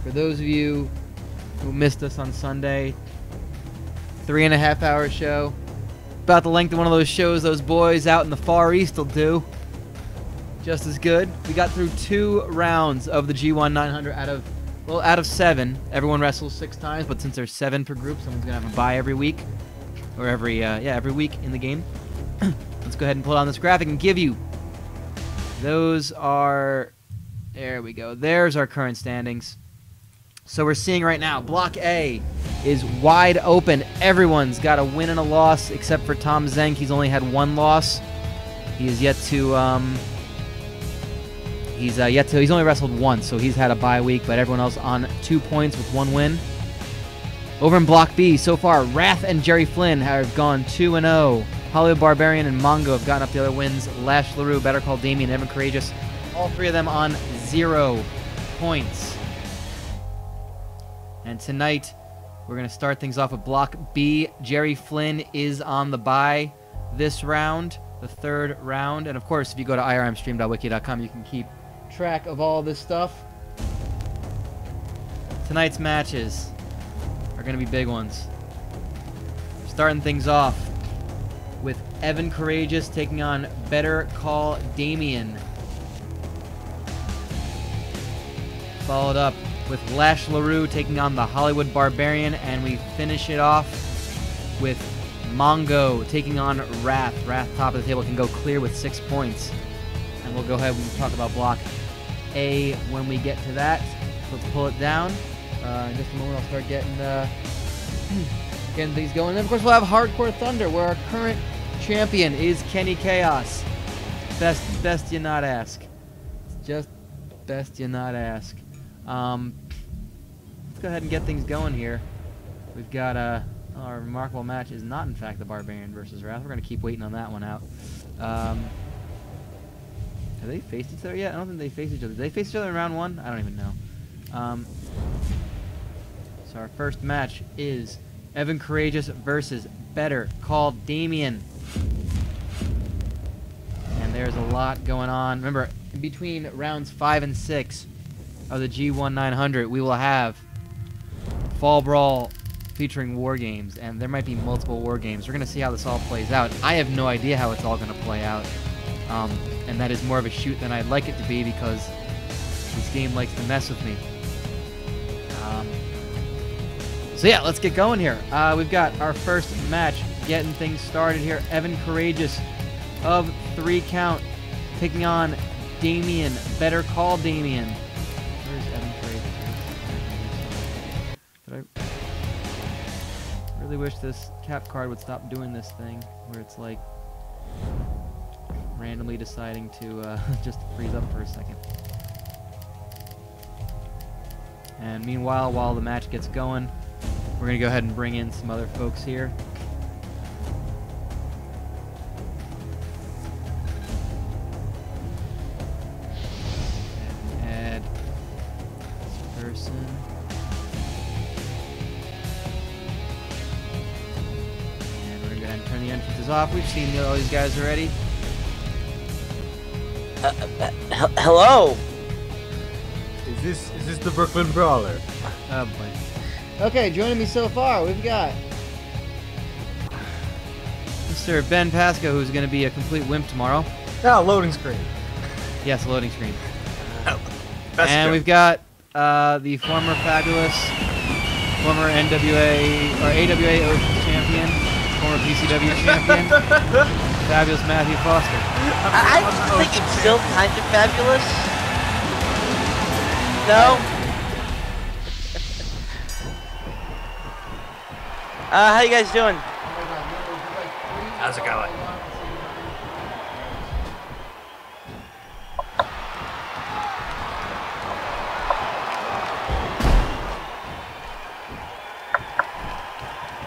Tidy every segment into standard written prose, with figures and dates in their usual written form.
For those of you who missed us on Sunday, 3.5-hour show. About the length of one of those shows those boys out in the Far East will do. Just as good. We got through 2 rounds of the G-1-900 out of 7. Everyone wrestles 6 times, but since there's 7 per group, someone's gonna have a bye every week, or every week in the game. Let's go ahead and pull down this graphic and give you. Those are. There we go. There's our current standings. So we're seeing right now, Block A is wide open. Everyone's got a win and a loss, except for Tom Zenk. He's only had 1 loss. He is yet to. He's only wrestled once, so he's had a bye week. But everyone else on 2 points with 1 win. Over in Block B, so far, Wrath and Jerry Flynn have gone 2-0. Hollywood Barbarian and Mongo have gotten up the other wins. Lash, Leroux, Better Call Damian, Evan Karagias, all 3 of them on 0 points. And tonight, we're going to start things off with Block B. Jerry Flynn is on the bye this round, the 3rd round. And of course, if you go to IRMstream.wiki.com, you can keep track of all this stuff. Tonight's matches are going to be big ones. Starting things off with Evan Karagias taking on Better Call Damian. Followed up with Lash Leroux taking on the Hollywood Barbarian, and we finish it off with Mongo taking on Wrath. Wrath, top of the table, can go clear with 6 points. And we'll go ahead and talk about Block A when we get to that. So let's pull it down. In just a moment, I'll start getting things going. And then, of course, we'll have Hardcore Thunder, where our current champion is Kenny Kaos. Best you not ask. It's just best you not ask. Let's go ahead and get things going here. We've got our remarkable match is not, in fact, the Barbarian versus Wrath. We're going to keep waiting on that one out. Have they faced each other yet? I don't think they faced each other. Did they face each other in round 1? I don't even know. So our first match is Evan Karagias versus Better Call Damian. And there's a lot going on. Remember, in between rounds 5 and 6 of the G-1-900, we will have Fall Brawl featuring War Games, and there might be multiple War Games. We're going to see how this all plays out. I have no idea how it's all going to play out, and that is more of a shoot than I'd like it to be, because this game likes to mess with me. So yeah, let's get going here. We've got our first match getting things started here. Evan Karagias of 3 Count taking on Damian. Better Call Damian. Where's Evan Karagias? I really wish this cap card would stop doing this thing where it's like randomly deciding to just freeze up for a second. And meanwhile, while the match gets going, we're going to go ahead and bring in some other folks here. Add this person. And we're going to go ahead and turn the entrances off. We've seen all these guys already. Hello? Is this the Brooklyn Brawler? Oh boy. Okay, joining me so far, we've got Mr. Ben Pasco, who's going to be a complete wimp tomorrow. Oh, loading screen. Yes, loading screen. Best And joke. we've got the former fabulous, former NWA or AWA Ocean champion, former PCW champion, fabulous Matthew Foster. I think it's still kind of fabulous. No? How you guys doing? How's it going?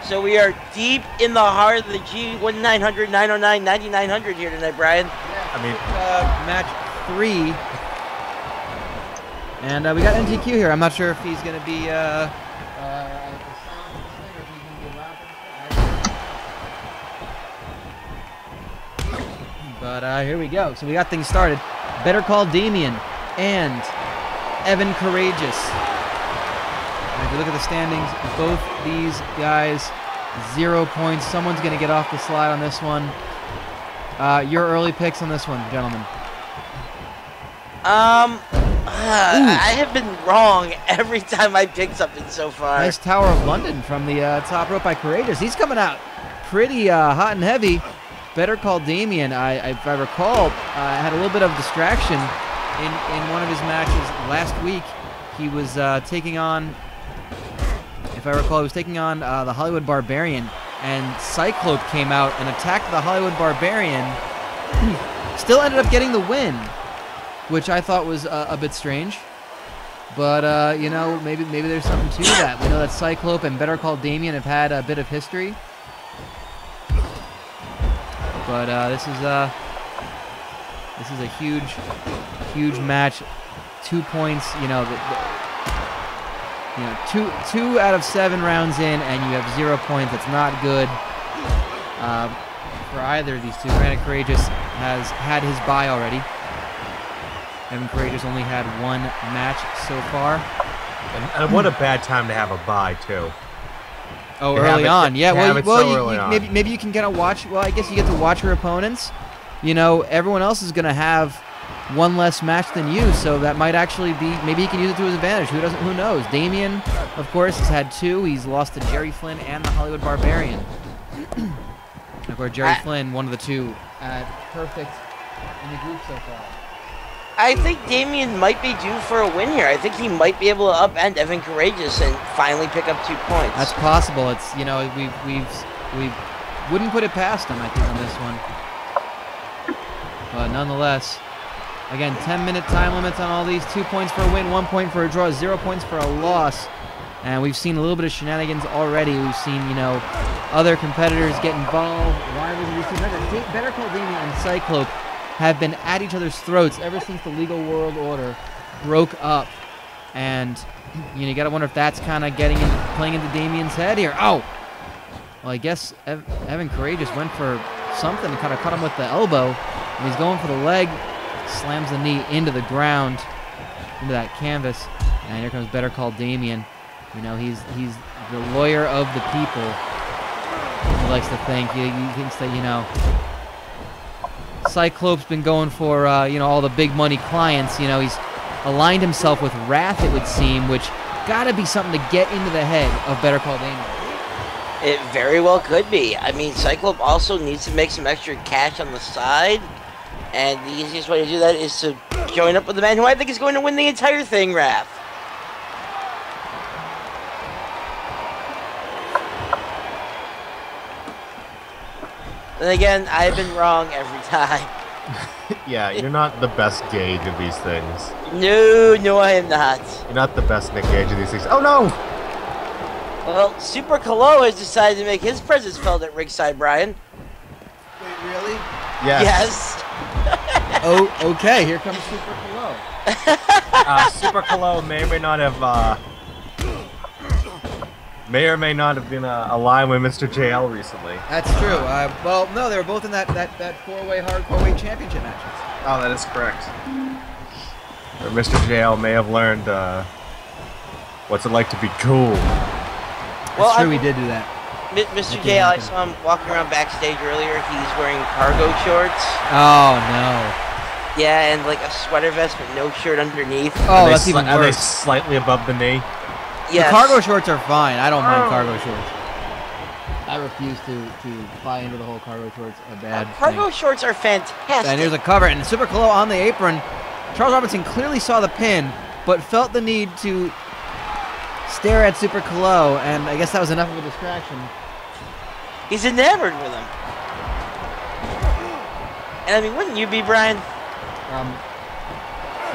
So we are deep in the heart of the G-1-900-909-9900 here tonight, Brian. I mean, Match 3. And we got NTQ here. I'm not sure if he's going to be but here we go. So we got things started. Better Call Damian and Evan Karagias. And if you look at the standings, both these guys, 0 points. Someone's going to get off the slide on this one. Your early picks on this one, gentlemen. I have been wrong every time I pick something so far. Nice Tower of London from the top rope by Karagias. He's coming out pretty hot and heavy. Better Call Damian. If I recall, had a little bit of distraction in one of his matches last week. He was taking on, if I recall, he was taking on the Hollywood Barbarian, and Cyclope came out and attacked the Hollywood Barbarian. Still ended up getting the win, which I thought was a bit strange. But, you know, maybe there's something to that. We know that Cyclope and Better Call Damian have had a bit of history. But this is a huge match. 2 points, you know, two out of 7 rounds in, and you have 0 points. That's not good for either of these two. Granted, Karagias has had his bye already. Evan Karagias only had 1 match so far. And what a bad time to have a bye, too. Oh, early on. Yeah, well, maybe you can kind of watch. Well, I guess you get to watch your opponents. You know, everyone else is going to have 1 less match than you, so that might actually be, maybe he can use it to his advantage. Who knows? Damian, of course, has had 2. He's lost to Jerry Flynn and the Hollywood Barbarian. Of course, Jerry Flynn, one of the 2, perfect in the group so far. I think Damian might be due for a win here. I think he might be able to upend Evan Karagias and finally pick up 2 points. That's possible. It's, you know, we wouldn't put it past him, I think, on this one. But nonetheless, again, 10-minute time limits on all these. 2 points for a win, 1 point for a draw, 0 points for a loss. And we've seen a little bit of shenanigans already. We've seen, you know, other competitors get involved. Rivals of these two. Remember, Better Call Damian and Cyclope have been at each other's throats ever since the Legal World Order broke up. And, you know, you gotta wonder if that's kind of playing into Damian's head here. Oh! Well, I guess Evan Karagias went for something to kind of cut him with the elbow. And he's going for the leg. Slams the knee into the ground, into that canvas. And here comes Better Call Damian. You know, he's the lawyer of the people. He likes to think. He thinks that, you know, Cyclope's been going for, you know, all the big money clients. You know, he's aligned himself with Wrath, it would seem, which gotta be something to get into the head of Better Call Damian. It very well could be. I mean, Cyclope also needs to make some extra cash on the side, and the easiest way to do that is to join up with the man who I think is going to win the entire thing, Wrath. Then again, I've been wrong every time. Yeah, you're not the best gauge of these things. No, I am not. You're not the best Nick Gauge of these things. Oh, no! Well, Super Kalo has decided to make his presence felt at ringside, Brian. Wait, really? Yes. Oh, okay. Here comes Super Kalo. Super Kalo may or may not have, been aligned with Mr. JL recently. That's true. Well, no, they were both in that 4-way hardcore weight championship matches. Oh, that is correct. Or Mr. JL may have learned what's it like to be cool. Well, that's true, we did do that. Mr. JL, I saw him walking around backstage earlier. He's wearing cargo shorts. Oh, no. Yeah, and like a sweater vest but no shirt underneath. Oh, that's even worse. Are they slightly above the knee? Yes. The cargo shorts are fine. I don't mind cargo shorts. I refuse to buy into the whole cargo shorts a bad Cargo thing. Shorts are fantastic. And here's a cover, and Super Kalo on the apron. Charles Robinson clearly saw the pin, but felt the need to stare at Super Kalo, and I guess that was enough of a distraction. He's enamored with him. And I mean, wouldn't you be, Brian?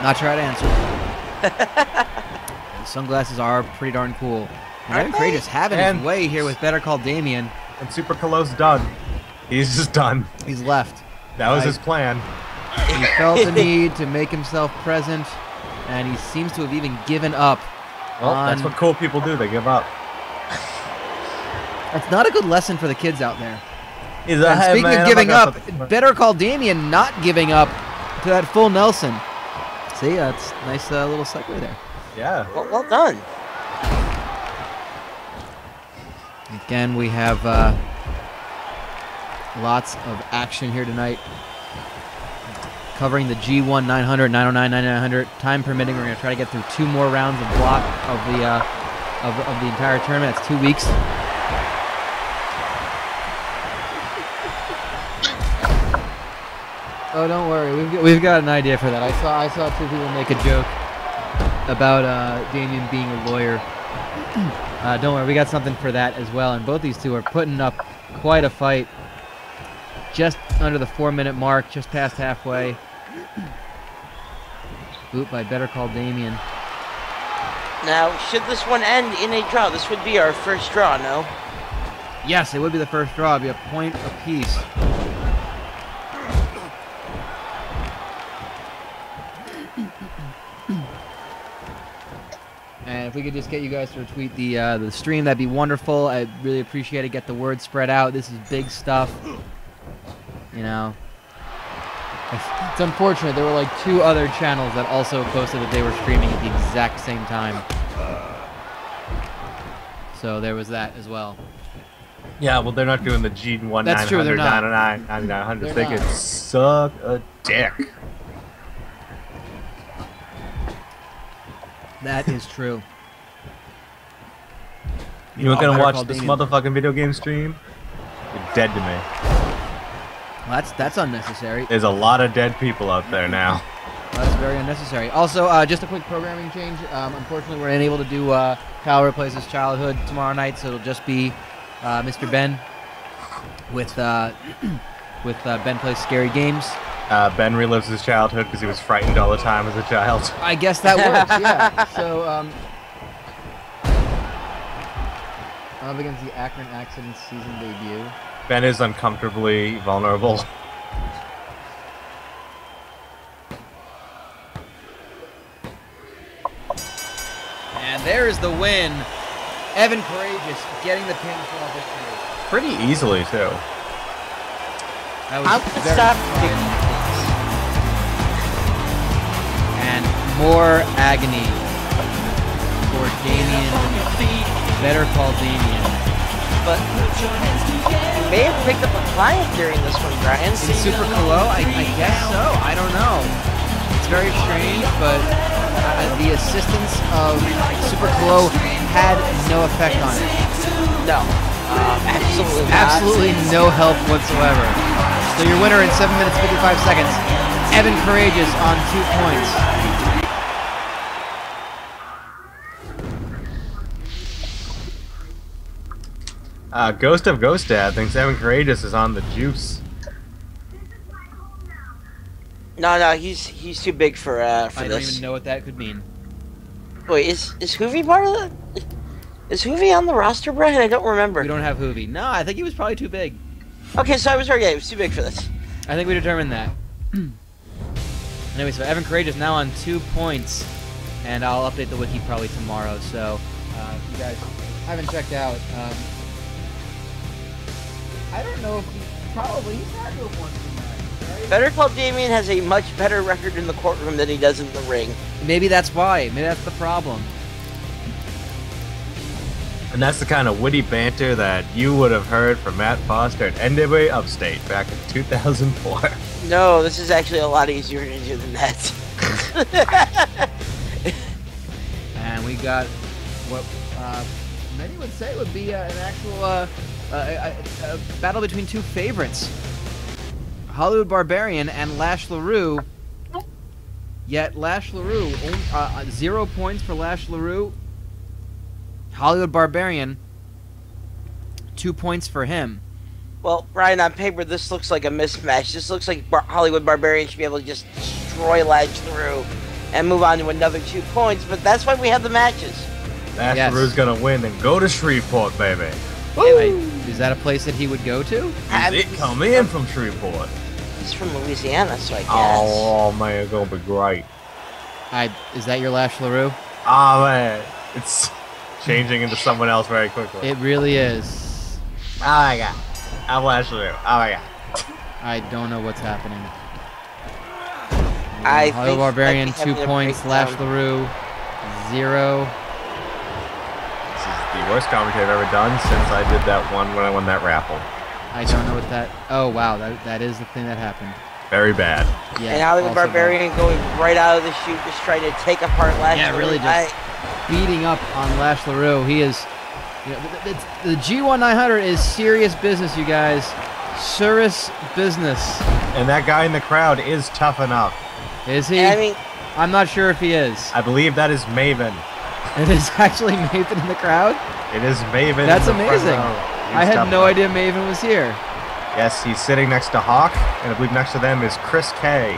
Not sure how to answer. The sunglasses are pretty darn cool. And Evan Karagias having his way here with Better Call Damian. And Super Kalo's done. He's just done. He's left. That was his plan. He felt the need to make himself present, and he seems to have even given up. Well, that's what cool people do. They give up. That's not a good lesson for the kids out there. And speaking of giving up, Better Call Damian not giving up to that full Nelson. See, that's a nice little segue there. Yeah. Well done. Again, we have lots of action here tonight. Covering the G-1-900-909-9900. Time permitting, we're going to try to get through 2 more rounds of block of the entire tournament. That's 2 weeks. Oh, don't worry. We've got an idea for that. I saw 2 people make a joke about Damian being a lawyer. Don't worry, we got something for that as well. And both these two are putting up quite a fight. Just under the 4-minute mark, just past halfway. Boot by Better Call Damian. Now, should this one end in a draw, this would be our first draw, no? Yes, it would be the first draw. It'd be a point apiece. And if we could just get you guys to retweet the stream, that'd be wonderful. I'd really appreciate it. Get the word spread out. This is big stuff. You know, it's unfortunate. There were like 2 other channels that also posted that they were streaming at the exact same time. So there was that as well. Yeah, well, they're not doing the G-1-900-909-9900. They could suck a dick. That is true. You know, gonna watch this motherfucking video game stream? You're dead to me. Well, that's unnecessary. There's a lot of dead people out there now. Well, that's very unnecessary. Also, just a quick programming change. Unfortunately, we're unable to do Kyle Replaces Childhood tomorrow night, so it'll just be Mr. Ben with Ben Plays Scary Games. Ben relives his childhood because he was frightened all the time as a child. I guess that works, yeah. So, up against the Akron Accident season debut. Ben is uncomfortably vulnerable. And there's the win. Evan Courageous getting the pinfall victory. Pretty easily, too. That was very and more agony for Damian. Better Call Damian. But you may have picked up a client during this one, Brian. In Super Colo? I guess so. I don't know. It's very strange, but the assistance of Super Colo had no effect on it. No. Absolutely not. Absolutely no help whatsoever. So your winner in 7 minutes 55 seconds, Evan Courageous on 2 points. Ghost of Ghost Dad thinks Evan Courageous is on the juice. No, he's too big for this. I don't even know what that could mean. Wait, is Hoovy part of that? Is Hoovy on the roster, Brian? I don't remember. We don't have Hoovy. No, I think he was probably too big. Okay, so I was right. Yeah, he was too big for this. I think we determined that. Anyway, so Evan Courageous now on 2 points, and I'll update the wiki probably tomorrow. So if you guys haven't checked out, I don't know if he's not going to have one tonight, right? Better Call Damian has a much better record in the courtroom than he does in the ring. Maybe that's why. Maybe that's the problem. And that's the kind of witty banter that you would have heard from Matt Foster at NWA Upstate back in 2004. No, this is actually a lot easier to do than that. And we got what many would say would be an actual a battle between 2 favorites. Hollywood Barbarian and Lash Leroux. Yet Lash Leroux, 0 points for Lash Leroux. Hollywood Barbarian, 2 points for him. Well, Ryan, on paper, this looks like a mismatch. This looks like Hollywood Barbarian should be able to just destroy Lash Leroux and move on to another 2 points, but that's why we have the matches. Lash Leroux's gonna win and go to Shreveport, baby. Is that a place that he would go to? He's come in from Shreveport. He's from Louisiana, so I guess. Oh man, it's gonna be great. Is that your Lash Leroux? Oh man, it's changing into someone else very quickly. It really is. Oh my god. I'm Lash Leroux. Oh my god. I don't know what's happening. Hollywood Barbarian, 2 points. Lash Leroux, 0. This is the Worst commentator I've ever done since I did that one when I won that raffle. I don't know what that... Oh, wow. That is the thing that happened. Very bad. Yeah, and Hollywood Barbarian going right out of the chute, just trying to take apart Lash. Yeah, really just beating up on Lash Leroux. He is... You know, the G-1-900 is serious business, you guys. Serious business. And that guy in the crowd is tough enough. Is he? I mean, I'm not sure if he is. I believe that is Maven. It is actually Maven in the crowd? It is Maven. That's amazing. I had no idea Maven was here. Yes, he's sitting next to Hawk, and I believe next to them is Chris K.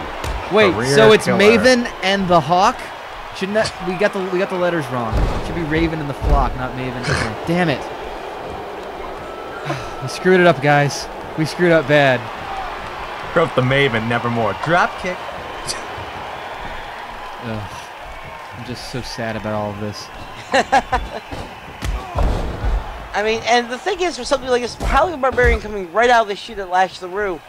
Wait, so it's Maven and the Hawk? Shouldn't that, we got the letters wrong. It should be Raven and the Flock, not Maven. Damn it. We screwed it up, guys. We screwed up bad. Wrote the Maven, nevermore. Drop kick. Ugh. I'm just so sad about all of this. I mean, and the thing is, for something like this, Hollywood Barbarian coming right out of the chute at Lash Leroux,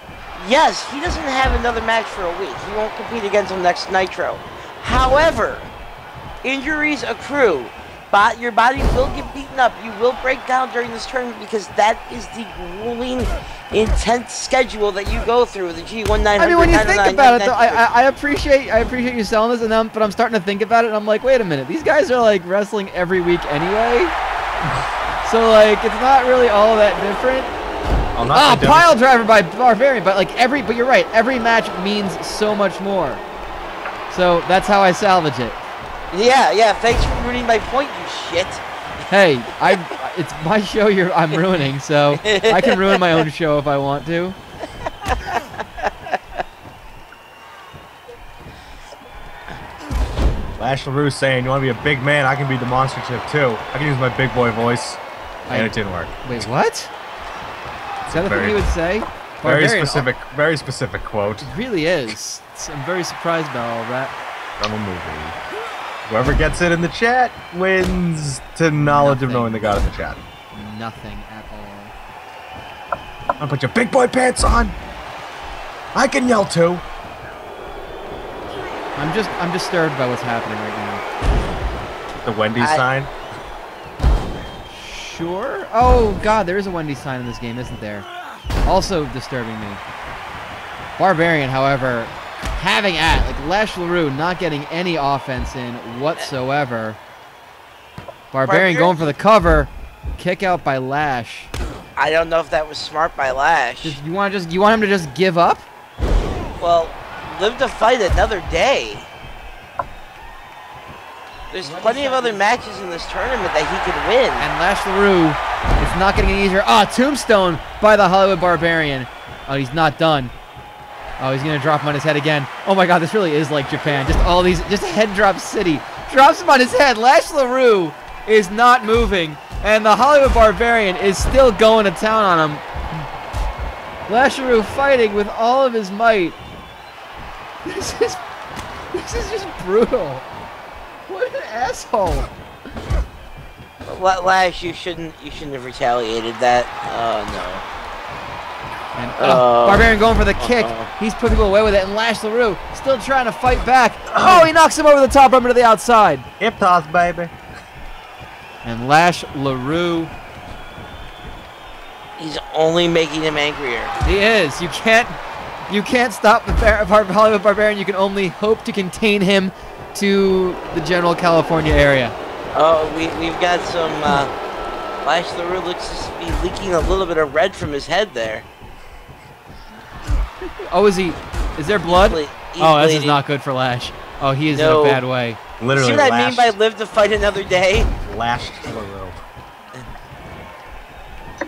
yes, he doesn't have another match for a week. He won't compete against him next Nitro. However, injuries accrue. Your body will get beaten up. You will break down during this tournament because that is the grueling, intense schedule that you go through. The G-1-900. I mean, when you think about it, though, I appreciate you selling this, and but I'm starting to think about it, and I'm like, wait a minute, these guys are like wrestling every week anyway. So like, it's not really all that different. Oh, pile driver by Barbarian, but but you're right. Every match means so much more. So that's how I salvage it. Yeah. Thanks for ruining my point, you shit. Hey, it's my show I'm ruining, so I can ruin my own show if I want to. Lash Leroux saying, you want to be a big man, I can be demonstrative too. I can use my big boy voice. And it didn't work. Wait, what? Is that the thing you would say? Very specific quote. It really is. I'm very surprised about all that. From a movie. Whoever gets it in the chat wins to knowledge of knowing the God in the chat. Nothing at all. I'm gonna put your big boy pants on. I can yell too. I'm disturbed by what's happening right now. The Wendy's sign. Sure. Oh God, there is a Wendy's sign in this game, isn't there? Also disturbing me. Barbarian, however, having like Lash Leroux not getting any offense in whatsoever. Barbarian going for the cover, kick out by Lash. I don't know if that was smart by Lash. You want him to just give up? Well, live to fight another day. There's plenty of other matches in this tournament that he could win. And Lash Leroux is not getting any easier. Ah, tombstone by the Hollywood Barbarian. Oh, he's not done. Oh, he's going to drop him on his head again. Oh my God, this really is like Japan. Just all these, just head drop city. Drops him on his head. Lash Leroux is not moving. And the Hollywood Barbarian is still going to town on him. Lash Leroux fighting with all of his might. This is just brutal. What an asshole. Lash, you shouldn't have retaliated that. Oh no. And Barbarian going for the kick. He's putting people away with it, and Lash Leroux still trying to fight back. Oh, he knocks him over the top, over to the outside. Hip toss, baby. And Lash Leroux. He's only making him angrier. He is. You can't stop the Hollywood Barbarian. You can only hope to contain him to the general California area. Oh, we've got some. Lash Leroux looks to be leaking a little bit of red from his head there. Oh, is there blood? He's this bleeding. is not good for Lash. Oh, he is in a bad way. Literally. See what I mean by live to fight another day? Lashed Leroux.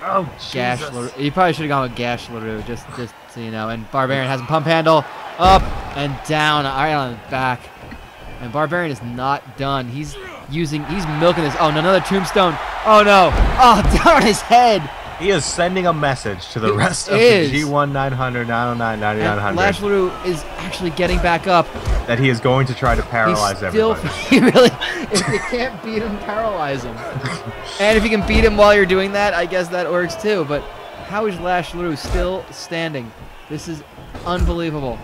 Oh, Gash Jesus. Leroux. You probably should have gone with Gash Leroux, just so you know. And Barbarian has a pump handle up and down, right on his back. And Barbarian is not done. He's milking this. Oh, no, another tombstone. Oh no. Oh, down on his head. He is sending a message to the rest of the G-1-900-909-9900. Lash Leroux is actually getting back up. That he is going to try to paralyze everybody. He really, if you can't beat him, paralyze him. And if you can beat him while you're doing that, I guess that works too. But how is Lash Leroux still standing? This is unbelievable.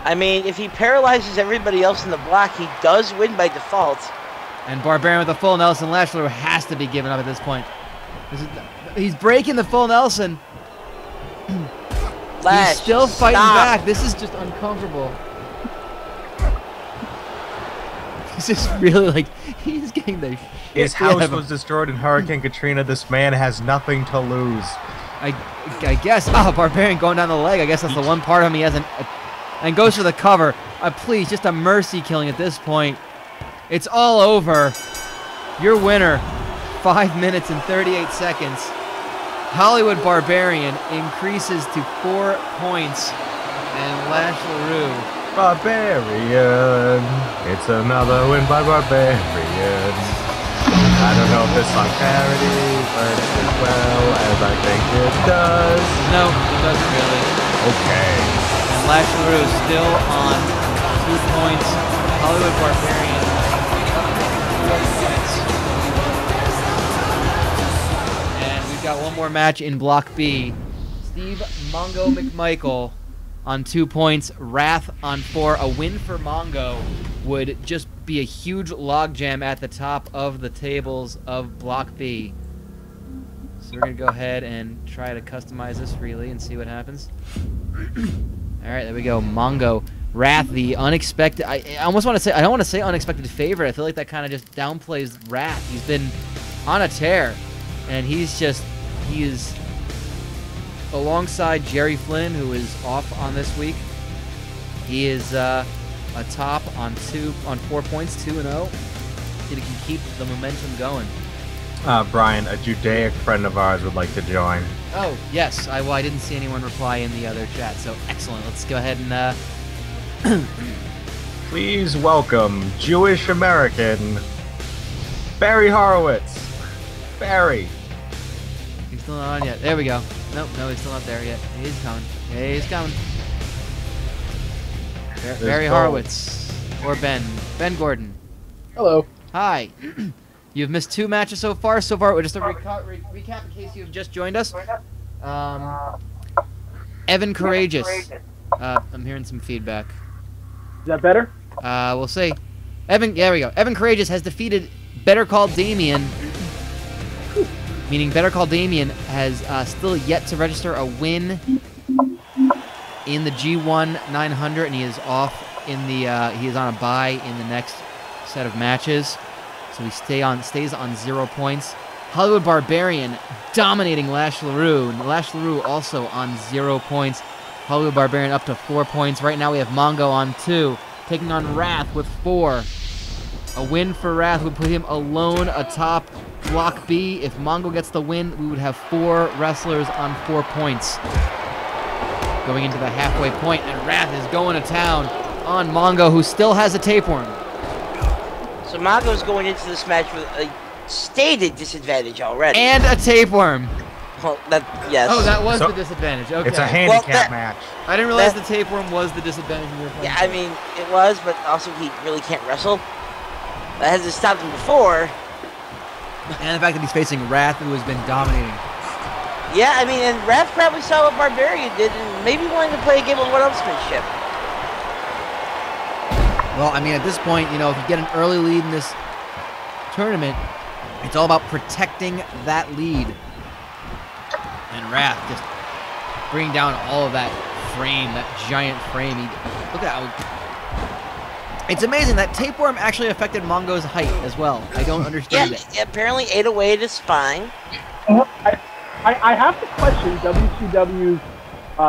I mean, if he paralyzes everybody else in the block, he does win by default. And Barbarian with a full Nelson. Lash Leroux has to be giving up at this point. He's breaking the full Nelson. Lash, he's still fighting stop. back. This is just uncomfortable. He's just really like, he's getting the shit His out house of him. was destroyed in Hurricane Katrina. This man has nothing to lose. I guess. Oh, Barbarian going down the leg. I guess that's the one part of him he hasn't. And goes for the cover. Please, just a mercy killing at this point. It's all over. Your winner, 5 minutes and 38 seconds. Hollywood Barbarian increases to 4 points. And Lash Leroux. Barbarian. It's another win by Barbarian. I don't know if this song parody works as well as I think it does. No, it doesn't really. Okay. And Lash Leroux still on 2 points. Hollywood Barbarian. And we've got one more match in Block B. Steve Mongo McMichael on 2 points. Wrath on 4. A win for Mongo would just be a huge logjam at the top of the tables of Block B. So we're going to go ahead and try to customize this freely and see what happens. Alright, there we go. Mongo. Wrath, the unexpected... I almost want to say... I don't want to say unexpected favorite. I feel like that kind of just downplays Wrath. He's been on a tear. And he's just... He is alongside Jerry Flynn, who is off on this week. He is atop on 4 points, 2-0. He can keep the momentum going. Brian, a Judaic friend of ours would like to join. Oh, yes. Well, I didn't see anyone reply in the other chat, so excellent. Let's go ahead and... Please welcome Jewish American Barry Horowitz. Barry. He's still not on yet. There we go. Nope, no, he's still not there yet. He's coming. Yeah, he's coming. Barry Horowitz. Or Ben. Ben Gordon. Hello. Hi. You've missed 2 matches so far. Just a recap in case you've just joined us. Evan Karagias. I'm hearing some feedback. Is that better? We'll see. Evan, there we go. Evan Karagias has defeated Better Call Damian. Meaning Better Call Damian has still yet to register a win in the G-1-900, and he is off in the. He is on a bye in the next set of matches, so he stays on 0 points. Hollywood Barbarian dominating Lash Leroux, and Lash Leroux also on 0 points. Hollywood Barbarian up to 4 points. Right now we have Mongo on 2, taking on Wrath with 4. A win for Wrath would put him alone atop Block B. If Mongo gets the win, we would have 4 wrestlers on 4 points. Going into the halfway point, and Wrath is going to town on Mongo, who still has a tapeworm. So Mongo's going into this match with a stated disadvantage already. And a tapeworm. Well, yes. Oh, that was So, the disadvantage. Okay. It's a handicap match. I didn't realize the tapeworm was the disadvantage we were playing. Yeah, I mean, it was, but also he really can't wrestle. That hasn't stopped him before. And the fact that he's facing Wrath, who has been dominating. Yeah, I mean, and Wrath probably saw what Barbarian did and maybe wanted to play a game of one-upsmanship. Well, I mean, at this point, you know, if you get an early lead in this tournament, it's all about protecting that lead. And Wrath just bringing down all of that frame, that giant frame. Look at how... It's amazing that tapeworm actually affected Mongo's height as well. I don't understand it. Yeah, apparently ate away at his spine. I have to question WCW's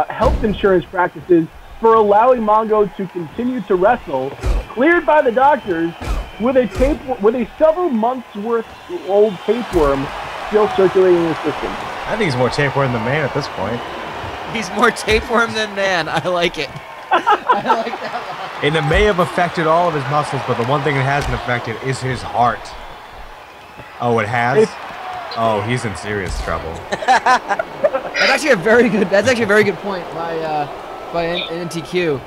health insurance practices for allowing Mongo to continue to wrestle, cleared by the doctors, with a several months worth old tapeworm still circulating in the system. I think he's more tapeworm than man at this point. He's more tapeworm than man. I like it. I like that a lot. And it may have affected all of his muscles, but the one thing it hasn't affected is his heart. Oh, it has? Oh, he's in serious trouble. That's actually a very good point by NTQ.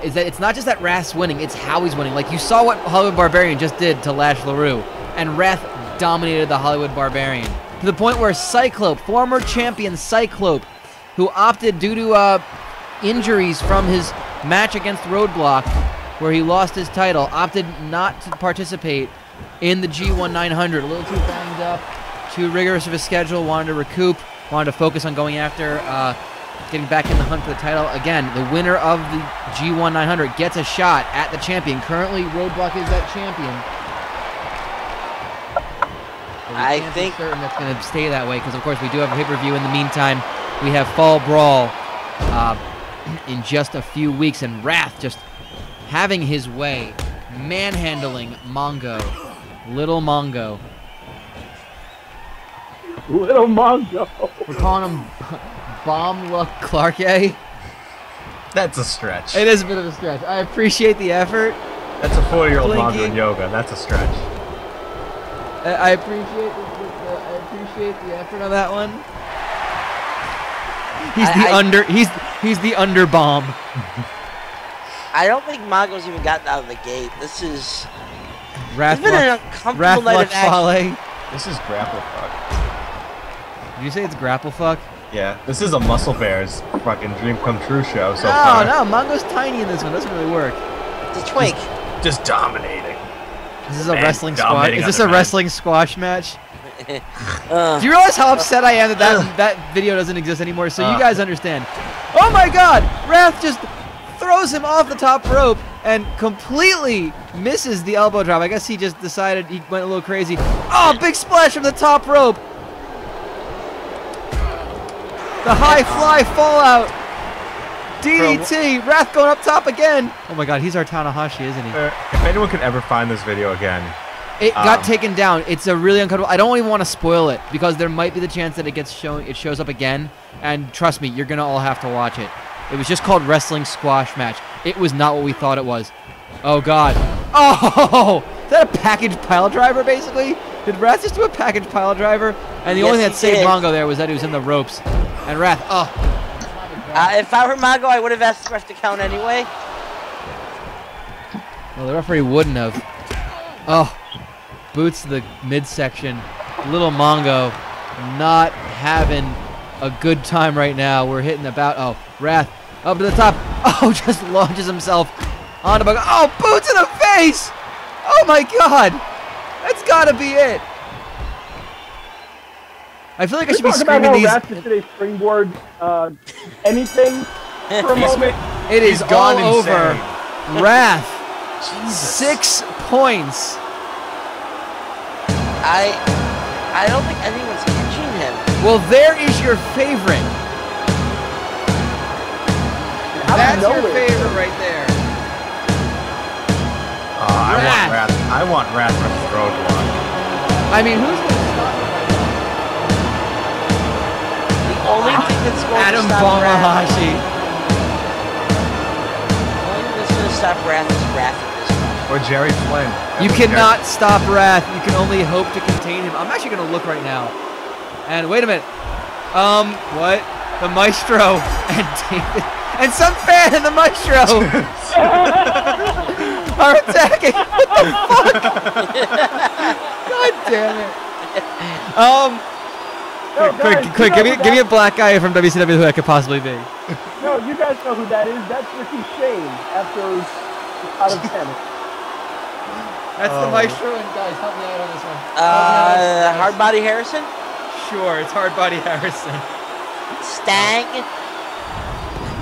Is that it's not just that Wrath's winning, it's how he's winning. Like, you saw what Hollywood Barbarian just did to Lash Leroux, and Wrath dominated the Hollywood Barbarian to the point where Cyclope, former champion Cyclope, who opted due to injuries from his match against Roadblock, where he lost his title, opted not to participate in the G-1-900. A little too banged up, too rigorous of a schedule, wanted to recoup, wanted to focus on going after, getting back in the hunt for the title. Again, the winner of the G-1-900 gets a shot at the champion. Currently, Roadblock is that champion. I think certain that's going to stay that way because, of course, we do have a pay-per-view. In the meantime, we have Fall Brawl in just a few weeks, and Wrath just having his way, manhandling Mongo, Little Mongo. Little Mongo. We're calling him Bomb Luck Clark, eh? That's a stretch. It is a bit of a stretch. I appreciate the effort. That's a 4-year-old Blinky. Mongo in yoga. That's a stretch. I appreciate the effort on that one. He's the under bomb. I don't think Mongo's even gotten out of the gate. This is Wrath it's been an uncomfortable night of action. This is grapple fuck. Did you say it's grapple fuck? Yeah, this is a Muscle Bears fucking dream come true show so No, far. no, Mongo's tiny in this one. Doesn't really work. It's a twink. Just dominating. Is this a Man, wrestling squash? dominating Is this other a men. wrestling squash match? Do you realize how upset I am that that video doesn't exist anymore? So you guys understand. Oh my God! Wrath just throws him off the top rope and completely misses the elbow drop. I guess he just decided he went a little crazy. Oh, big splash from the top rope. The high fly fallout. DDT. Wrath going up top again. Oh my God, he's our Tanahashi, isn't he? If anyone could ever find this video again. It got taken down. It's a really uncomfortable. I don't even want to spoil it because there might be the chance that it shows up again. And trust me, you're gonna all have to watch it. It was just called Wrestling Squash Match. It was not what we thought it was. Oh God. Oh, is that a package pile driver basically? Did Wrath just do a package pile driver? And the only thing that saved Mongo there was that he was in the ropes. And Wrath, If I were Mongo, I would have asked the ref to count anyway. well, the referee wouldn't have. Oh, boots to the midsection. Little Mongo not having a good time right now. We're hitting about, oh, Wrath up to the top. Oh, just launches himself onto Mongo. Oh, boots in the face. Oh my God. That's gotta be it. I feel like I should be screaming these. Wrath just did a springboard anything for a moment. It is all over. insane. Wrath. Jesus. 6 points. I don't think anyone's catching him. Well, there is your favorite. That's your favorite right there. I want Wrath versus Roadblock. I mean, who's going to stop him right now? The only thing that's going Adam to stop Wrath. Bomahashi. The only thing that's going to stop Wrath is Wrath at this point. Or Jerry Flynn. You cannot stop Wrath. You can only hope to contain him. I'm actually going to look right now. And wait a minute. What? The Maestro and David and some fan in the Maestro are attacking. What the fuck? God damn it. Quick, give me a black guy from WCW who that could possibly be. No, you guys know who that is. That's Ricky Shane after out of 10. That's the Maestro, and guys, help me out on this one. Hard Body Harrison? Sure, it's Hard Body Harrison. Stang?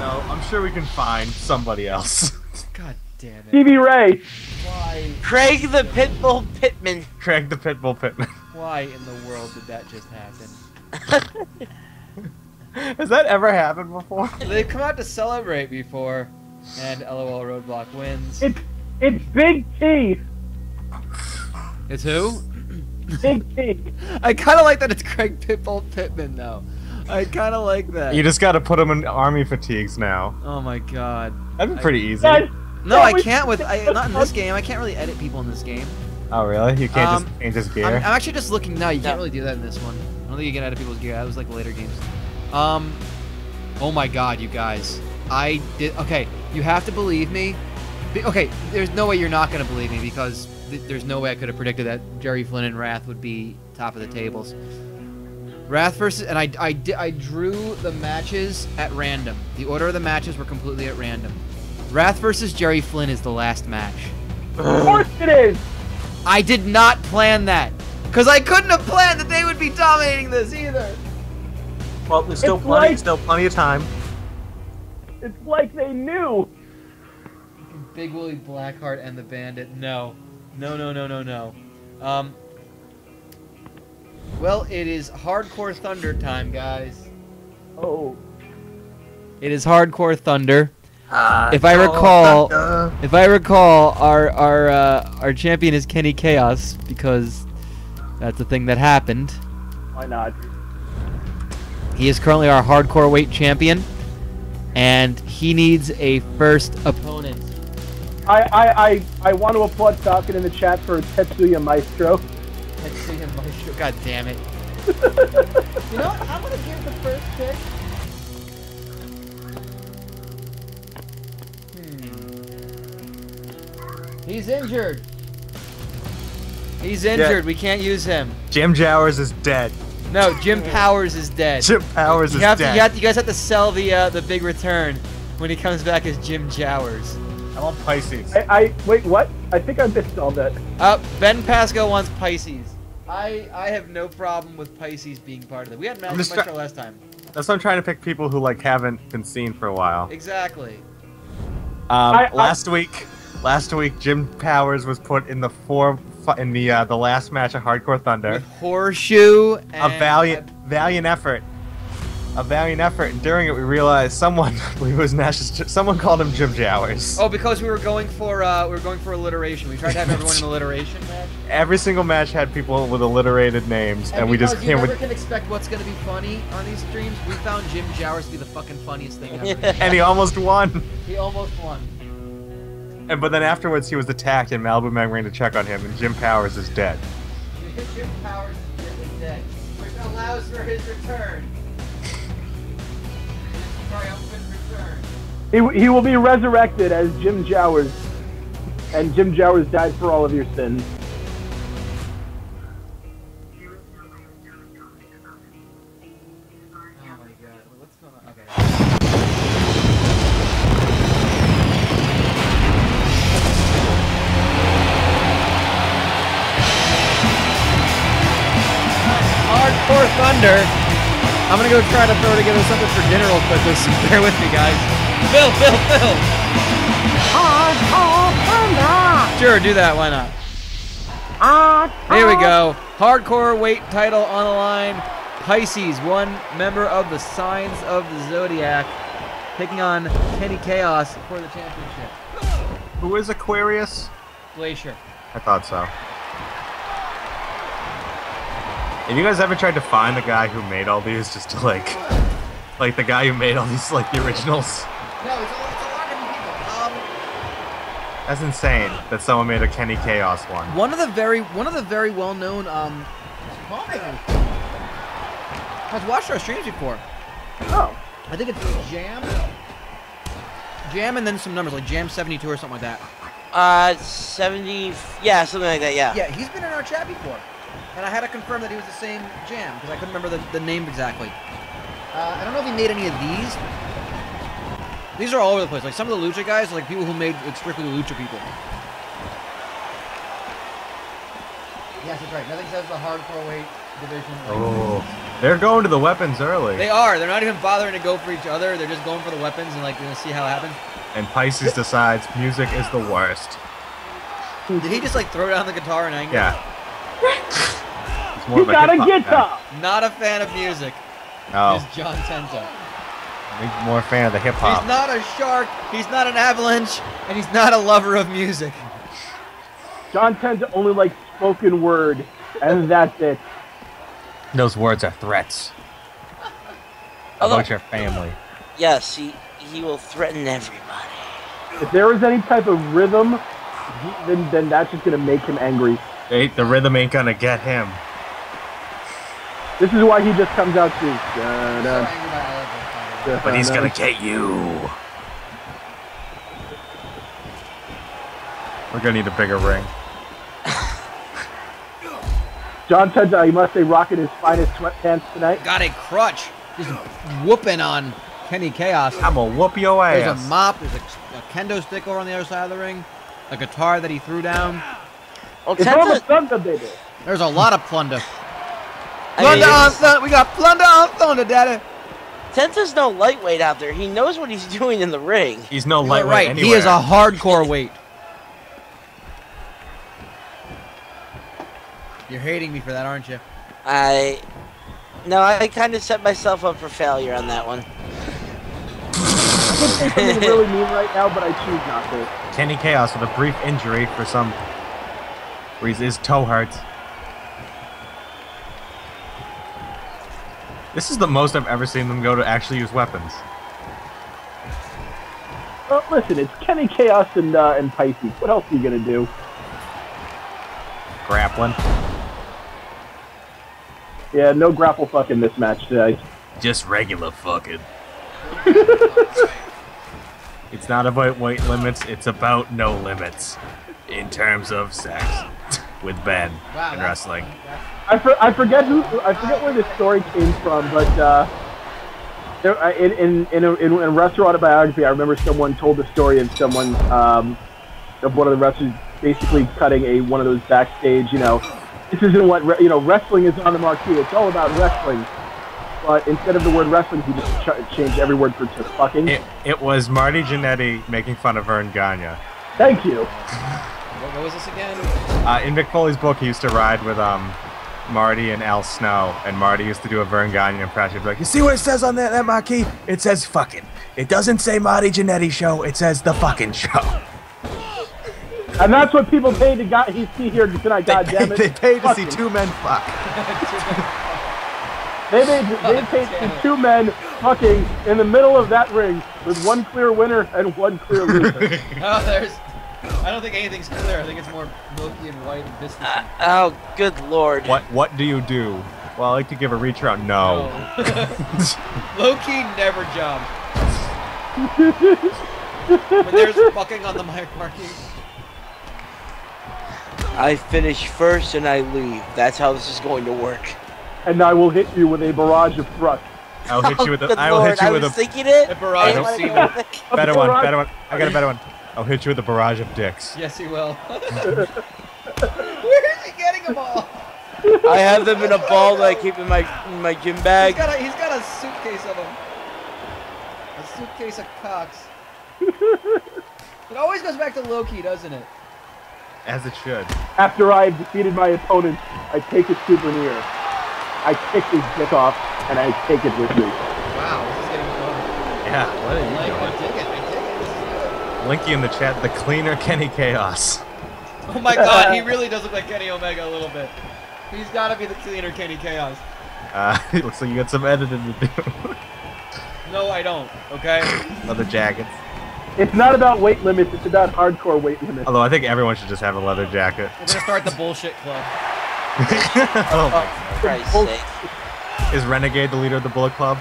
No, I'm sure we can find somebody else. God damn it. Stevie Ray. Why? Craig the Pitbull Pittman. Craig the Pitbull Pittman. Why in the world did that just happen? Has that ever happened before? They've come out to celebrate before, and LOL Roadblock wins. It's Big T. It's who? Big T. I kind of like that it's Craig Pitbull Pittman, though. I kind of like that. You just gotta put him in army fatigues now. Oh my God. That'd be pretty easy. No, I can't with not in this game. I can't really edit people in this game. Oh really? You can't just change his gear? I'm actually just looking now. You can't really do that in this one. I don't think you can edit people's gear. That was like later games. Oh my God, you guys. I did. Okay, you have to believe me. Okay, there's no way you're not gonna believe me because there's no way I could have predicted that Jerry Flynn and Wrath would be top of the tables. Wrath versus, and I drew the matches at random. The order of the matches were completely at random. Wrath versus Jerry Flynn is the last match. Of course it is. I did not plan that. Because I couldn't have planned that they would be dominating this either. Well, there's still plenty of time. It's like they knew. Big Willie Blackheart and the Bandit. No. No. Well, it is Hardcore Thunder time, guys. Oh. It is Hardcore Thunder. If I recall, our champion is Kenny Kaos because that's the thing that happened. Why not? He is currently our hardcore weight champion, and he needs a first opponent. I want to applaud Falcon in the chat for Tetsuya Maestro. Tetsuya Maestro. God damn it. You know what? I'm gonna give the first pick. He's injured. He's injured. Yeah. We can't use him. Jim Jowers is dead. No, Jim Powers is dead. Jim Powers is dead. You guys have to sell the big return when he comes back as Jim Jowers. I want Pisces. Wait, what? I think I missed all that. Ben Pasco wants Pisces. I have no problem with Pisces being part of it. We had McMichael last time. That's why I'm trying to pick people who like haven't been seen for a while. Exactly. Last week, Jim Powers was put in the last match of Hardcore Thunder. With Horseshoe and valiant effort. A valiant effort, and during it we realized someone called him Jim Jowers. Oh, because we were going for alliteration. We tried to have everyone in alliteration match. Every single match had people with alliterated names, and we just came with. You never can expect what's gonna be funny on these streams. We found Jim Jowers to be the fucking funniest thing ever. And he almost won. He almost won. But then afterwards he was attacked, and Malibu Man ran to check on him, and Jim Powers is dead. Jim Powers is dead, which allows for his return. Triumphant return. He will be resurrected as Jim Jowers, and Jim Jowers died for all of your sins. Oh my god, what's going on? Okay. Hardcore Thunder. I'm gonna go try to throw together something for dinner real quick. So bear with me, guys. Phil! Hardcore Thunder! Sure, do that. Why not? Here we go. Hardcore weight title on the line. Pisces, one member of the Signs of the Zodiac, taking on Kenny Kaos for the championship. Who is Aquarius? Glacier. I thought so. Have you guys ever tried to find the guy who made all these, just to like the guy who made all these, like the originals? No, it's a lot of different people. That's insane that someone made a Kenny Kaos one. One of the very well-known songwriters. I've watched our streams before. Oh. I think it's Jam, and then some numbers like Jam 72 or something like that. 70, yeah, something like that, yeah. Yeah, he's been in our chat before. And I had to confirm that he was the same Jam, because I couldn't remember the name exactly. I don't know if he made any of these. These are all over the place. Like, some of the Lucha guys are like people who made like, strictly Lucha people. Yes, that's right. Nothing says the hardcore weight division. Oh, they're going to the weapons early. They are. They're not even bothering to go for each other. They're just going for the weapons and, like, going to see how it happens. And Pisces decides music is the worst. Did he just, like, throw down the guitar in anger? Yeah. He got a guitar! Not a fan of music. No. Is John Tenta. He's more a fan of the hip-hop. He's not a shark, he's not an avalanche, and he's not a lover of music. John Tenta only likes spoken word, and that's it. Those words are threats. About your family. Yes, he will threaten everybody. If there is any type of rhythm, then that's just going to make him angry. The rhythm ain't gonna get him. This is why he just comes out to... But he's gonna get you. We're gonna need a bigger ring. John Tenta, I must say, rocking his finest sweatpants tonight. Got a crutch. Just whooping on Kenny Kaos. I'm gonna whoop your ass. There's a mop, there's a kendo stick over on the other side of the ring, a guitar that he threw down. Well, It's all the Tenta, thunder, baby. There's a lot of plunder. I mean, Plunder on thunder. We got plunder on thunder, daddy. Tenta's no lightweight out there. He knows what he's doing in the ring. He's no You're lightweight right. anywhere. He is a hardcore weight. You're hating me for that, aren't you? No, I kind of set myself up for failure on that one. I could say something really mean right now, but I choose not to. Kenny Kaos with a brief injury for some reason. His toe hurts. This is the most I've ever seen them go to actually use weapons. Well, listen, it's Kenny Kaos and Pisces. What else are you gonna do? Grappling. Yeah, no grapple fuck in this match today. Just regular fucking. It's not about weight limits, it's about no limits. In terms of sex. With Ben Wow, in that's wrestling. I forget where this story came from, but in a wrestler autobiography, I remember someone told the story of someone of one of the wrestlers basically cutting one of those backstage, this isn't what wrestling is on the marquee. It's all about wrestling. But instead of the word wrestling, he just changed every word to fucking. It was Marty Jannetty making fun of Vern Gagne. Thank you. What was this again? In Mick Foley's book, he used to ride with Marty and Al Snow, and Marty used to do a Vern Gagne impression. He'd be like, "You see what it says on that marquee? It says fucking. It doesn't say Marty Jannetty show. It says the fucking show." And that's what people pay to see here tonight. God damn it! They paid to see Fucking. two men fuck. They paid to see two men fucking in the middle of that ring with one clear winner and one clear loser. I don't think anything's clear. I think it's more milky and white and business. Oh, good lord. What do you do? Well, I like to give a reach around. No. Low-key never jumped. When there's fucking on the mic marquee. I finish first and I leave. That's how this is going to work. And I will hit you with a barrage of thrusts. I'll hit you with Good a. I will lord, hit you I with was a thinking it. A barrage of semen. better one. Better one. I got a better one. I'll hit you with a barrage of dicks. Yes, he will. Where is he getting them all? I have them in a ball that I keep in my gym bag. He's got a suitcase of them. A suitcase of cocks. It always goes back to Loki, doesn't it? As it should. After I've defeated my opponent, I take a souvenir. I kick his dick off, and I take it with me. Wow, this is getting fun. Yeah, what are you I doing? dig it. This is good. Linky in the chat, the cleaner Kenny Kaos. Oh my god, he really does look like Kenny Omega a little bit. He's gotta be the cleaner Kenny Kaos. It looks like you got some editing to do. No, I don't, okay? Leather jackets. It's not about weight limits, it's about hardcore weight limits. Although I think everyone should just have a leather jacket. We're gonna start the bullshit club. Oh, For Christ's sake. is Renegade the leader of the Bullet Club?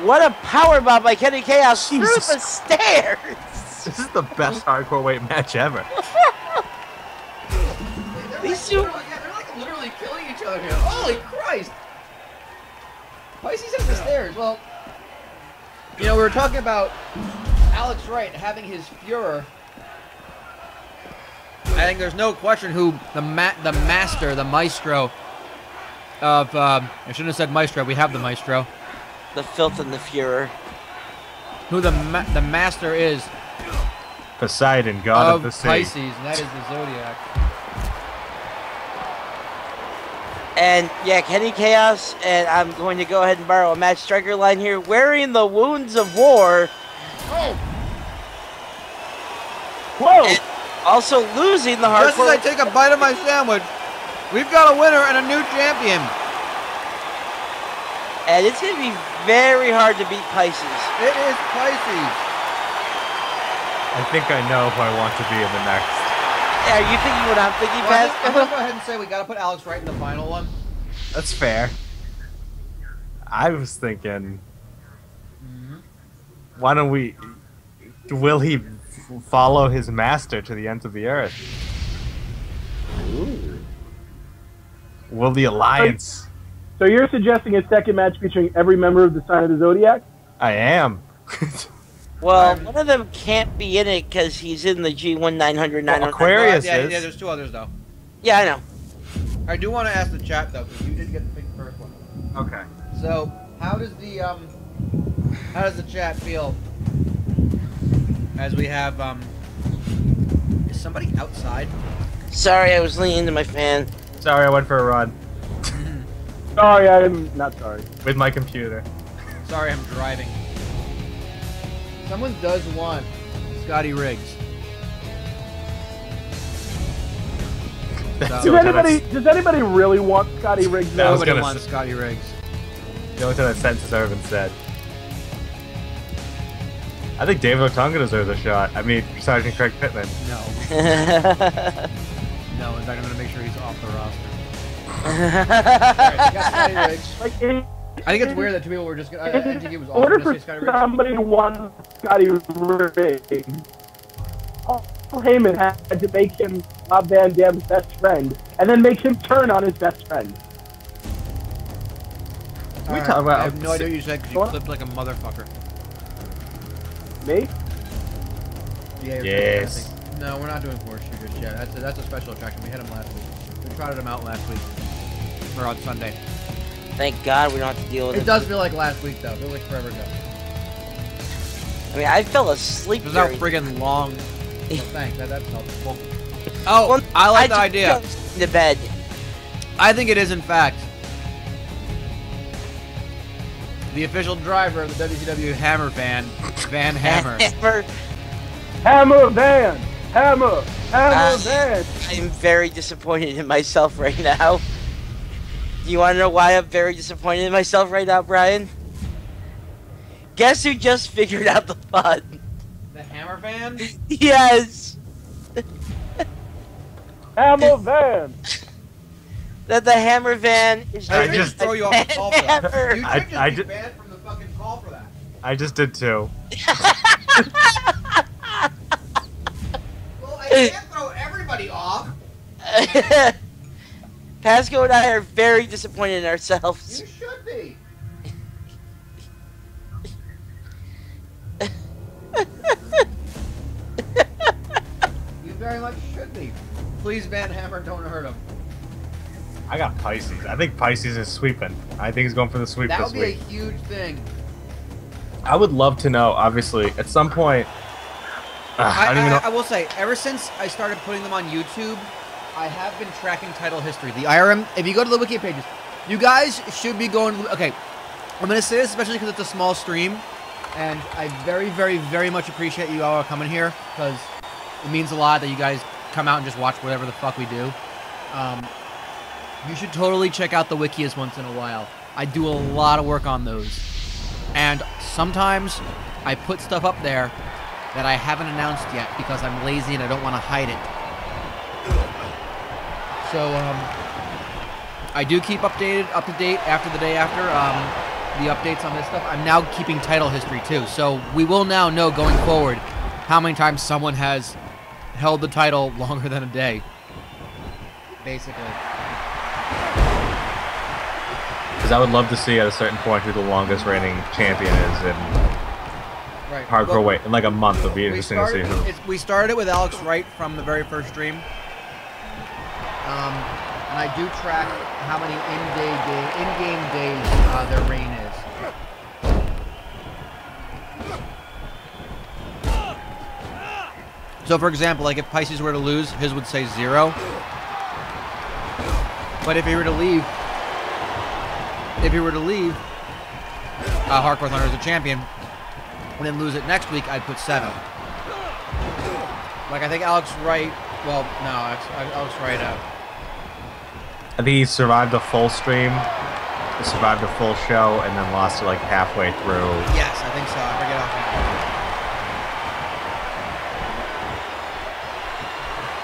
What a power bomb by Kenny Kaos through Jesus. the stairs! This is the best hardcore weight match ever. These two... Yeah, they're like literally killing each other here. Holy Christ! Pisces up the stairs. Well, we were talking about Alex Wright having his Fuhrer. I think there's no question who the master, the maestro of, I shouldn't have said maestro, we have the maestro. The filth and the furor. Who the master is Poseidon, god of the sea. Pisces, and that is the Zodiac. And yeah, Kenny Kaos, and I'm going to go ahead and borrow a match striker line here, wearing the wounds of war. Whoa! And also losing the Just as I hardcore. take a bite of my sandwich, we've got a winner and a new champion. And it's going to be very hard to beat Pisces. It is Pisces. I think I know who I want to be in the next. Are you thinking what I'm thinking, Well, I'm gonna Pascal? go ahead and say we gotta put Alex Wright in the final one. That's fair. I was thinking, why don't we... Will he follow his master to the ends of the earth? Ooh. Will the Alliance... So you're suggesting a second match featuring every member of the sign of the Zodiac? I am. Well, one of them can't be in it because he's in the G-1-900-909. Aquarius yeah, is. yeah, there's two others though. Yeah, I know. I do want to ask the chat though, because you did get the big first one. Okay. So, how does the chat feel as we have is somebody outside? Sorry, I was leaning into my fan. Sorry, I went for a run. Sorry, I'm not sorry. With my computer. Sorry, I'm driving. Someone does want Scotty Riggs. That's So- the only time Does anybody really want Scotty Riggs? I was Nobody gonna wants Scotty Riggs. the only time that sentence has ever been said. I think David Otunga deserves a shot. I mean, Sergeant Craig Pittman. No. No, in fact, I'm going to make sure he's off the roster. Alright, we got Scotty Riggs. Like, I think it's weird that two people were just going to... I think he was in all order going to for say Scotty Riggs. somebody to want Scotty Riggs, Paul Heyman had to make him Rob Van Dam's best friend, and then make him turn on his best friend. We Alright, talk about- I have no idea what you said because you What? clipped like a motherfucker. Me? Yeah, you're Yes. clipping. No, we're not doing horseshoe just yet. That's a special attraction. We had him last week. We trotted him out last week. Or on Sunday. Thank God we don't have to deal with it. It does feel like last week though. It feels like forever ago. I mean, I fell asleep It was that during... friggin' long. Oh, thanks. That's helpful. Oh, Well, I like the just idea. fell into bed. I think it is, in fact, the official driver of the WCW Hammer Van Hammer. Hammer. Hammer Ah. Van. I'm very disappointed in myself right now. Do you want to know why I'm very disappointed in myself right now, Brian? Guess who just figured out the fun? The Hammer Van? Yes! Hammer Van. That the Hammer Van is I just- just throw you off the call for that. Hammer. You I- should I just be ju- banned from the fucking call for that. I just did too. Well, I can't throw everybody off. Pasco and I are very disappointed in ourselves. You should be. You very much should be. Please ban Hammer, don't hurt him. I got Pisces. I think Pisces is sweeping. I think he's going for the sweep That this would be week. a huge thing. I would love to know, obviously, at some point. I don't even know. I will say, ever since I started putting them on YouTube, I have been tracking title history. The IRM, if you go to the wiki pages, you guys should be going. Okay, I'm going to say this especially because it's a small stream, and I very, very, very much appreciate you all coming here because it means a lot that you guys come out and just watch whatever the fuck we do. You should totally check out the wikis once in a while. I do a lot of work on those, and sometimes I put stuff up there that I haven't announced yet because I'm lazy and I don't want to hide it. So I do keep up to date after the day after the updates on this stuff. I'm now keeping title history too, so we will now know going forward how many times someone has held the title longer than a day, basically. Because I would love to see at a certain point who the longest reigning champion is in Right. hardcore Well, weight. In like a month, it'll be we interesting to see started, who. we started it with Alex Wright from the very first stream. And I do track how many in-game days their reign is. So, for example, like if Pisces were to lose, his would say 0. But if he were to leave, Hardcore Thunder as a champion, and then lose it next week, I'd put 7. Like I think Alex Wright. Well, no, Alex Wright out. I think he survived a full stream, survived a full show, and then lost it like halfway through. Yes, I think so. I forget how.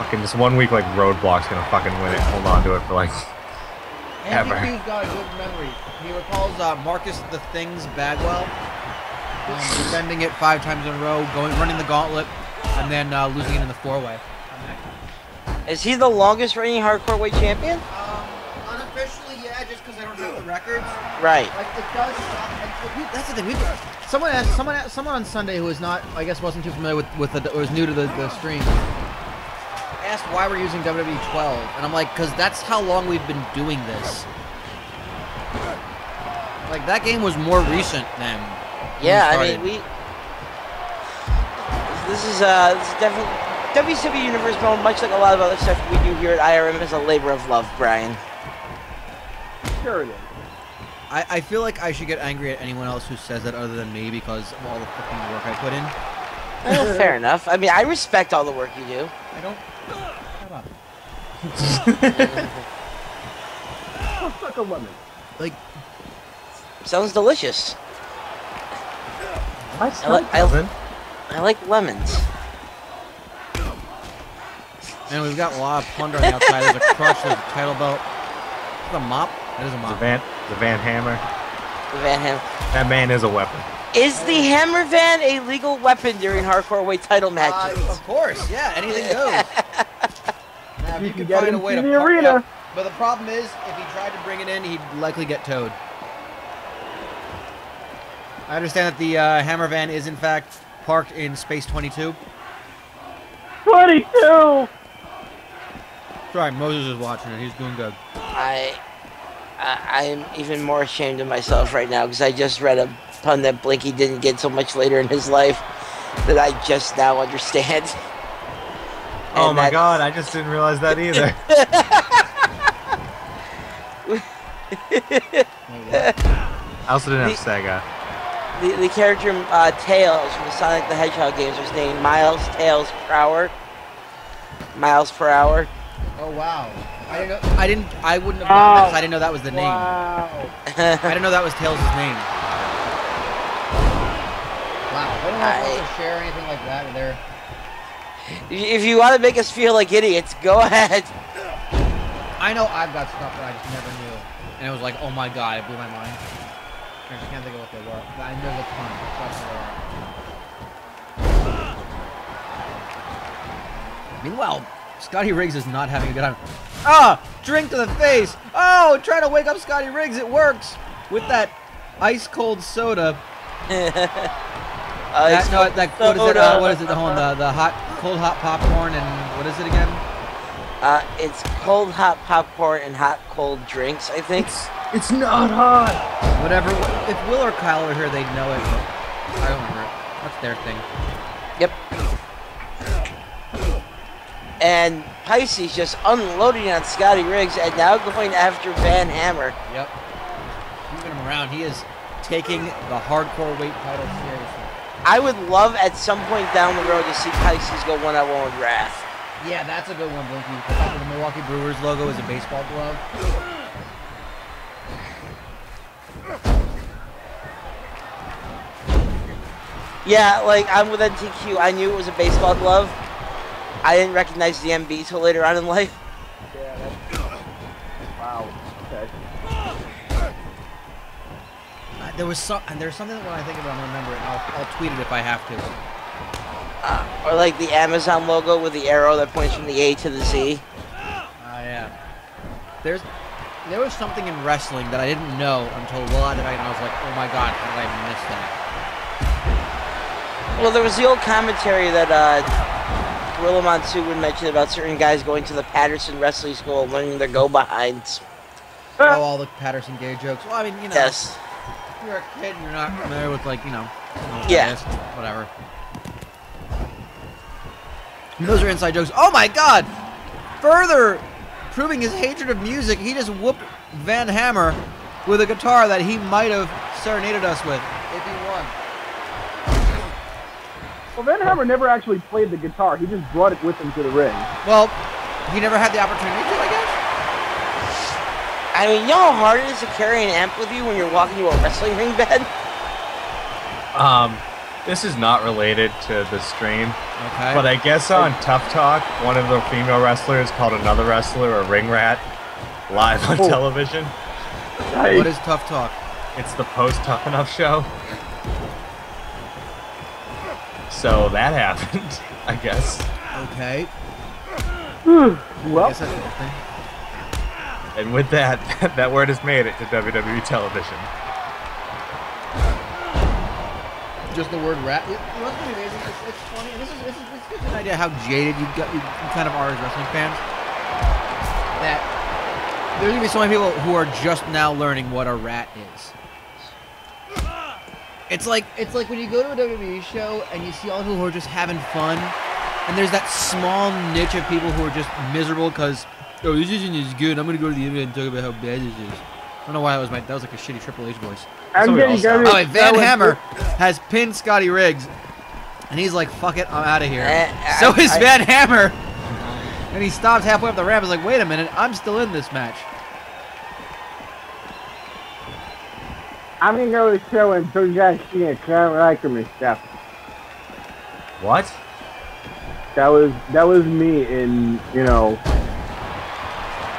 Fucking just 1 week, like Roadblock's gonna fucking win it. Hold on to it for like ever. MVP's got a good memory. He recalls Marcus the Things Bagwell defending it 5 times in a row, running the gauntlet, and then losing it in the 4-way. Is he the longest reigning hardcore weight champion? Unofficially, yeah, just because I don't have the records. Right. Like it does. That's the thing. Someone on Sunday who was not, I guess, wasn't too familiar with the, or was new to the stream, asked why we're using WWE 12, and I'm like, because that's how long we've been doing this. Like, that game was more recent than. Yeah, I mean, this is definitely WCW Universe Mode, much like a lot of other stuff we do here at IRM, is a labor of love, Brian. Sure it is. I feel like I should get angry at anyone else who says that other than me because of all the fucking work I put in. Well, fair enough. I mean, I respect all the work you do. I don't. Shut up. Oh, suck a lemon. Like, sounds delicious. I like lemons. man, we've got a lot of plunder on the outside. There's a crutch, there's a title belt. Is that a mop? That is a mop. The Van Hammer. The Van Hammer. That man is a weapon. Is the Hammer Van a legal weapon during hardcore weight title matches? Of course, yeah, anything goes. Now, if you can get find a him way to to the park arena. out- But the problem is, if he tried to bring it in, he'd likely get towed. I understand that the Hammer Van is, in fact, parked in Space 22. 22! Sorry, Moses is watching it. He's doing good. I'm even more ashamed of myself right now because I just read a pun that Blinky didn't get so much later in his life that I just now understand. Oh my god, I just didn't realize that either. I also didn't have Sega. The character Tails from the Sonic the Hedgehog games was named Miles Tails per hour. Miles per hour. Oh wow! I didn't know. I wouldn't have gotten that 'cause I didn't know that was the name. Wow. I didn't know that was Tails' name. Wow! I don't know if I want to share anything like that in there. If you want to make us feel like idiots, go ahead. I know I've got stuff that I just never knew, and it was like, oh my god, it blew my mind. I just can't think of what they were. But I know there's a ton. Trust me. Meanwhile, Scotty Riggs is not having a good time. Ah! Drink to the face! Oh! Trying to wake up Scotty Riggs. It works! With that ice-cold soda. What is it? Hold on, the cold hot popcorn and what is it again? It's cold hot popcorn and hot cold drinks, I think. It's not hot! Whatever. If Will or Kyle are here, they'd know it. I don't remember it. That's their thing. Yep. And Pisces just unloading on Scotty Riggs and now going after Van Hammer. Yep. Keeping him around. He is taking the hardcore weight title seriously. I would love at some point down the road to see Pisces go one-on-one with Wrath. Yeah, that's a good one, Blinky. The fact that the Milwaukee Brewers logo is a baseball glove. Yeah, like, I'm with NTQ. I knew it was a baseball glove. I didn't recognize the MB till later on in life. Yeah, that's... Wow. Okay. There's something that when I think of it, I'm gonna remember it, and I'll tweet it if I have to. Or like the Amazon logo with the arrow that points from the A to the Z. Yeah. There was something in wrestling that I didn't know until well out of night, and I was like, oh my god, how did I miss that? Well, there was the old commentary that Gorilla Monsoon would mention about certain guys going to the Patterson Wrestling School and learning their go-behinds. Oh, all the Patterson gay jokes. Well, I mean, you know. Yes. If you're a kid and you're not familiar with, like, you know Yeah. whatever. Those are inside jokes. Oh my god! Further proving his hatred of music, he just whooped Van Hammer with a guitar that he might have serenaded us with if he won. Well, Van Hammer never actually played the guitar. He just brought it with him to the ring. Well, he never had the opportunity to, I guess. I mean, you know how hard it is to carry an amp with you when you're walking to a wrestling ring bed? This is not related to the stream, Okay. but I guess on Tough Talk, one of the female wrestlers called another wrestler a ring rat live on television. Nice. What is Tough Talk? It's the post Tough Enough show. So that happened, I guess. Okay. I Well, guess that's a good thing. And with that, that word has made it to WWE television. just the word rat. What's amazing? It's funny. This gives you an idea how jaded you kind of are as wrestling fans. That there's gonna be so many people who are just now learning what a rat is. It's like when you go to a WWE show and you see all the people who are just having fun, and there's that small niche of people who are just miserable because, oh, this isn't as good. I'm gonna go to the internet and talk about how bad this is. I don't know why that was like a shitty Triple H voice. Van Hammer has pinned Scotty Riggs, and he's like, "Fuck it, I'm out of here." So is Van Hammer, and he stops halfway up the ramp. He's like, "Wait a minute, I'm still in this match." I'm gonna go to the show and show you guys see it. I don't like me stuff. What? That was me in, you know.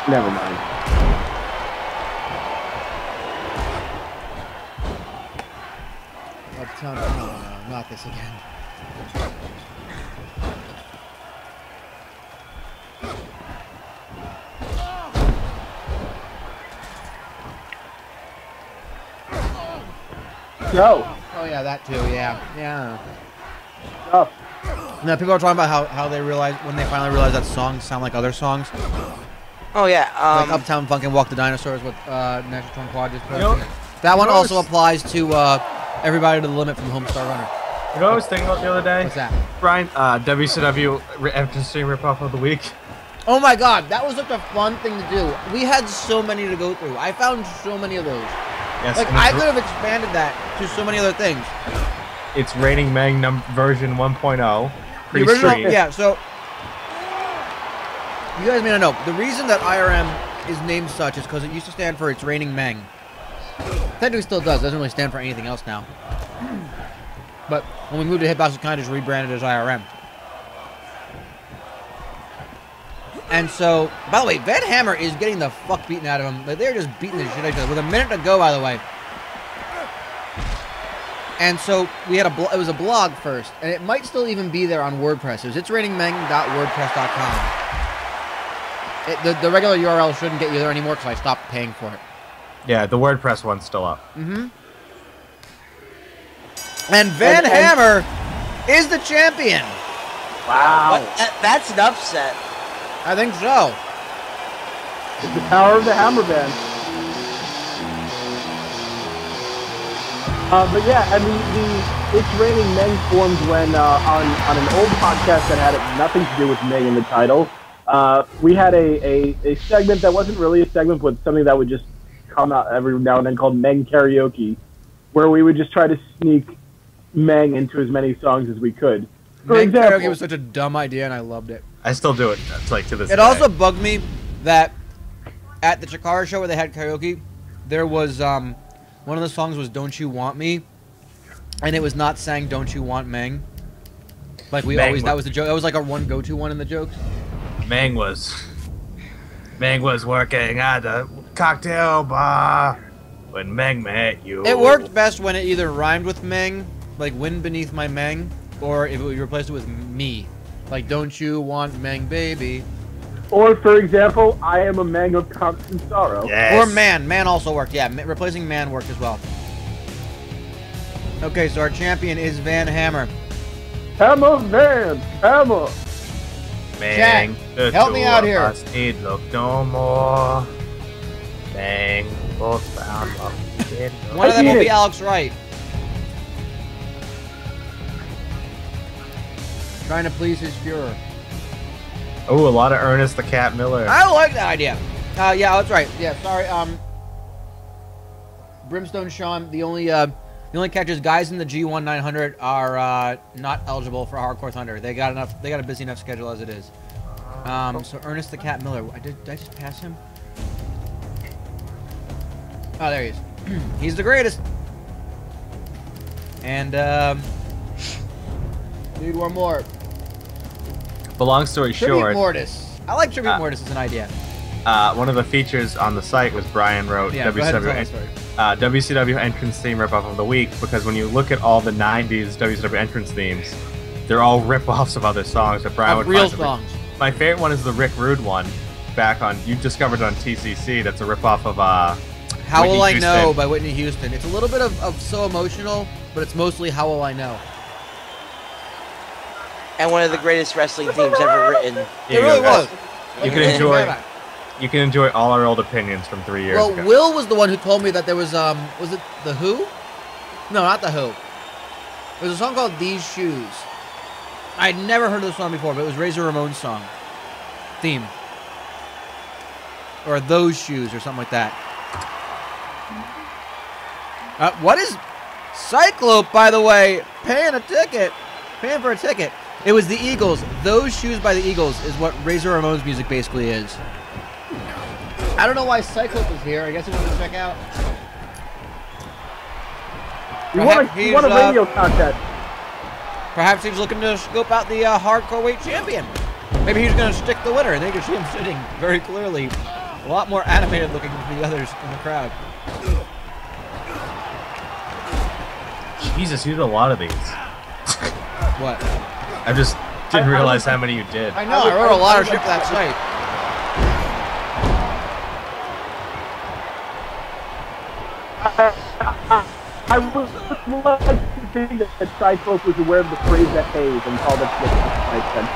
Never mind. No, not this again. No. Oh yeah, that too. Yeah. Oh. Now people are talking about how they realize when they finally realize that songs sound like other songs. Oh yeah. Like Uptown Funk and Walk the Dinosaurs with National Tron Quad just posted. That one also applies to Everybody to the Limit from Homestar Runner. You know what I was thinking about the other day? What's that? Brian, WCW IRMstream ripoff of the week. Oh my god, that was such a fun thing to do. We had so many to go through. I found so many of those. Yes, like, I could have expanded that to so many other things. It's Raining Meng version 1.0. The original, yeah, so... You guys may not know, the reason that IRM is named such is because it used to stand for It's Raining Meng. Technically still does, doesn't really stand for anything else now. But when we moved to Hitbox, it kind of just rebranded as IRM. And so, by the way, Van Hammer is getting the fuck beaten out of him. Like, they're just beating the shit out of each other with a minute to go, by the way. And so we had it was a blog first, and it might still even be there on WordPress. It was itsraining.wordpress.com. The regular URL shouldn't get you there anymore because I stopped paying for it. Yeah, the WordPress one's still up. Mm-hmm. And Van Hammer is the champion. Wow. That's an upset. I think so. It's the power of the Hammer Band. But yeah, I mean, It's Raining Meng formed when on an old podcast that had nothing to do with Meng in the title. We had a segment that wasn't really a segment, but something that would just come out every now and then called Meng Karaoke, where we would just try to sneak Meng into as many songs as we could. For Meng example, Karaoke was such a dumb idea, and I loved it. I still do it. That's like to this day. It also bugged me that at the Chikara show where they had karaoke, there was one of the songs was "Don't You Want Me," and it was not sang "Don't You Want Meng." Like we always, that was the joke. That was like our one go-to one in the jokes. Meng was working at the cocktail bar when Meng met you. It worked best when it either rhymed with Meng, like "Wind Beneath My Meng," or if we replaced it with "Me," like "Don't You Want Meng, Baby." or for example, I am a Meng of constant sorrow. Yes. Or Man. Man also worked. Yeah, replacing Man worked as well. Okay, so our champion is Van Hammer. Hammer Van, Hammer. Meng, Chat, help me out here. Need look no more. Meng, both found love. One of them will be Alex Wright. Trying to please his Fuhrer. Oh, a lot of Ernest the Cat Miller. I like that idea. Yeah, that's right. Yeah, sorry. Brimstone Sean, the only catch is guys in the G-1-900 are not eligible for Hardcore Thunder. They got a busy enough schedule as it is. So Ernest the Cat Miller. Did I just pass him? Oh, there he is. He's the greatest. And need one more. But long story Tribute short, Mortis. I like Tribute Mortis as an idea. one of the features on the site was Brian wrote WCW entrance theme ripoff of the week, because when you look at all the 90s WCW entrance themes, they're all ripoffs of other songs that Brian would real find. songs. My favorite one is the Rick Rude one, back on, you discovered it on TCC, that's a ripoff of How Whitney Will I Know Houston. by Whitney Houston. It's a little bit of So Emotional, but it's mostly How Will I Know. And one of the greatest wrestling themes ever written. It really was. You can enjoy. You can enjoy all our old opinions from 3 years Well, ago. Will was the one who told me that there was it The Who? No, not The Who. There's a song called These Shoes. I'd never heard of the song before, but it was Razor Ramon's song. Theme. Or Those Shoes or something like that. What is Cyclope, by the way, paying for a ticket. It was the Eagles. Those Shoes by the Eagles is what Razor Ramon's music basically is. I don't know why Cyclope is here. I guess he wants to check out. You want a radio contest. Perhaps he's looking to scope out the hardcore weight champion. Maybe he's going to stick the winner. And they can see him sitting very clearly, a lot more animated looking than the others in the crowd. Jesus, you did a lot of these. What? I just didn't realize how many you did. I know. I wrote a lot of shit for that site. I would like to think that Cyclope was aware of the phrase that pays and called it like that.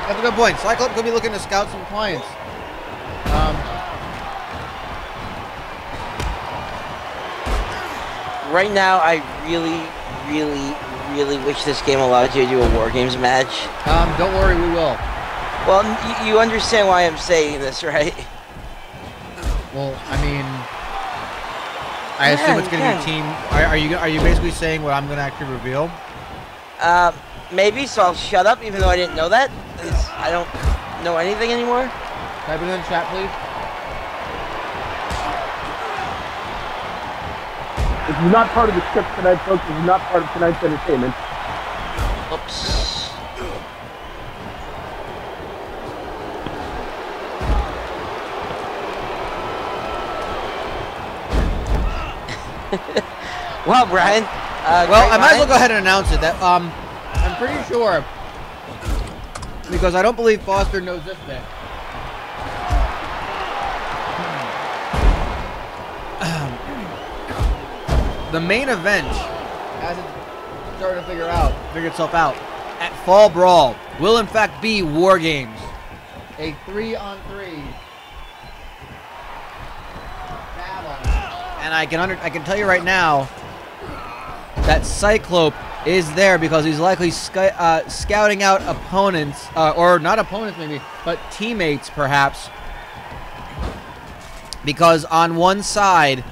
That's a good point. Cyclope could be looking to scout some clients. Right now, I really wish this game allowed you to do a War Games match. Don't worry, we will. Well, you understand why I'm saying this, right? Well, I mean, I assume it's going to be a team. Are you basically saying what I'm going to actually reveal? Maybe, so I'll shut up even though I didn't know that. I don't know anything anymore. Type it in the chat, please. This is not part of the script tonight, folks. This is not part of tonight's entertainment. Oops. Well, Brian. Well, I might as well go ahead and announce it. That I'm pretty sure, because I don't believe Foster knows this bit. The main event, as it's starting to figure itself out, at Fall Brawl will in fact be War Games, a 3-on-3 battle. And I can tell you right now that Cyclope is there because he's likely scouting out opponents, or not opponents maybe, but teammates perhaps. Because on one side,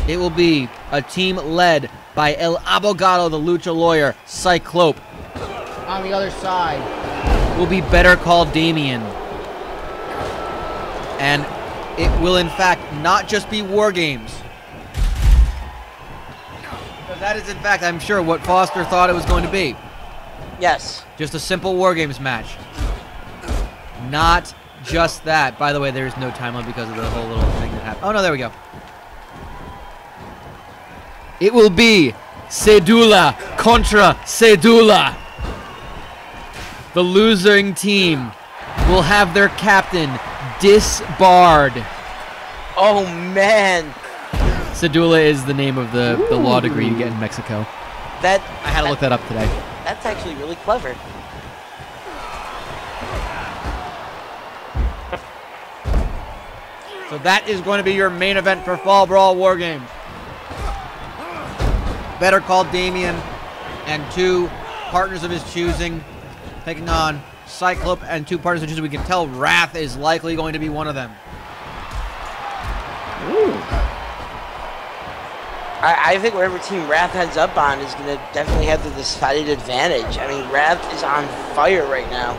it will be a team led by El Abogado, the Lucha Lawyer, Cyclope. On the other side will be Better Call Damian. And it will in fact not just be War Games. That is, in fact, I'm sure, what Foster thought it was going to be. Yes. Just a simple War Games match. Not just that. By the way, there is no time limit because of the whole little thing that happened. Oh, no, there we go. It will be Cedula contra Cedula. The losing team will have their captain disbarred. Oh, man. Cedula is the name of the law degree you get in Mexico. I had to look that up today. That's actually really clever. So that is going to be your main event for Fall Brawl War Games. Better Call Damian and two partners of his choosing, taking on Cyclope and two partners of his choosing. We can tell Wrath is likely going to be one of them. Ooh. I think whatever team Wrath ends up on is going to definitely have the decided advantage. I mean, Wrath is on fire right now.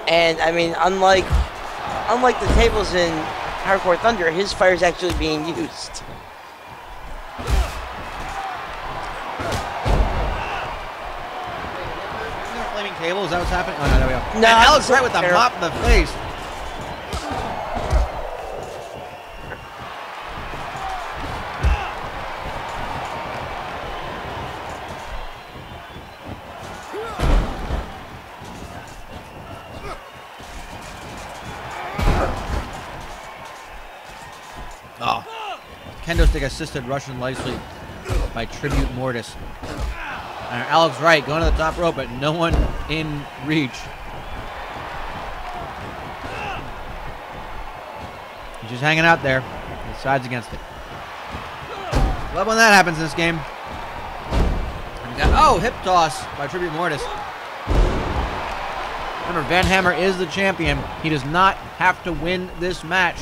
And, I mean, unlike the tables in Hardcore Thunder, his fire is actually being used. Flaming table, is that what's happening? Oh, no, there we go. No, and Alex Wright with the mop in the face. kendo stick assisted Russian leg sweep by Tribute Mortis. And Alex Wright going to the top rope, but no one in reach. He's just hanging out there. He sides against it. Love when that happens in this game. And we got, oh, hip toss by Tribute Mortis. Remember, Van Hammer is the champion. He does not have to win this match.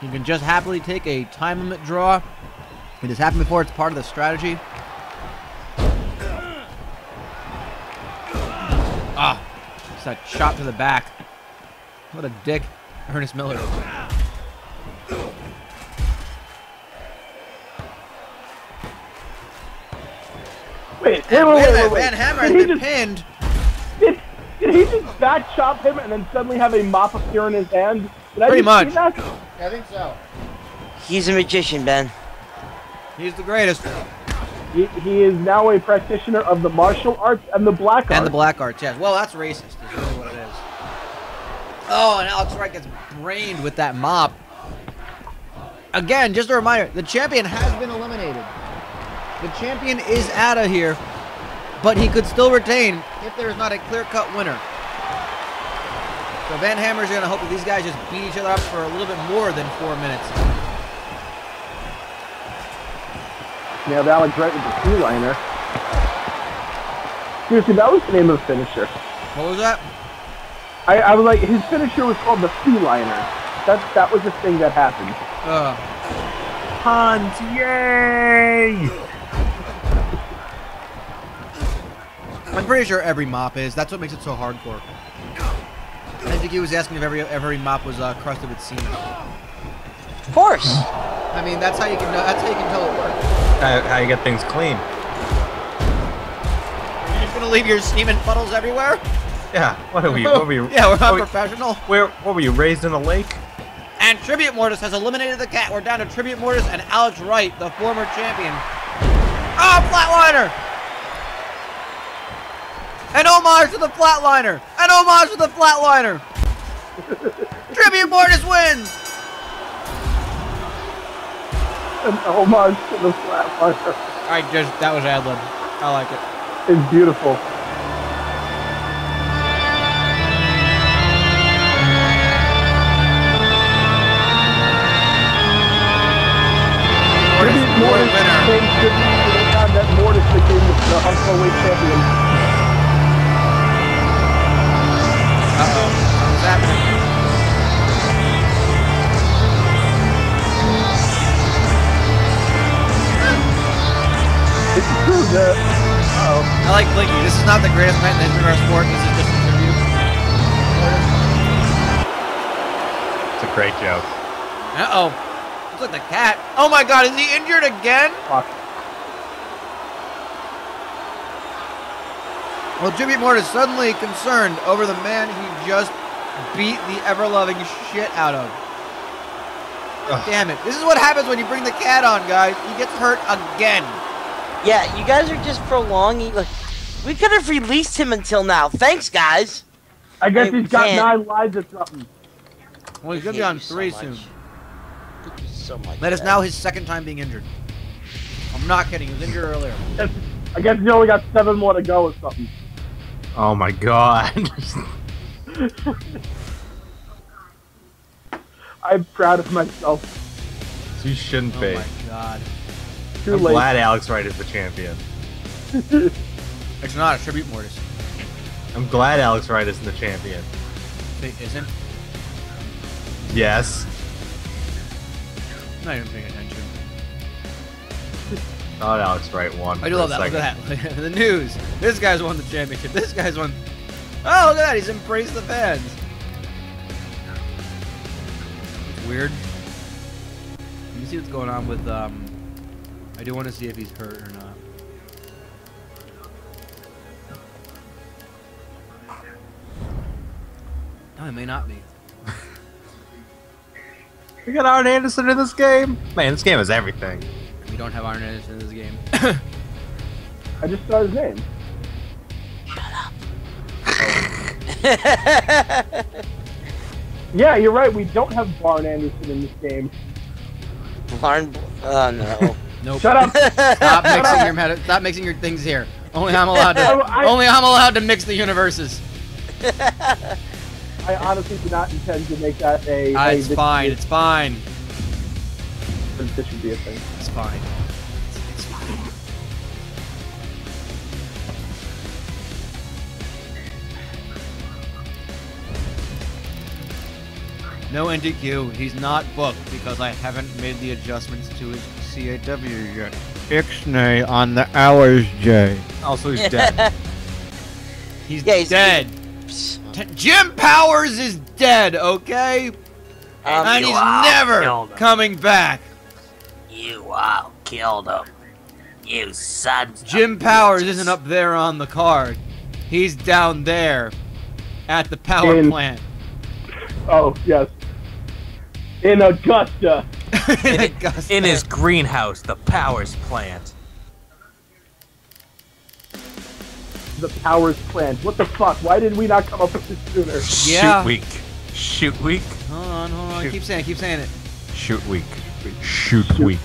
He can just happily take a time limit draw. It has happened before. It's part of the strategy. Ah, it's that chop to the back. What a dick, Ernest Miller. Wait. Van Hammer has been pinned. Did he just back chop him and then suddenly have a mop appear in his hand? Pretty much. That? I think so. He's a magician, Ben. He's the greatest. He is now a practitioner of the martial arts and the black arts. And the black arts, yes. Well, that's racist, is really what it is. Oh, and Alex Wright gets brained with that mop. Again, just a reminder, the champion has been eliminated. The champion is out of here, but he could still retain if there is not a clear-cut winner. So Van Hammer's going to hope that these guys just beat each other up for a little bit more than 4 minutes. Nailed Alex Wright with the two-liner. Seriously, that was the name of the finisher. What was that? I was like, his finisher was called the two-liner. That was the thing that happened. Hans, yay! I'm pretty sure every mop is. That's what makes it so hardcore. I think he was asking if every mop was crusted with semen. Of course. I mean, that's how you can know. That's how you can tell it works. How you get things clean. You're just gonna leave your semen puddles everywhere? Yeah. What are we? What were you? Yeah, we're not professional. What were you, raised in a lake? And Tribute Mortis has eliminated the cat. We're down to Tribute Mortis and Alex Wright, the former champion. Oh, flatliner! An homage to the flatliner! An homage to the flatliner! Tribute Mortis wins! An homage to the flatliner. That was ad-lib. I like it. It's beautiful. Mortis became tribute to the time that Mortis became the Hardcore champion. Uh-oh. What's happening? It's true that... Uh-oh. I like Blinky. This is not the greatest event in the history of our sport. This is just a tribute. It's a great joke. Uh-oh. Looks like the cat. Oh my god, is he injured again? Fuck. Well, Tribute Mortis is suddenly concerned over the man he just beat the ever-loving shit out of. Damn it. This is what happens when you bring the cat on, guys. He gets hurt again. Yeah, you guys are just prolonging. Like, we could have released him until now. Thanks, guys. I guess he's got 9 lives or something. Well, he's going to be on 3 soon. Thank you so much. That is now his 2nd time being injured. I'm not kidding. He was injured earlier. I guess he's only got 7 more to go or something. Oh my god. I'm proud of myself. You shouldn't Oh be. my god. Too I'm late. glad Alex Wright is the champion. It's not a Tribute Mortis. I'm glad Alex Wright isn't the champion. It isn't? Yes. I'm not even paying attention. Thought Alex Wright won. I do love that. Look at that. Look at the news. This guy's won the championship. This guy's won. Oh, look at that. He's embraced the fans. It's weird. Let me see what's going on with, I do want to see if he's hurt or not. No, he may not be. We got Arn Anderson in this game? Man, this game is everything. We don't have Iron Anderson in this game. I just saw his name. Shut up. Yeah, you're right. We don't have Arn Anderson in this game. Farn. Oh no. Nope. Shut up. Stop mixing your things here. Only I'm allowed to. Only I'm allowed to mix the universes. I honestly do not intend to make that a. It's fine. It's fine. This should be a thing. It's fine. It's fine. No NDQ. He's not booked because I haven't made the adjustments to his CAW yet. Ixnay on the hours, Jay. Also, he's dead. He's dead. Jim Powers is dead, okay? And he's never coming back. You all killed him. You sons. Jim Powers isn't up there on the card. He's down there at the power plant. Oh, yes. In Augusta. In his greenhouse, the Powers plant. The Powers plant. What the fuck? Why did we not come up with this sooner? Yeah. Shoot week. Shoot week. Hold on. Shoot. Keep saying it. Shoot week. Shoot week.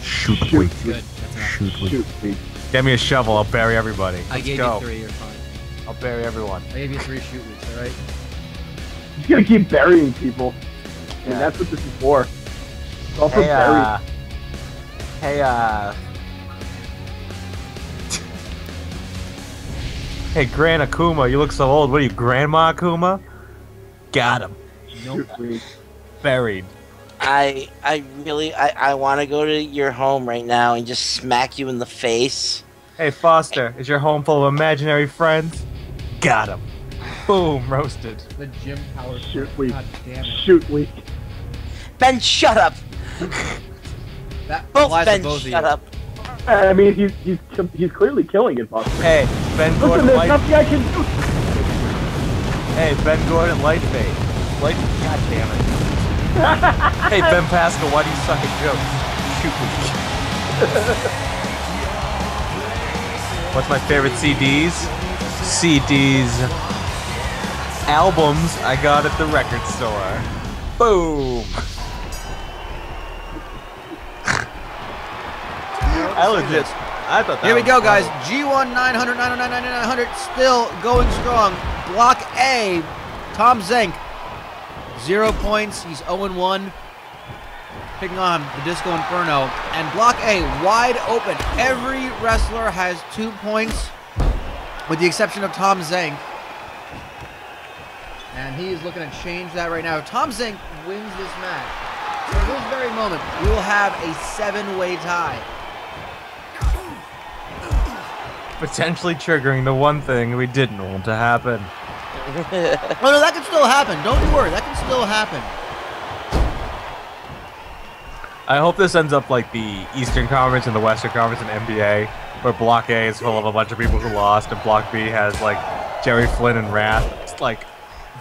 Shoot week. Good. That's enough. Shoot week. Shoot week. Get me a shovel. I'll bury everybody. I Let's gave go. you 3. You're fine. I'll bury everyone. I gave you 3 shoot weeks. All right. He's gonna keep burying people. I mean, that's what this is for. It's all for burying. Hey, Gran Akuma, you look so old. What are you, Grandma Akuma? Got him. Shoot week. Buried. I want to go to your home right now and just smack you in the face. Hey, Foster, is your home full of imaginary friends? Got him. Boom, roasted. The Jim Powers. Shoot week. God damn it. Shoot week. Ben, shut up. That Both applies to Ben, both of shut you. up. I mean, he's clearly killing it, Buster. Hey, Ben Listen, Gordon there's Light. nothing I can do. Hey, Ben Gordon Lightfade. God damn it. Hey, Ben Pascal, why do you suck at jokes? Shoot week. What's my favorite CDs? CDs. Albums I got at the record store. Boom. I thought that Here we was go, guys. funny. G-1-900-909-9900 still going strong. Block A, Tom Zenk, 0 points. He's 0-1. Picking on the Disco Inferno. And Block A, wide open. Every wrestler has 2 points, with the exception of Tom Zenk. And he is looking to change that right now. If Tom Zenk wins this match, for this very moment, we will have a 7-way tie. Potentially triggering the one thing we didn't want to happen. Oh no, that can still happen. Don't you worry, that can still happen. I hope this ends up like the Eastern Conference and the Western Conference in NBA, where Block A is full of a bunch of people who lost, and Block B has like Jerry Flynn and Wrath. It's like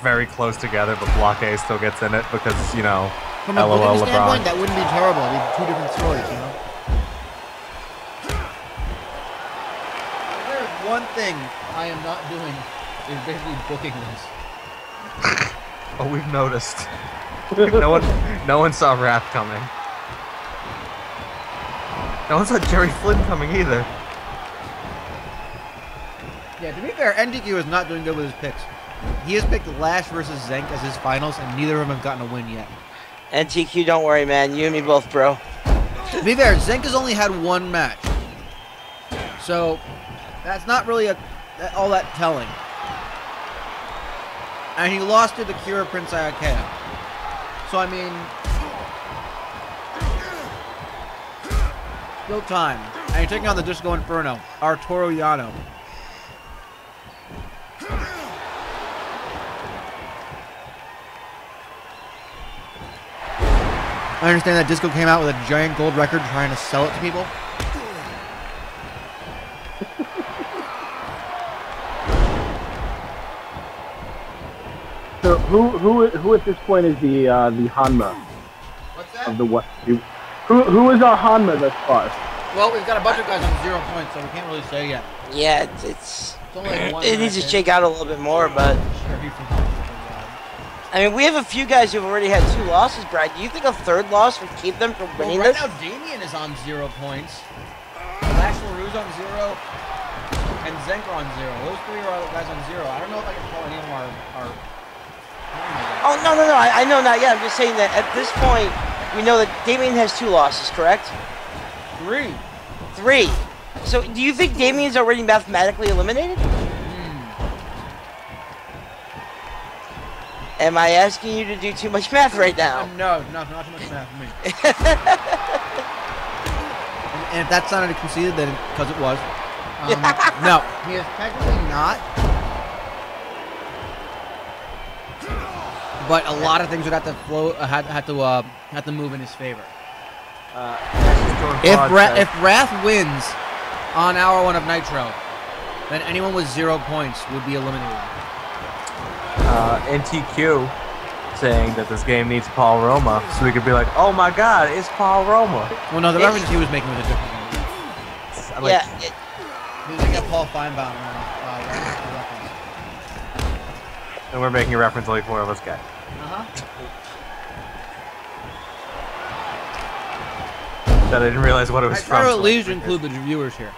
very close together, but Block A still gets in it because, you know, From a LOL booking LeBron. standpoint, that wouldn't be terrible. It'd be 2 different stories, you know? There's one thing I am not doing is basically booking this. Oh, we've noticed. no one saw Wrath coming. No one saw Jerry Flynn coming either. Yeah, to be fair, NDQ is not doing good with his picks. He has picked Lash versus Zenk as his finals, and neither of them have gotten a win yet. NTQ, don't worry, man. You and me both, bro. To be fair, Zenk has only had 1 match. So, that's not really all that telling. And he lost to the Cure Prince Iaukea. So, I mean, still time. And you're taking on the Disco Inferno, Arturo Yano. I understand that Disco came out with a giant gold record trying to sell it to people. So who at this point is the Hanma What's that? of the what? Who is our Hanma thus far? Well, we've got a bunch of guys on 0 points, so we can't really say yet. Yeah, It's only like 1 it needs to match shake out a little bit more, but in. I I mean, we have a few guys who've already had 2 losses, Brad. Do you think a 3rd loss would keep them from winning right this? now, Damian is on 0 points. Lash, Leroux's on 0. And Zenk are on 0. Those 3 are the guys on 0. I don't know if I can call any of them are Oh, no. I know not yet. I'm just saying that at this point, we know that Damian has 2 losses, correct? 3. 3. So, do you think Damian's already mathematically eliminated? Am I asking you to do too much math right now? No, not too much math for me. and if that sounded conceited, then because it was. No, he is technically not. But a lot of things would have to flow, have to move in his favor. If Wrath wins on hour 1 of Nitro, then anyone with 0 points would be eliminated. NTQ saying that this game needs Paul Roma, so we could be like, oh my god, it's Paul Roma. Well, no, the reference he was making was a different one. Yeah. He was making a Paul Feinbaum reference. And we're making a reference to like 4 of us guys. That I didn't realize what it was from. I try to at least include the viewers here.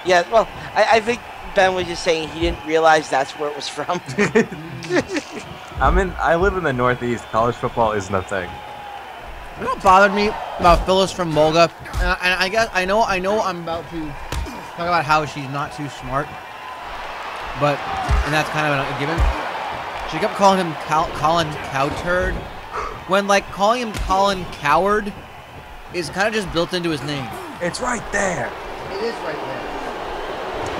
Yeah, well, I think Ben was just saying he didn't realize that's where it was from. I live in the Northeast. College football isn't a thing. You know what bothered me about Phyllis from Volga? And I guess I know I'm about to talk about how she's not too smart, and that's kind of a given. She kept calling him Colin Cowturd, when like calling him Colin Coward is kind of just built into his name. It's right there. It is right there.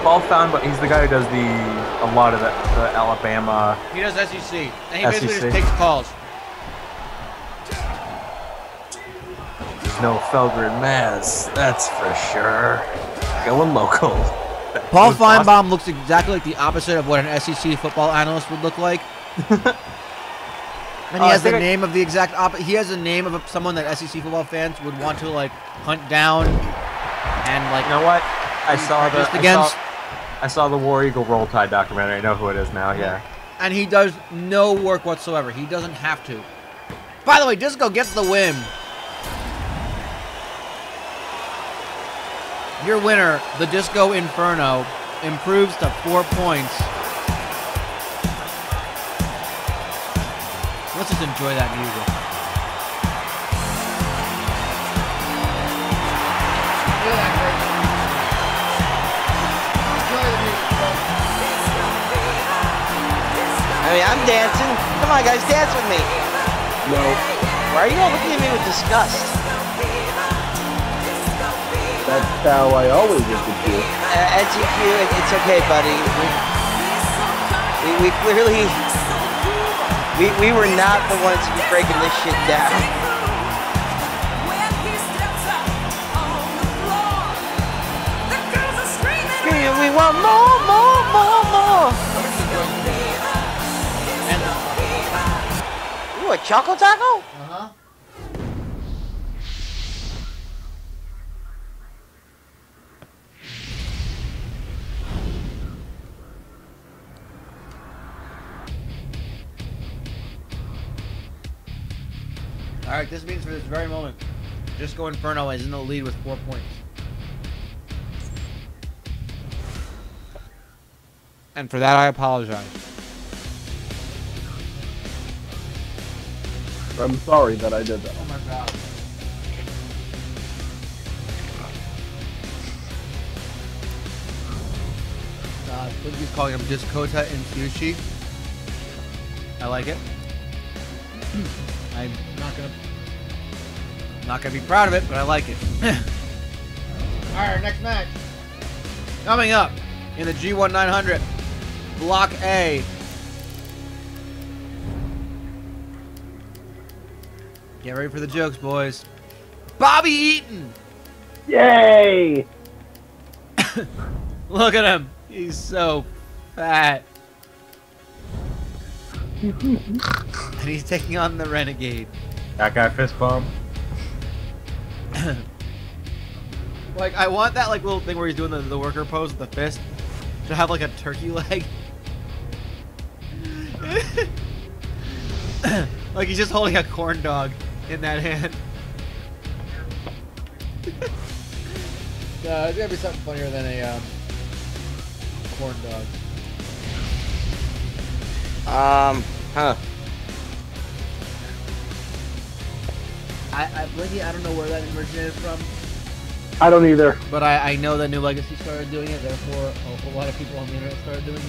Paul Feinbaum, he's the guy who does a lot of the Alabama. He does SEC, and he basically SEC. just takes calls. There's no Felger and Maz, that's for sure. Going local. Paul Feinbaum looks exactly like the opposite of what an SEC football analyst would look like. And he has the name of the exact opposite. He has a name of someone that SEC football fans would want to like hunt down, and like. You know what? I saw the War Eagle Roll Tide documentary. I know who it is now. Yeah. And he does no work whatsoever. He doesn't have to. By the way, Disco gets the win. Your winner, the Disco Inferno, improves to 4 points. Let's just enjoy that music. Look at that great music. Enjoy the music, folks. I mean, I'm dancing. Come on, guys, dance with me. No. Why are you all looking at me with disgust? That's how I always look at you. NTQ, it's okay, buddy. We clearly... We were not the ones to be breaking this shit down. We want more. Ooh, a Choco Taco? Uh-huh. Alright, this means for this very moment, Disco Inferno is in the lead with 4 points. And for that, I apologize. I'm sorry that I did that. Oh my god. He's calling him Discota Infushi. I like it. I'm not gonna be proud of it, but I like it. Alright, next match. Coming up in the G-1-900, Block A. Get ready for the jokes, boys. Bobby Eatin! Yay! Look at him. He's so fat. And he's taking on the Renegade. That guy fist bump. Like, I want that like little thing where he's doing the worker pose with the fist to have like a turkey leg. Like he's just holding a corn dog in that hand. There's gotta be something funnier than a corn dog. Blinky, I don't know where that originated from. I don't either. But I know that New Legacy started doing it, therefore a lot of people on the internet started doing it.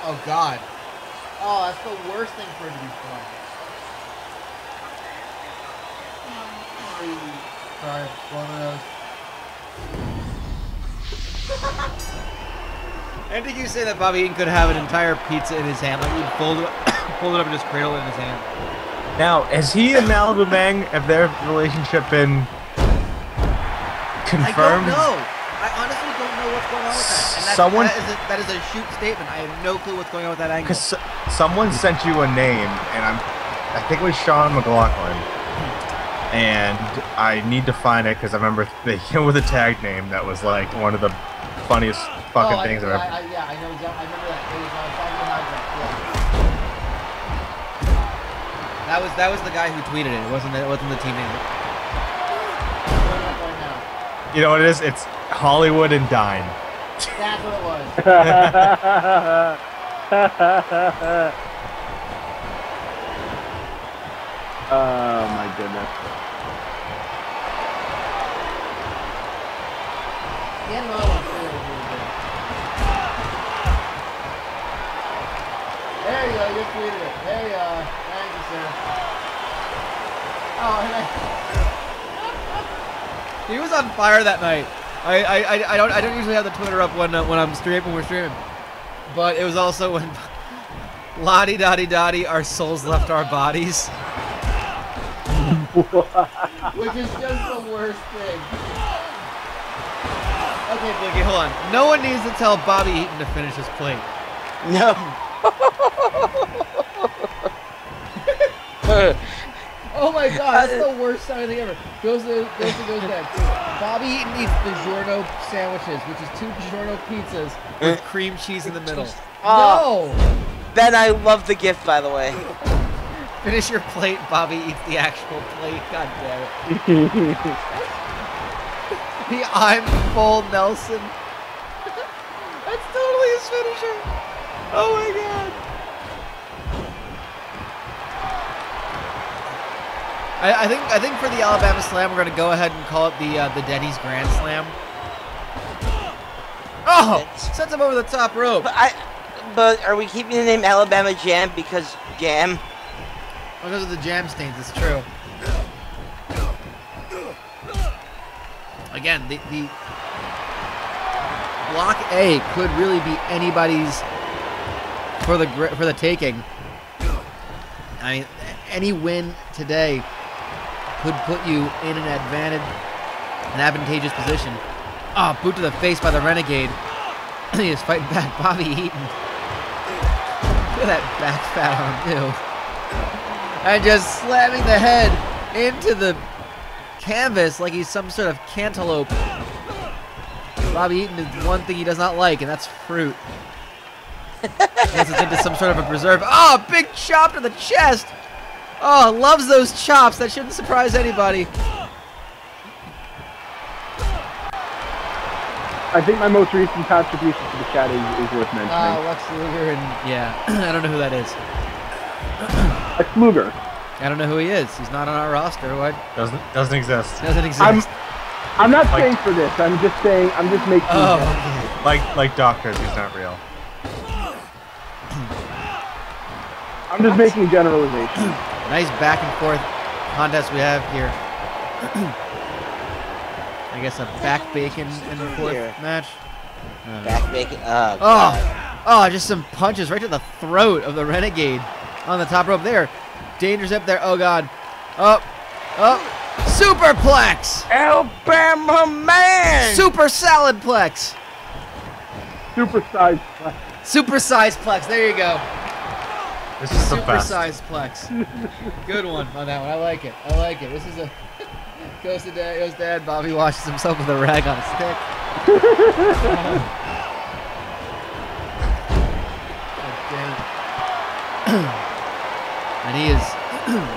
Oh God. Oh, that's the worst thing for it to be fun. Sorry, one of those. And did you say that Bobby Eatin could have an entire pizza in his hand? Like he'd fold it up and just cradle it in his hand. Now, has he and Malibu Bang, have their relationship been confirmed? I don't know. I honestly don't know what's going on with that. And that is a shoot statement. I have no clue what's going on with that angle. Because someone sent you a name, and I think it was Sean McLaughlin. And I need to find it because I remember they came with a tag name that was like one of the funniest fucking things I've ever. Yeah, I know. I remember that. It was that was the guy who tweeted it. It wasn't the team name. You know what it is? It's Hollywood and Dine. That's what it was. Oh my goodness. Yeah, no, there you go, you tweeted it. There you are. Thank you, sir. Oh, he was on fire that night. I don't usually have the Twitter up when we're streaming, but it was also when Lottie Dottie Dottie, our souls left our bodies. Which is just the worst thing. Okay, Blinky, hold on. No one needs to tell Bobby Eatin to finish his plate. No. Oh my God, that's the worst thing ever. Goes back. Bobby Eatin eats DiGiorno sandwiches, which is 2 DiGiorno pizzas with cream cheese in the middle. No! Ben, I love the gift, by the way. Finish your plate, Bobby eats the actual plate. God damn it. The I'm full Nelson. That's totally his finisher. Oh my God. I think for the Alabama Slam, we're gonna go ahead and call it the Denny's Grand Slam. Oh, sends him over the top rope. But are we keeping the name Alabama Jam because jam? Because of the jam stains, it's true. Again, the Block A could really be anybody's for the taking. I mean, any win today could put you in an advantageous position. Oh, boot to the face by the Renegade. He is fighting back Bobby Eatin. Look at that back fat on him, too. And just slamming the head into the canvas like he's some sort of cantaloupe. Bobby Eatin is one thing he does not like, and that's fruit. Gets it into some sort of a preserve. Oh, big chop to the chest. Oh, loves those chops. That shouldn't surprise anybody. I think my most recent contribution to the chat is worth mentioning. Lex Luger and yeah, I don't know who that is. Lex Luger. I don't know who he is. He's not on our roster. What? Doesn't exist. Doesn't exist. I'm not saying for this. I'm just saying. I'm just making. Oh, okay. Like doctors, he's not real. I'm just making generalizations. Nice back and forth contest we have here. I guess a back bacon in the fourth match. Back bacon. Oh, just some punches right to the throat of the Renegade on the top rope there. Dangerous up there. Oh God. Up. Superplex. Alabama man. Super saladplex. Supersized plex. Supersized plex. There you go. This is the best. Supersized plex. Good one on that one. I like it. I like it. This is a goes to dad. Bobby washes himself with a rag on a stick. And he is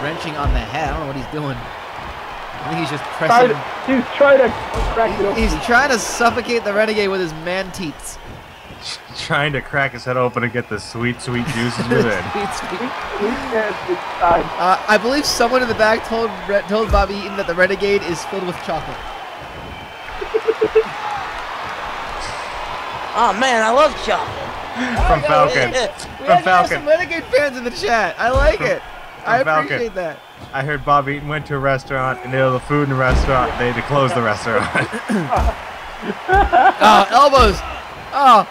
wrenching on the head. I don't know what he's doing. I think he's just pressing. He's trying to crack it open. He's trying to suffocate the Renegade with his man teats. Trying to crack his head open and get the sweet, sweet juices within. I believe someone in the back told Bobby Eatin that the Renegade is filled with chocolate. Oh man, I love chocolate. From Falcon. We From actually have some Renegade fans in the chat. I like it. I appreciate that. I heard Bob Eatin went to a restaurant and they had the food in the restaurant. They had to close the restaurant. Oh, elbows. Oh,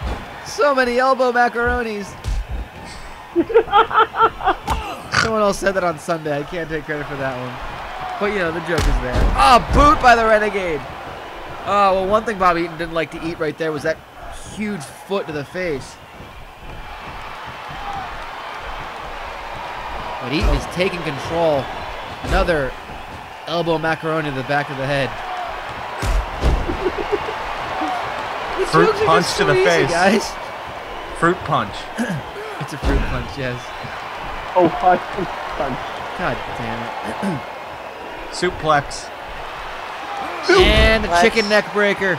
so many elbow macaronis. Someone else said that on Sunday. I can't take credit for that one. But, you know, the joke is there. Oh, boot by the Renegade. Oh, well, one thing Bob Eatin didn't like to eat right there was that huge foot to the face. But Eatin is taking control. Another elbow macaroni to the back of the head. Fruit punch to the face. Guys. Fruit punch. It's a fruit punch, yes. Oh, punch. God damn it. Suplex. And a chicken neck breaker.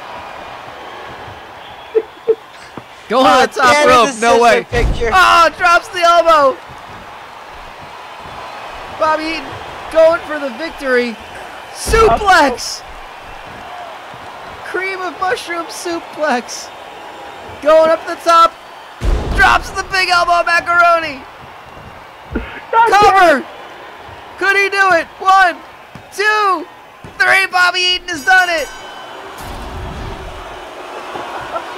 Going to the top rope. No way. Picture. Oh, drops the elbow. Bobby Eatin going for the victory. Suplex. Cream of mushroom suplex. Going up the top. Drops the big elbow macaroni. Cover. Could he do it? 1, 2, 3. Bobby Eatin has done it.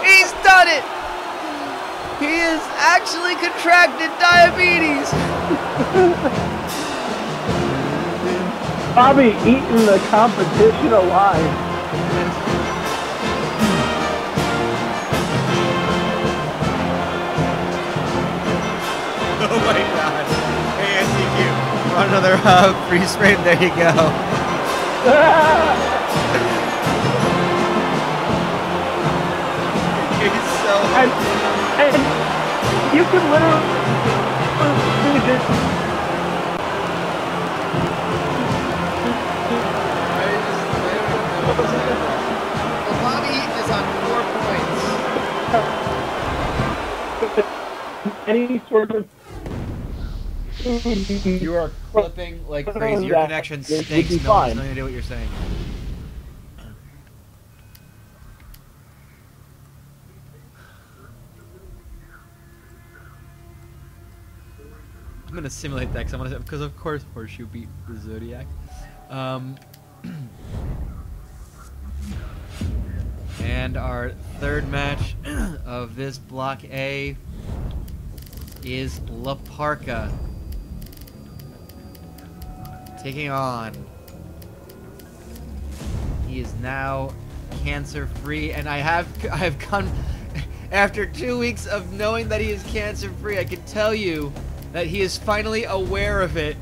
He's done it. He has actually contracted diabetes. Bobby Eatin the competition alive. Oh my God. Hey, SDQ. Run another freeze frame. There you go. He's so... And you can literally... Bobby Eatin is on 4 points. Any sort of... You are clipping like crazy. Your connection stinks. No one has no idea what you're saying. I'm gonna simulate that because of course Horseshoe beat the Zodiac. And our third match of this Block A is La Parka taking on. He is now cancer-free, and I have come after 2 weeks of knowing that he is cancer-free. I can tell you that he is finally aware of it.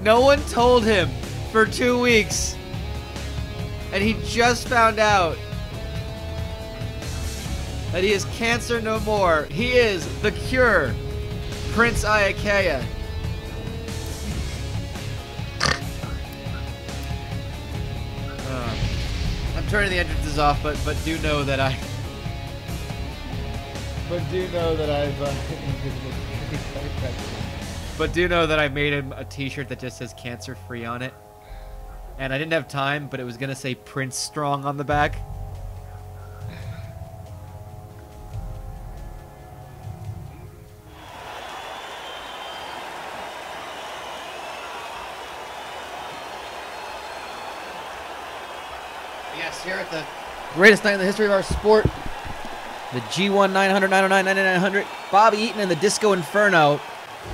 No one told him for 2 weeks, and he just found out that he is cancer no more. He is the cure, Prince Iaukea. I'm turning the entrances off, but do know that I've but do know that I made him a T-shirt that just says cancer free on it, and I didn't have time, but it was gonna say Prince Strong on the back. Yes, here at the greatest night in the history of our sport, the G-1-900-909-9900, Bobby Eatin and the Disco Inferno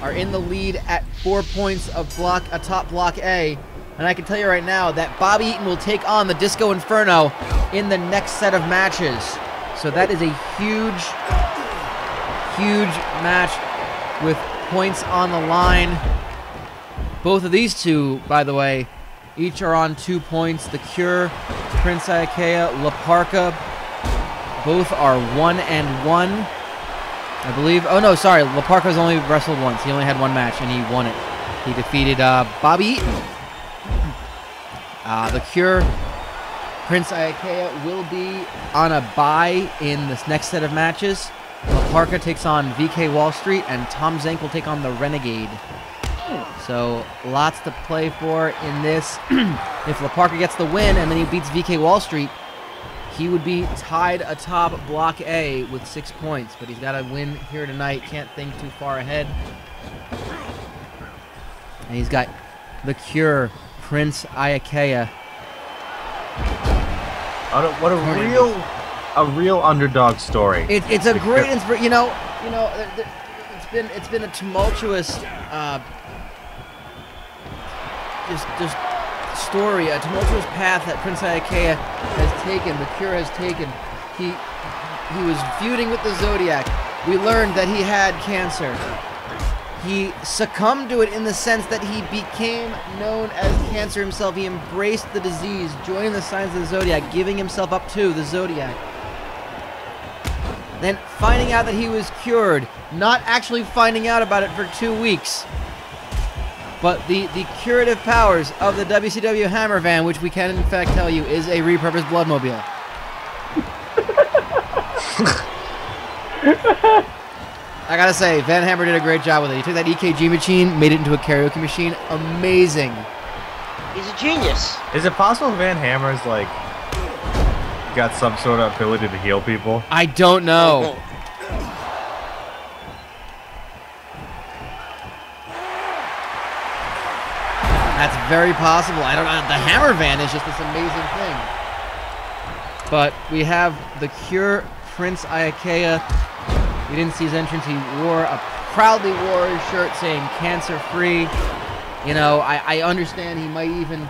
are in the lead at 4 points of atop Block A. And I can tell you right now that Bobby Eatin will take on the Disco Inferno in the next set of matches. So that is a huge, huge match with points on the line. Both of these two, by the way, each are on 2 points. The Cure, Prince Iaukea, Parka, both are 1-1. I believe. Oh no, sorry. Parka's only wrestled once. He only had one match and he won it. He defeated Bobby Eatin. The Cure, Prince Iaukea will be on a bye in this next set of matches. Parka takes on VK Wall Street, and Tom Zenk will take on the Renegade. So lots to play for in this. If Parka gets the win and then he beats VK Wall Street, he would be tied atop Block A with 6 points. But he's got to win here tonight. Can't think too far ahead. And he's got the Cure, Prince Iaukea. What a real underdog story. It's a great inspiration. You know, it's been a tumultuous, just story, a tumultuous path that Prince Iaukea has taken. The Cure has taken. He was feuding with the Zodiac. We learned that he had cancer. He succumbed to it in the sense that he became known as cancer himself. He embraced the disease, joining the signs of the Zodiac, giving himself up to the Zodiac. Then finding out that he was cured, not actually finding out about it for 2 weeks. But the curative powers of the WCW Hammer Van, which we can in fact tell you is a repurposed Bloodmobile. I gotta say, Van Hammer did a great job with it. He took that EKG machine, made it into a karaoke machine. Amazing. He's a genius. Is it possible Van Hammer's like got some sort of ability to heal people? I don't know. That's very possible. I don't know. The Hammer Van is just this amazing thing. But we have the Cure, Prince Iaukea. We didn't see his entrance. He proudly wore his shirt saying "cancer-free." You know, I understand he might even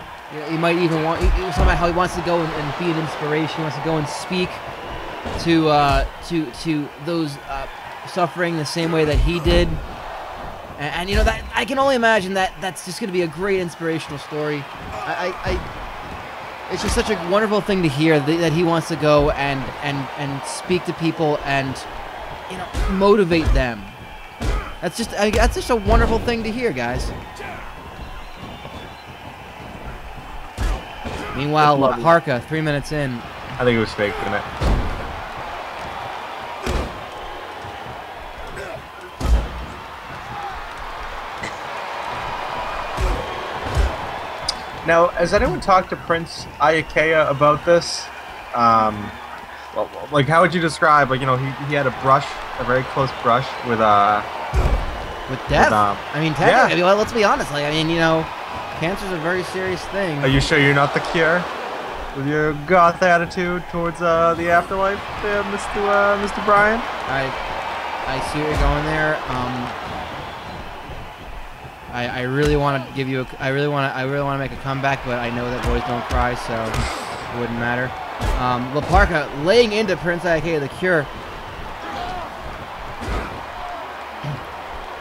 want somehow he wants to go and be an inspiration. He wants to go and speak to those suffering the same way that he did. And you know, that I can only imagine that's just going to be a great inspirational story. It's just such a wonderful thing to hear that he wants to go and speak to people and, you know, motivate them. That's just a wonderful thing to hear, guys. Meanwhile, Parka, 3 minutes in. I think it was fake, didn't it? Now, has anyone talked to Prince Iaukea about this? Well, like, how would you describe, like, you know, he had a very close brush with death? I mean, technically, well, let's be honest. Like, I mean, you know, cancer's a very serious thing. Are you sure you're not the Cure? With your goth attitude towards the afterlife, there, Mr. Bryan? I see where you're going there. I really want to give you I really want to make a comeback, but I know that boys don't cry, so it wouldn't matter. Parka laying into Prince Iaukea, the Cure,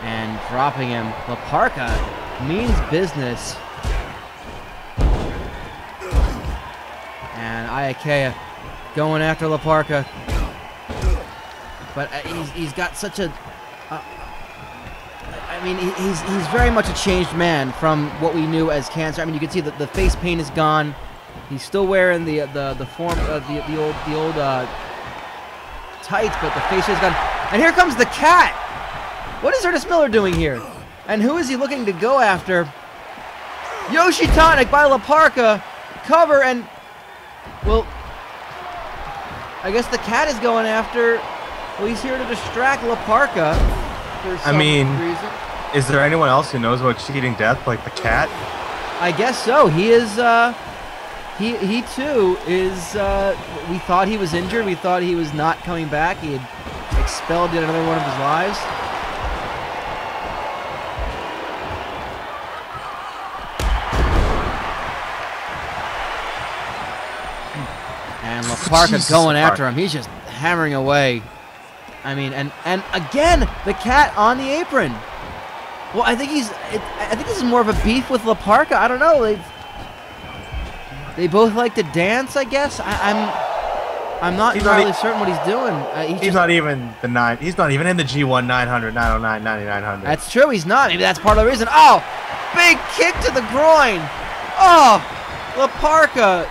and dropping him. Parka means business, and Iaukea going after Parka, but he's got such a. I mean, he's very much a changed man from what we knew as cancer. I mean, you can see that the face paint is gone. He's still wearing the form the old tights, but the face is gone. And here comes the cat. What is Curtis Miller doing here? And who is he looking to go after? Yoshi Tonic by Parka, cover, and well, I guess the cat is going after. Well, he's here to distract Parka. I mean, is there anyone else who knows about cheating death like the cat? I guess so. He is, he too is, we thought he was injured. We thought he was not coming back. He had expelled yet another one of his lives. And Parka going after him. He's just hammering away. I mean, and again, the cat on the apron. Well, I think I think this is more of a beef with La Parka. I don't know. They both like to dance, I guess. I'm not entirely certain what he's doing. He's not even He's not even in the G-1-900-909-9900. That's true. He's not. Maybe that's part of the reason. Oh, big kick to the groin. Oh, La Parka.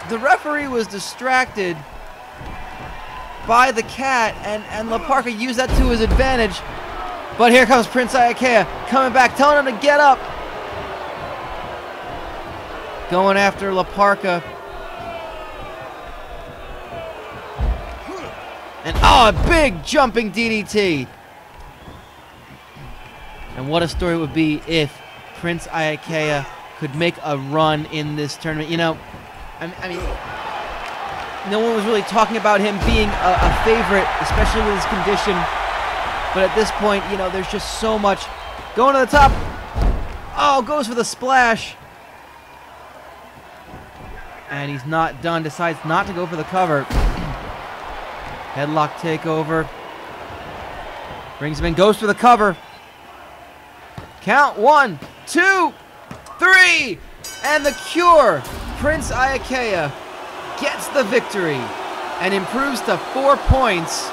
The referee was distracted by the cat, and La Parka used that to his advantage. But here comes Prince Iaukea coming back, telling him to get up. Going after La Parka. And oh, a big jumping DDT. And what a story it would be if Prince Iaukea could make a run in this tournament. You know, I mean, no one was really talking about him being a favorite, especially with his condition. But at this point, you know, there's just so much. Going to the top. Oh, goes for the splash. And he's not done. Decides not to go for the cover. Headlock takeover. Brings him in. Goes for the cover. Count 1, 2, 3. And the cure. Prince Iaukea gets the victory and improves to 4 points.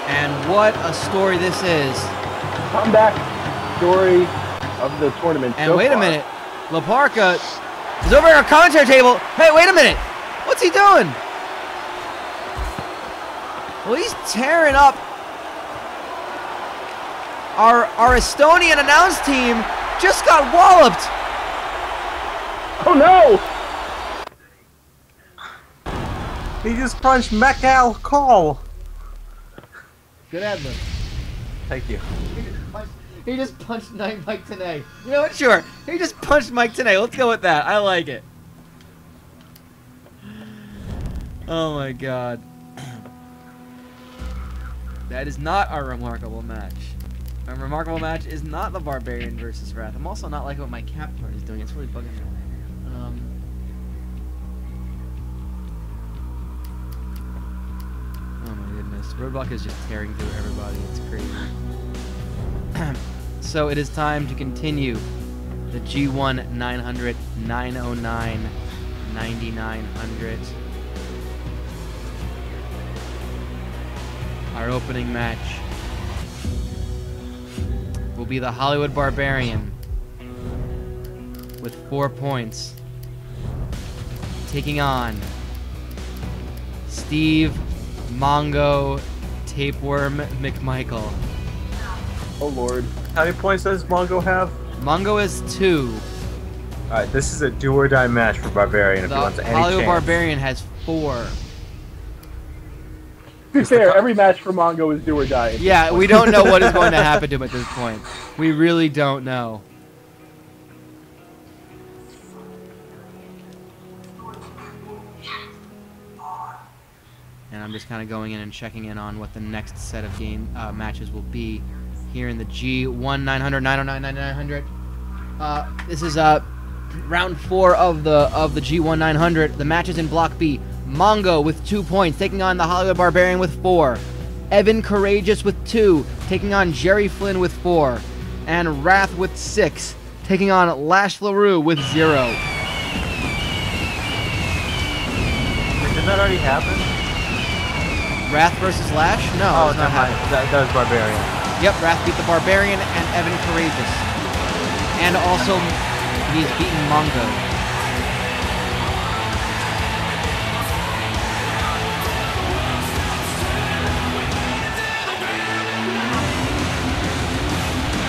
And what a story this is. Comeback story of the tournament. And wait a minute. La Parka is over at our commentary table. Hey, wait a minute. What's he doing? Well, he's tearing up our Estonian announce team. Just got walloped. Oh no! He just punched McMichael. Good ad-lib. Thank you. He just punched Mike Tenay. You know what? Sure. He just punched Mike Tenay. Let's go with that. I like it. Oh my god. That is not our remarkable match. Our remarkable match is not the Barbarian versus Wrath. I'm also not liking what my cap card is doing. It's really bugging me. Oh my goodness. Roadblock is just tearing through everybody. It's crazy. So it is time to continue the G-1-900-909-9900. Our opening match will be the Hollywood Barbarian with 4 points, taking on Steve Mongo Tapeworm McMichael. Oh lord. How many points does Mongo have? Mongo is 2. Alright, this is a do or die match for Barbarian if he wants any Hollywood chance. Barbarian has 4. To be fair, every match for Mongo is do or die. Yeah, we don't know what is going to happen to him at this point. We really don't know. And I'm just kind of going in and checking in on what the next set of matches will be here in the G-1-900-909-9900. This is round 4 of the G-1-900. The match is in Block B. Mongo with 2 points, taking on the Hollywood Barbarian with 4. Evan Karagias with 2, taking on Jerry Flynn with 4. And Wrath with 6, taking on Lash Leroux with 0. Did that already happen? Wrath versus Lash? No, Oh, it's not happening. that was Barbarian. Yep, Wrath beat the Barbarian and Evan Karagias. And also, he's beaten Mongo.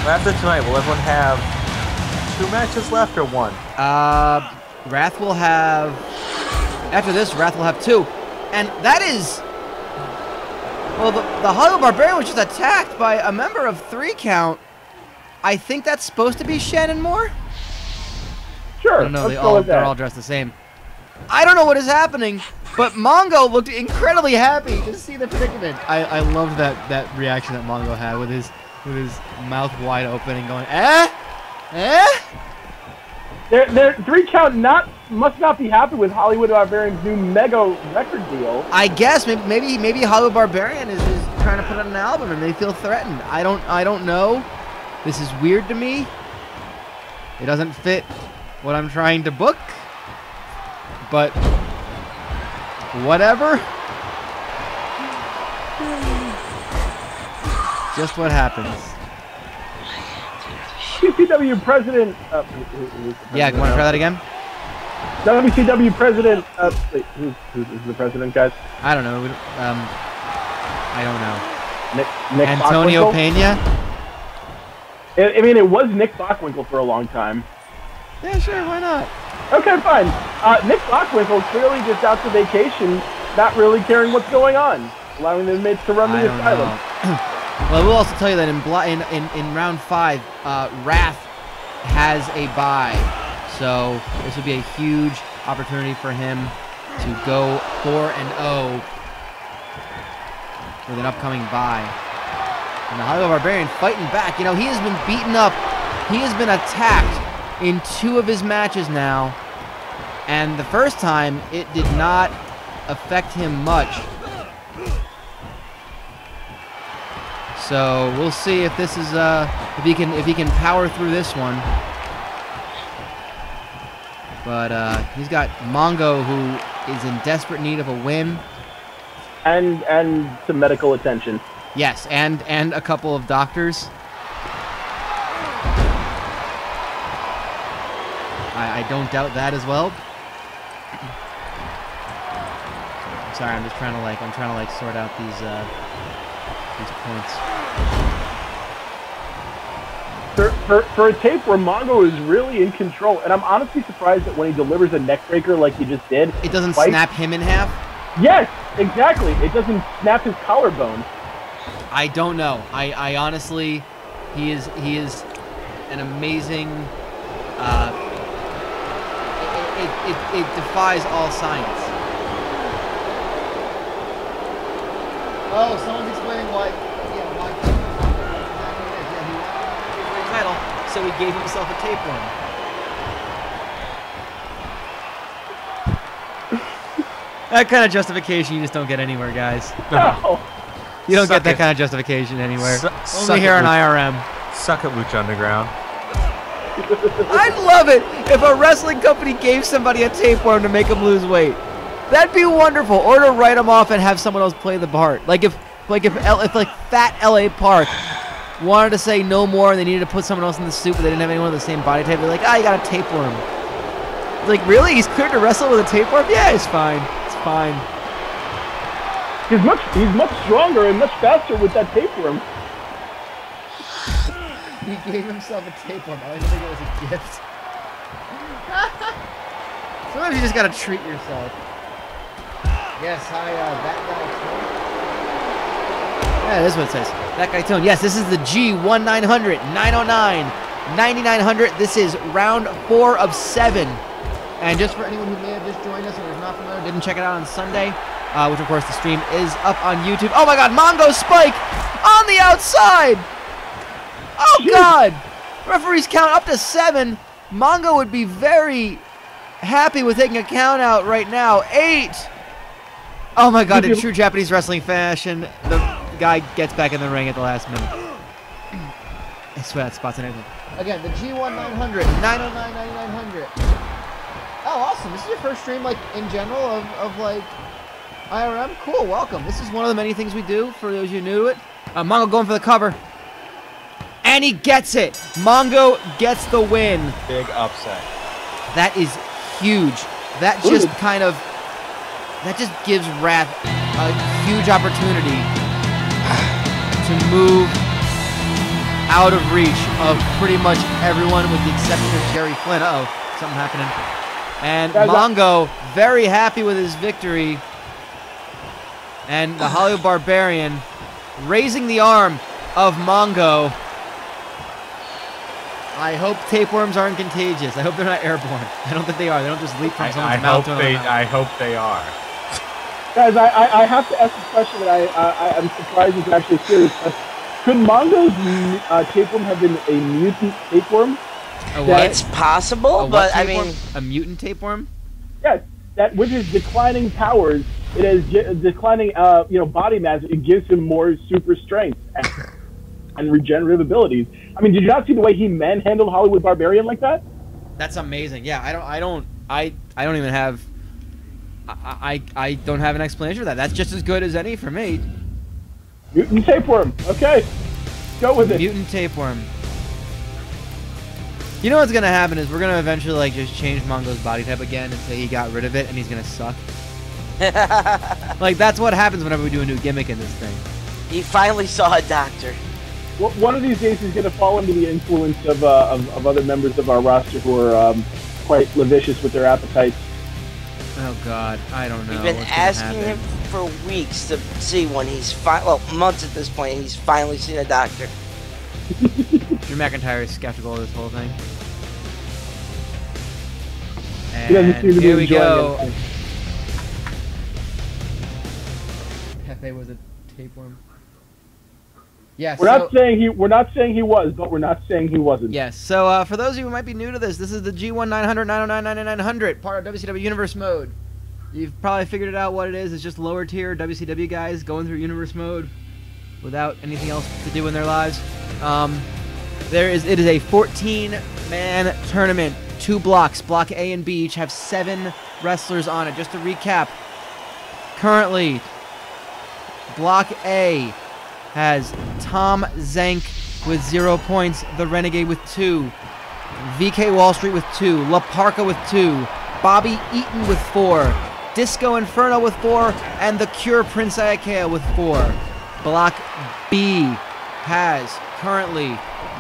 After tonight, will everyone have 2 matches left or 1? Wrath will have... After this, Wrath will have 2. And that is... Well, the Hollywood Barbarian was just attacked by a member of 3 Count. I think that's supposed to be Shannon Moore? Sure. I don't know, they're all dressed the same. I don't know what is happening, but Mongo looked incredibly happy to see the predicament. I love that reaction that Mongo had with his mouth wide open and going, eh? Eh? They're 3 count not must not be happy with Hollywood Barbarian's new mega record deal. I guess maybe Hollywood Barbarian is trying to put out an album and they feel threatened. I don't know. This is weird to me. It doesn't fit what I'm trying to book. But whatever. Just what happens. WCW president. Yeah, you want to try that again? WCW president. Wait, who's the president, guys? I don't know. I don't know. Nick Antonio Bockwinkel? Pena? I mean, it was Nick Bockwinkel for a long time. Yeah, sure. Why not? Okay, fine. Nick Bockwinkel clearly just out to vacation, not really caring what's going on, allowing the inmates to run the asylum. Well, I will also tell you that in round 5, Wrath has a bye, so this would be a huge opportunity for him to go 4-0 with an upcoming bye. And the Hollywood Barbarian fighting back. You know, he has been beaten up. He has been attacked in 2 of his matches now, and the first time it did not affect him much. So we'll see if this is if he can power through this one. But he's got Mongo, who is in desperate need of a win, and some medical attention. Yes, and a couple of doctors. I don't doubt that as well. I'm sorry, I'm just trying to sort out these points. For a tape where Mongo is really in control, and I'm honestly surprised that when he delivers a neck breaker like he just did, it doesn't snap him in half. Yes, exactly. It doesn't snap his collarbone. I don't know. I honestly, he is an amazing. It defies all science. Oh, someone's explaining why. Yeah, why. Yeah, he wanted the title, so he gave himself a tapeworm. That kind of justification you just don't get anywhere, guys. No. You don't Suck get that it. kind of justification anywhere. Suck Only here it, on IRM. Suck it, Lucha Underground. I'd love it if a wrestling company gave somebody a tapeworm to make them lose weight. That'd be wonderful. Or to write them off and have someone else play the part. Like if Fat LA Park wanted to say no more and they needed to put someone else in the suit, but they didn't have anyone with the same body type. They're like, you got a tapeworm. It's like, really? He's cleared to wrestle with a tapeworm? Yeah, it's fine. It's fine. He's much stronger and much faster with that tapeworm. He gave himself a tapeworm. I didn't think it was a gift. Sometimes you just gotta treat yourself. Yes, hi, that guy Tone. Yeah, this is what it says. That guy Tone. Yes, this is the G-1-900-909-9900. This is round 4 of 7. And just for anyone who may have just joined us or is not familiar, didn't check it out on Sunday, which of course the stream is up on YouTube. Oh my God, Mongo Spike on the outside. Oh God! Referees count up to 7. Mongo would be very happy with taking a count out right now. 8. Oh my God! In true Japanese wrestling fashion, the guy gets back in the ring at the last minute. I swear that spot's in everything. Again, the G-1-900-909-9900. Oh, awesome! This is your first stream, like in general, of like IRM. Cool, welcome. This is one of the many things we do. For those of you new to it, Mongo going for the cover. And he gets it. Mongo gets the win. Big upset. That is huge. That just gives Wrath a huge opportunity to move out of reach of pretty much everyone with the exception of Jerry Flynn. Uh-oh, something happening. And Mongo very happy with his victory. And the Hollywood Barbarian raising the arm of Mongo. I hope tapeworms aren't contagious. I hope they're not airborne. I don't think they are. They don't just leap from someone's mouth to another mouth. I hope they are. Guys, I have to ask a question that I'm surprised is actually serious. Could Mongo's tapeworm have been a mutant tapeworm? A what? It's possible, but I mean... A mutant tapeworm? Yes, that with his declining powers, it is declining, body mass. It gives him more super strength and regenerative abilities. I mean, did you not see the way he manhandled Hollywood Barbarian like that? That's amazing. Yeah, I don't even have. I don't have an explanation for that. That's just as good as any for me. Mutant tapeworm. Okay, go with it. Mutant tapeworm. You know what's gonna happen is we're gonna eventually like just change Mongo's body type again and say he got rid of it and he's gonna suck. Like that's what happens whenever we do a new gimmick in this thing. He finally saw a doctor. Well, one of these days he's going to fall under the influence of other members of our roster who are quite lascivious with their appetites. Oh God, I don't know. We've been asking him for weeks to see when he's months at this point, and he's finally seen a doctor. Drew McIntyre is skeptical of this whole thing. He doesn't seem to be here we go. enjoying it. Pepe was a tapeworm. Yes. We're not saying he was, but we're not saying he wasn't. Yes. So for those of you who might be new to this is the G-1-900-909-9900, part of WCW Universe Mode. You've probably figured it out what it is. It's just lower tier WCW guys going through Universe Mode without anything else to do in their lives. It is a 14-man tournament, 2 blocks. Block A and B each have 7 wrestlers on it. Just to recap, currently, Block A has Tom Zenk with 0 points, the Renegade with 2, VK Wall Street with 2, La Parka with 2, Bobby Eatin with 4, Disco Inferno with 4, and the Cure Prince Iaukea with 4. Block B has currently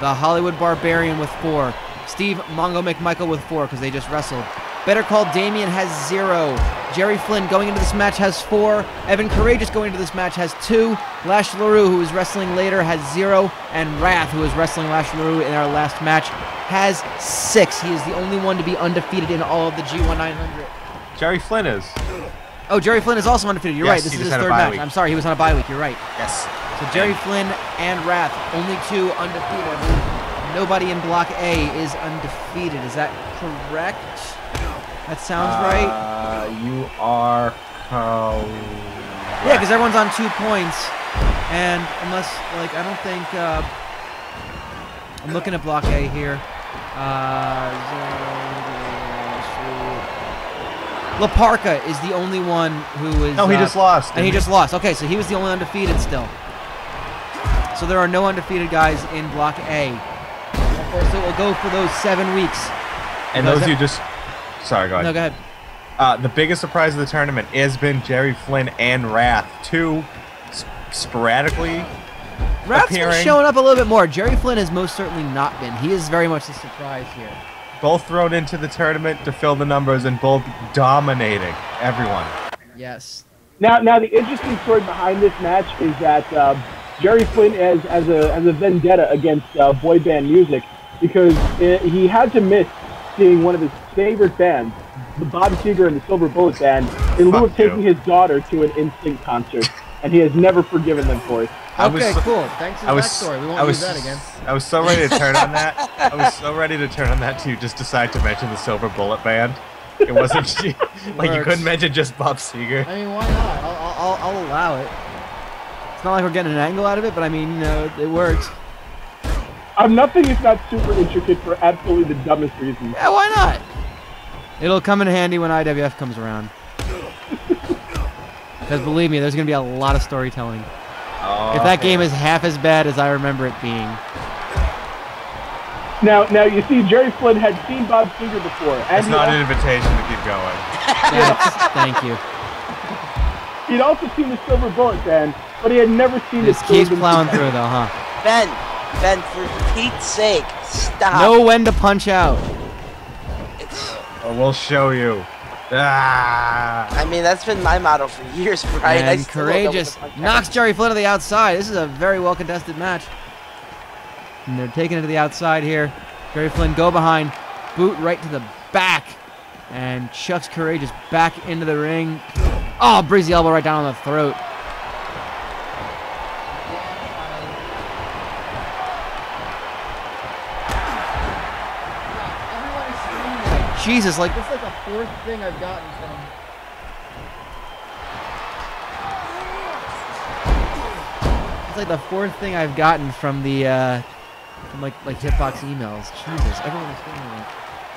the Hollywood Barbarian with 4, Steve Mongo McMichael with 4 because they just wrestled. Better Call Damian has 0. Jerry Flynn going into this match has 4. Evan Karagias going into this match has 2. Lash Leroux, who is wrestling later, has 0. And Wrath, who is wrestling Lash Leroux in our last match, has 6. He is the only one to be undefeated in all of the G-1-900. Jerry Flynn is. Oh, Jerry Flynn is also undefeated. You're Yes, right. This he is just his had a third bye match. week. I'm sorry. He was on a bye week. You're right. Yes. So Jerry Flynn and Wrath, only 2 undefeated. I believe nobody in Block A is undefeated. Is that correct? That sounds right. You are correct. Yeah, because everyone's on 2 points, and unless, like, I don't think, I'm looking at Block A here. La Parka is the only one who is... No, he just lost. And he just lost. Okay, so he was the only undefeated still. So there are no undefeated guys in Block A. Of course, it will go for those 7 weeks. And those you just... Sorry, go ahead. No, go ahead. The biggest surprise of the tournament has been Jerry Flynn and Wrath, 2 sporadically Wrath's appearing. been showing up a little bit more. Jerry Flynn has most certainly not been. He is very much the surprise here. Both thrown into the tournament to fill the numbers and both dominating everyone. Yes. Now the interesting story behind this match is that Jerry Flynn as a vendetta against boy band music because he had to miss seeing one of his favorite bands, the Bob Seger and the Silver Bullet Band, in lieu of taking his daughter to an Instinct concert, and he has never forgiven them for it. Okay, cool. Thanks for the backstory. We won't use that again. I was so ready to turn on that. I was so ready to turn on that to just decide to mention the Silver Bullet Band. It wasn't like you couldn't mention just Bob Seger. I mean, why not? I'll allow it. It's not like we're getting an angle out of it, but I mean, you know, it works. Nothing is not super intricate for absolutely the dumbest reasons. Yeah, why not? It'll come in handy when IWF comes around. Because believe me, there's going to be a lot of storytelling. Oh, if that game is half as bad as I remember it being. Now you see, Jerry Flynn had seen Bob Seger before. And it's not an invitation to keep going. Thank you. He'd also seen the Silver Bullet Band, but he had never seen Just keeps plowing through, though, huh? Ben, for Pete's sake, stop. Know when to punch out. We'll show you. I mean, that's been my motto for years, Brian. And Karagias knocks Jerry Flynn to the outside. This is a very well contested match. And they're taking it to the outside here. Jerry Flynn go behind, boot right to the back, and chucks Karagias back into the ring. Oh, breezy elbow right down on the throat. Jesus, like, this is like the fourth thing I've gotten from... It's like the fourth thing I've gotten from the, from like Hitbox emails. Jesus, everyone is feeling it.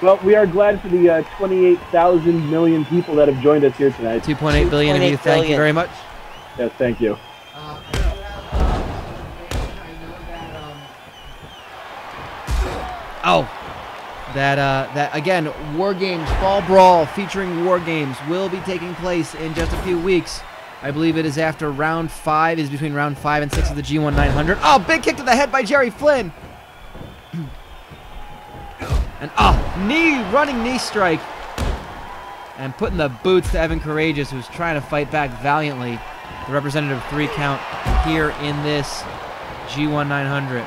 Well, we are glad for the 28,000 million people that have joined us here tonight. 2.8 billion of you, thank you very much. Yes, thank you. That again, War Games Fall Brawl featuring War Games will be taking place in just a few weeks. I believe it is after round 5, is between round 5 and 6 of the G-1-900. Oh, big kick to the head by Jerry Flynn. And running knee strike. And putting the boots to Evan Karagias, who's trying to fight back valiantly. The representative 3 count here in this G-1-900.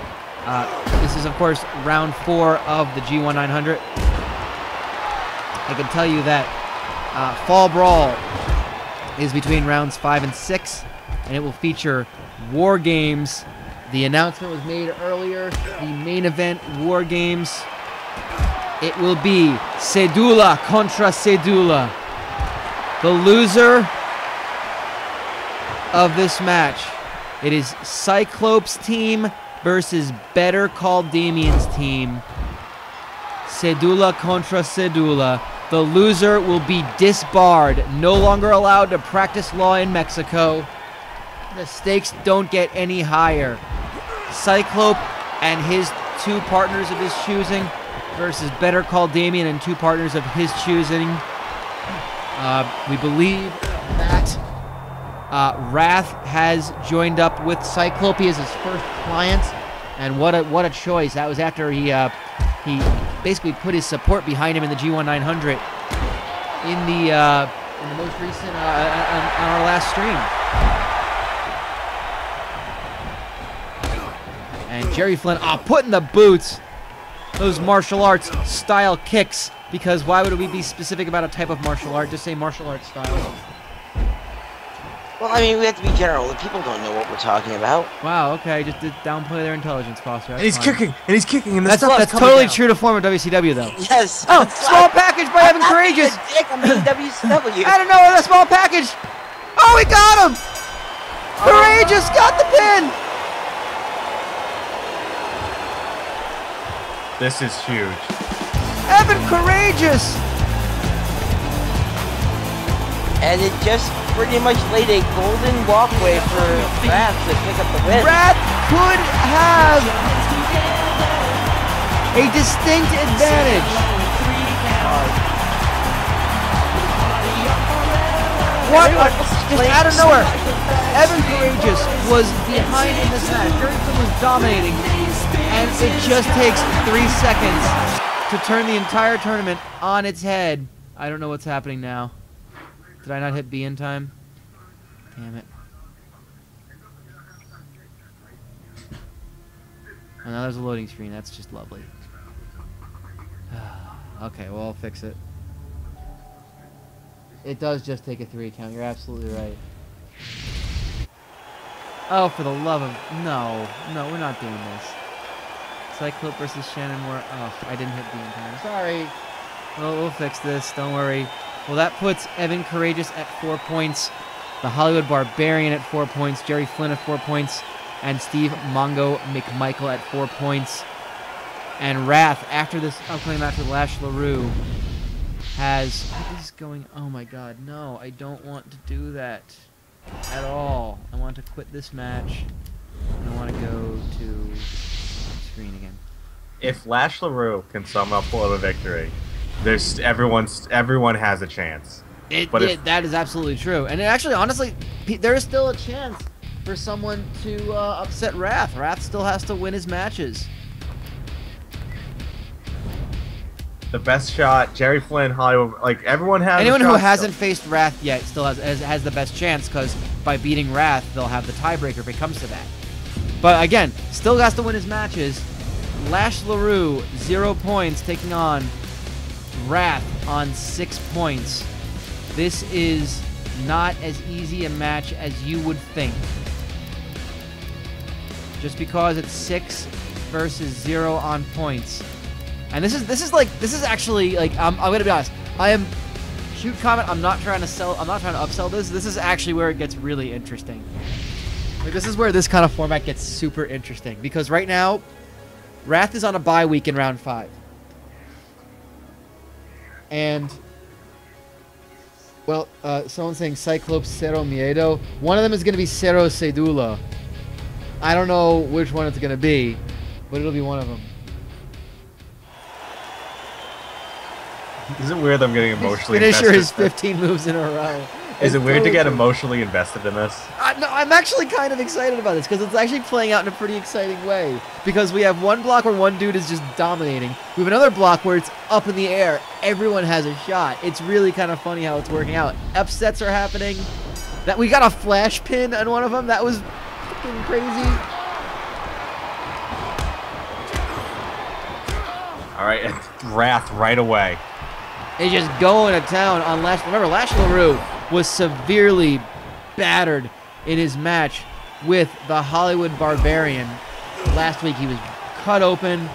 This is, of course, round 4 of the G-1-900. I can tell you that Fall Brawl is between rounds 5 and 6, and it will feature War Games. The announcement was made earlier. The main event, War Games. It will be Cedula contra Cedula. The loser of this match, it is Cyclops' team versus Better Call Damian's team. Cedula contra Cedula. The loser will be disbarred, no longer allowed to practice law in Mexico. The stakes don't get any higher. Cyclope and his 2 partners of his choosing versus Better Call Damian and 2 partners of his choosing. We believe that Wrath has joined up with Cyclope as his first client, and what a choice. That was after he basically put his support behind him in the G-1-900 in the most recent on our last stream. And Jerry Flynn putting the boots, those martial arts style kicks, because why would we be specific about a type of martial art? Just say martial arts style. Well, I mean, we have to be general. The people don't know what we're talking about. Wow, okay, just did downplay their intelligence, Foster. And he's kicking, and the that's stuff that's coming totally down. true to form of WCW, though. Yes. Oh, small package by Evan Karagias. I'm being WCW. I don't know, a small package. Oh, he got him. Karagias got the pin. This is huge. Evan Karagias. And it just pretty much laid a golden walkway for Wrath to pick up the win. Wrath could have a distinct advantage. What? Just out of nowhere. Evan Karagias was behind in this match. Jerry Flynn was dominating. And it just takes 3 seconds to turn the entire tournament on its head. I don't know what's happening now. Did I not hit B in time? Damn it. Oh, now there's a loading screen. That's just lovely. Okay, well, I'll fix it. It does just take a 3 count. You're absolutely right. Oh, for the love of... No, we're not doing this. Cyclope versus Shannon Moore. Oh, I didn't hit B in time. Sorry. We'll fix this. Don't worry. Well, that puts Evan Karagias at 4 points. The Hollywood Barbarian at 4 points. Jerry Flynn at 4 points. And Steve Mongo McMichael at 4 points. And Wrath, after this upcoming match with Lash Leroux, has... What is going... Oh my god, no. I don't want to do that at all. I want to quit this match. And I want to go to... screen again. If Lash Leroux can somehow pull out a victory, there's everyone has a chance. That is absolutely true. And actually, honestly, there is still a chance for someone to upset Wrath. Wrath still has to win his matches. The best shot, Jerry Flynn, Hollywood, like everyone has. Anyone a shot who hasn't still. faced Wrath yet still has the best chance, because by beating Wrath, they'll have the tiebreaker if it comes to that. But again, still has to win his matches. Lash Leroux, 0 points, taking on Wrath on 6 points. This is not as easy a match as you would think. Just because it's 6 versus 0 on points. And this is actually like I'm gonna be honest. I am shoot comment. I'm not trying to upsell this. This is actually where it gets really interesting. Like this is where this kind of format gets super interesting because right now, Wrath is on a bye week in round 5. And well, someone's saying Cyclops Cero Miedo. One of them is gonna be Cero Sedula. I don't know which one it's gonna be, but it'll be one of them. Is it weird that I'm getting emotionally Finisher invested? his 15 moves in a row. Is it weird to get emotionally invested in this? No, I'm actually kind of excited about this because it's actually playing out in a pretty exciting way. Because we have one block where one dude is just dominating. We have another block where it's up in the air. Everyone has a shot. It's really kind of funny how it's working out. Upsets are happening. That we got a flash pin on one of them. That was fucking crazy. All right, Wrath right away. He's just going to town on Lash. Remember, Lash Leroux was severely battered in his match with the Hollywood Barbarian. Last week he was cut open,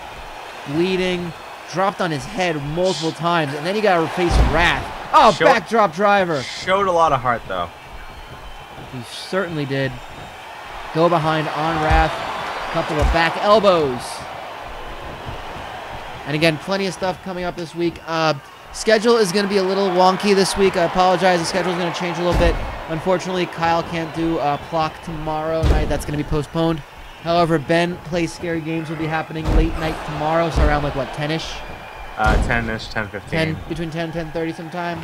bleeding, dropped on his head multiple times, and then he got to face Wrath. Oh, backdrop driver. Showed a lot of heart, though. He certainly did. Go behind on Wrath. Couple of back elbows. And again, plenty of stuff coming up this week. Schedule is going to be a little wonky this week. I apologize. The schedule is going to change a little bit. Unfortunately, Kyle can't do Plock tomorrow night. That's going to be postponed. However, Ben Plays Scary Games will be happening late night tomorrow, so around like what, 10-ish? 10-ish, 10:15. Between 10 and 10:30 sometime.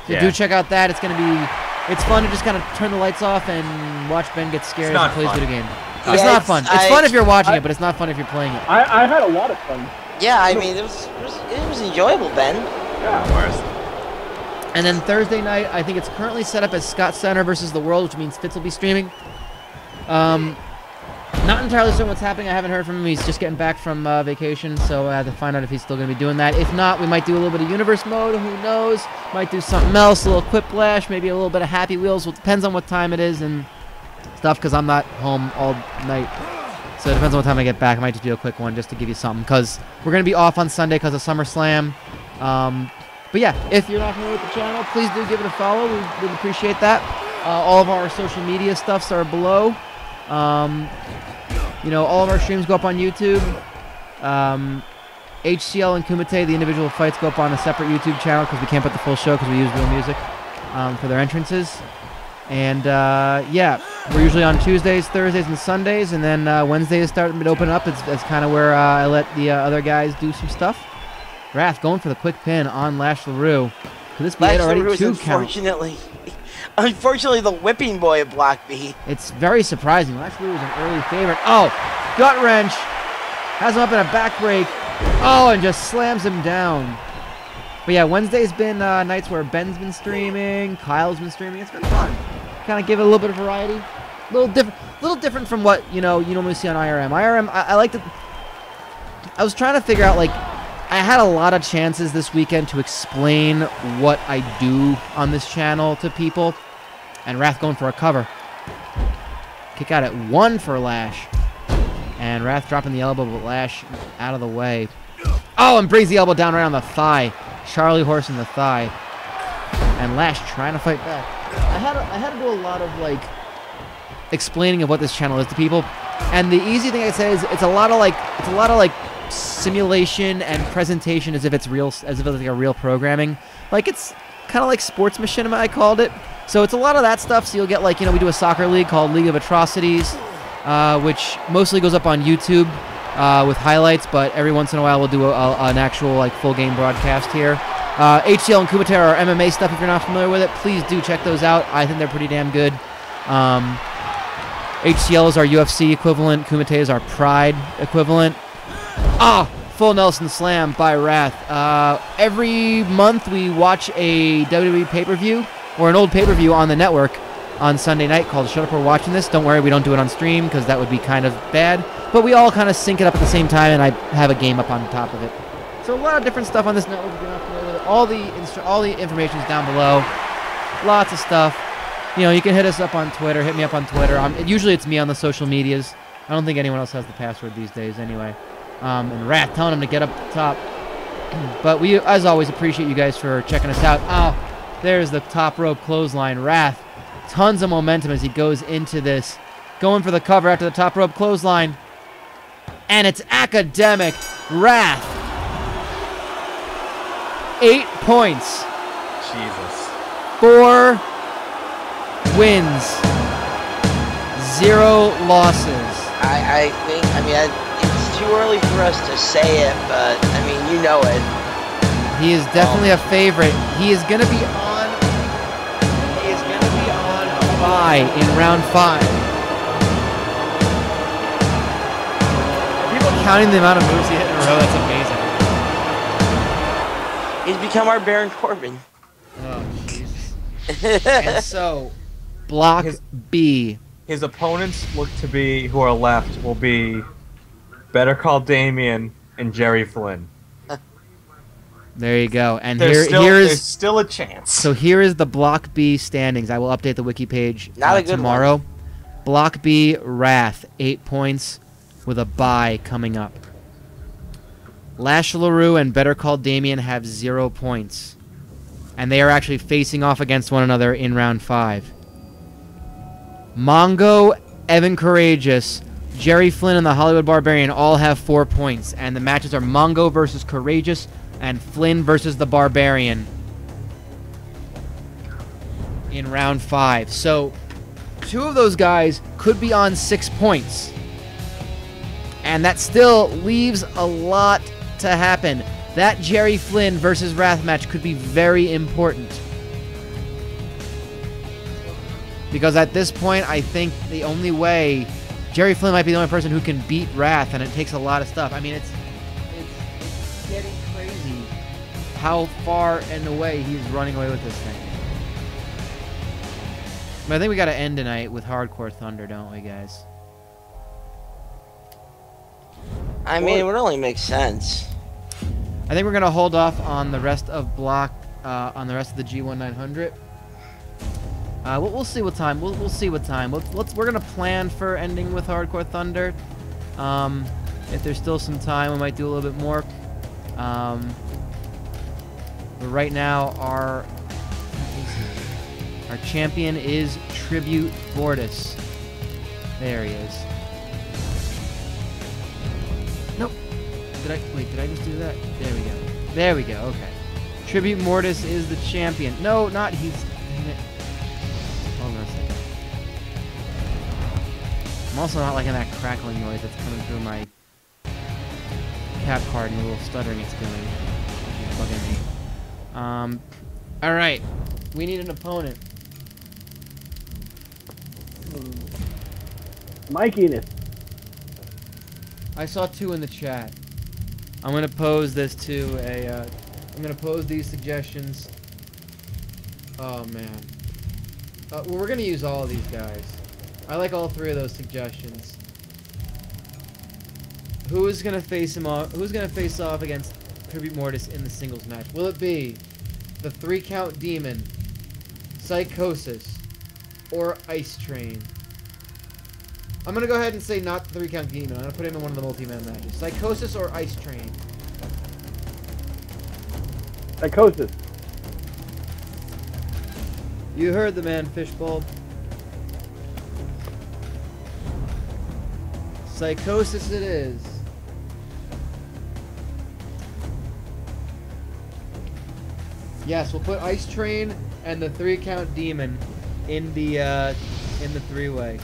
So Yeah. do check out that. It's going to be, it's fun to just kind of turn the lights off and watch Ben get scared as he plays video game. Yeah, it's not fun. It's fun if you're watching it, but it's not fun if you're playing it. I had a lot of fun. Yeah, I mean, it was enjoyable, Ben. Yeah. Worst. And then Thursday night, I think it's currently set up as Scott Center versus the World, which means Fitz will be streaming. Not entirely certain what's happening. I haven't heard from him. He's just getting back from vacation, so I have to find out if he's still going to be doing that. If not, we might do a little bit of Universe Mode. Who knows? Might do something else, a little Quiplash, maybe a little bit of Happy Wheels. Well, it depends on what time it is and stuff, because I'm not home all night. So it depends on what time I get back. I might just do a quick one just to give you something, because we're going to be off on Sunday because of SummerSlam. But yeah, if you're not familiar with the channel, please do give it a follow. We would appreciate that. All of our social media stuffs are below. You know, all of our streams go up on YouTube. HCL and Kumite, the individual fights, go up on a separate YouTube channel because we can't put the full show because we use real music for their entrances. And yeah, we're usually on Tuesdays, Thursdays, and Sundays, and then Wednesday is starting to open up. It's kind of where I let the other guys do some stuff. Wrath going for the quick pin on Lash Leroux. Could this be it already? Leroux, 2 count. Unfortunately, the whipping boy blocked me. It's very surprising. Lash Leroux is an early favorite. Oh, gut wrench. Has him up in a back break. Oh, and just slams him down. But yeah, Wednesday's been nights where Ben's been streaming, Kyle's been streaming. It's been fun. Kind of give it a little bit of variety. A little different from what you normally see on IRM. IRM, I like to. I was trying to figure out, like, I had a lot of chances this weekend to explain what I do on this channel to people, and Wrath going for a cover. Kick out at 1 for Lash, and Wrath dropping the elbow, but Lash out of the way. Oh, and brings the elbow down right on the thigh. Charlie horse in the thigh, and Lash trying to fight back. I had to do a lot of like explaining of what this channel is to people, and the easy thing I say is it's a lot of like simulation and presentation as if it's real, as if it's like a real programming. Like it's kind of like sports machinima, I called it. So it's a lot of that stuff. So you'll get like, we do a soccer league called League of Atrocities, which mostly goes up on YouTube with highlights, but every once in a while we'll do an actual like full game broadcast here. HCL and Kumite are MMA stuff. If you're not familiar with it, please do check those out. I think they're pretty damn good. HCL is our UFC equivalent. Kumite is our Pride equivalent. Ah, full Nelson slam by Wrath. Every month we watch a WWE pay-per-view or an old pay-per-view on the network on Sunday night called Shut Up We're Watching This. Don't worry, we don't do it on stream because that would be kind of bad. But we all kind of sync it up at the same time, and I have a game up on top of it. So a lot of different stuff on this network. If you're not familiar with it. All the information is down below. Lots of stuff. You can hit us up on Twitter. Hit me up on Twitter. Usually it's me on the social medias. I don't think anyone else has the password these days anyway. And Wrath telling him to get up top. But we, as always, appreciate you guys for checking us out. Oh, there's the top rope clothesline. Wrath, tons of momentum as he goes into this. Going for the cover after the top rope clothesline. And it's academic. Wrath. 8 points. Jesus. 4 wins. 0 losses. I think, it's too early for us to say it, but, I mean, you know it. He is definitely a favorite. He is going to be on. He is going to be on a bye in round 5. People counting the amount of moves he hit in a row. That's amazing. He's become our Baron Corbin. Oh, Jesus. And so, Block B. His opponents who are left will be Better Call Damian and Jerry Flynn. There you go. And there's still a chance. So here is the Block B standings. I will update the wiki page Not a good tomorrow. one. Block B, Wrath, 8 points with a bye coming up. Lash, Leroux, and Better Call Damian have 0 points. And they are actually facing off against one another in round 5. Mongo, Evan Karagias, Jerry Flynn, and the Hollywood Barbarian all have 4 points. And the matches are Mongo versus Karagias and Flynn versus the Barbarian in round 5. So 2 of those guys could be on 6 points. And that still leaves a lot to happen. That Jerry Flynn versus Wrath match could be very important. Because at this point, I think the only way... Jerry Flynn might be the only person who can beat Wrath, and it takes a lot of stuff. I mean, it's getting crazy how far and away he's running away with this thing. But I think we got to end tonight with Hardcore Thunder, don't we, guys? I mean, it would only make sense. I think we're going to hold off on the rest of Block, on the rest of the G-1-900. We'll see what time. We'll see what time. We're gonna plan for ending with Hardcore Thunder. If there's still some time, we might do a little bit more. But right now, our champion is Tribute Mortis. There he is. Nope. Did I just do that? There we go. There we go. Okay. Tribute Mortis is the champion. No, not he's. Hold on a second. I'm also not liking that crackling noise that's coming through my cap card and the little stuttering it's doing. It's bugging me. Alright. We need an opponent. Mike Eatin. I saw 2 in the chat. I'm gonna pose this to a, I'm gonna pose these suggestions. Oh man. Well, we're gonna use all of these guys. I like all 3 of those suggestions. Who's gonna face him off? Who's gonna face off against Tribute Mortis in the singles match? Will it be the 3-count Demon, Psychosis, or Ice Train? I'm gonna go ahead and say not the 3-count Demon. I'm gonna put him in one of the multi-man matches. Psychosis or Ice Train? Psychosis. You heard the man, Fishbowl. Psychosis it is. Yes, we'll put Ice Train and the 3-count Demon in the 3-way.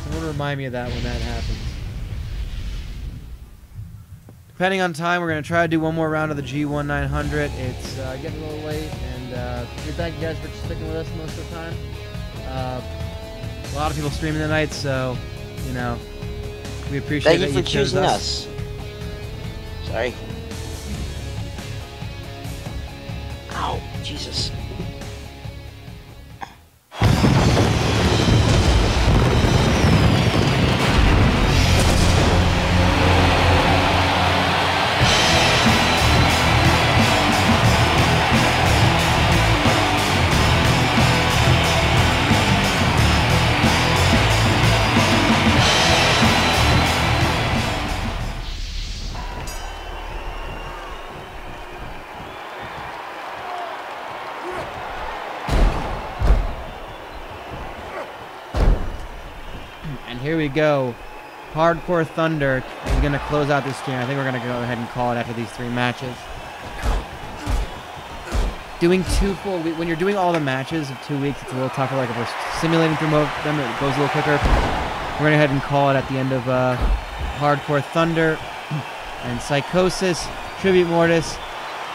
Someone remind me of that when that happens. Depending on time, we're going to try to do one more round of the G-1-900. It's getting a little late, and we thank you guys for sticking with us most of the time. A lot of people streaming tonight, so, you know, we appreciate Thank you for choosing us. Sorry. Ow, Jesus. And here we go. Hardcore Thunder is going to close out this stream. I think we're going to go ahead and call it after these 3 matches. Doing 2 full weeks, when you're doing all the matches of 2 weeks, it's a little tougher. Like if we're simulating through them, it goes a little quicker. We're going to go ahead and call it at the end of Hardcore Thunder and Psychosis, Tribute Mortis.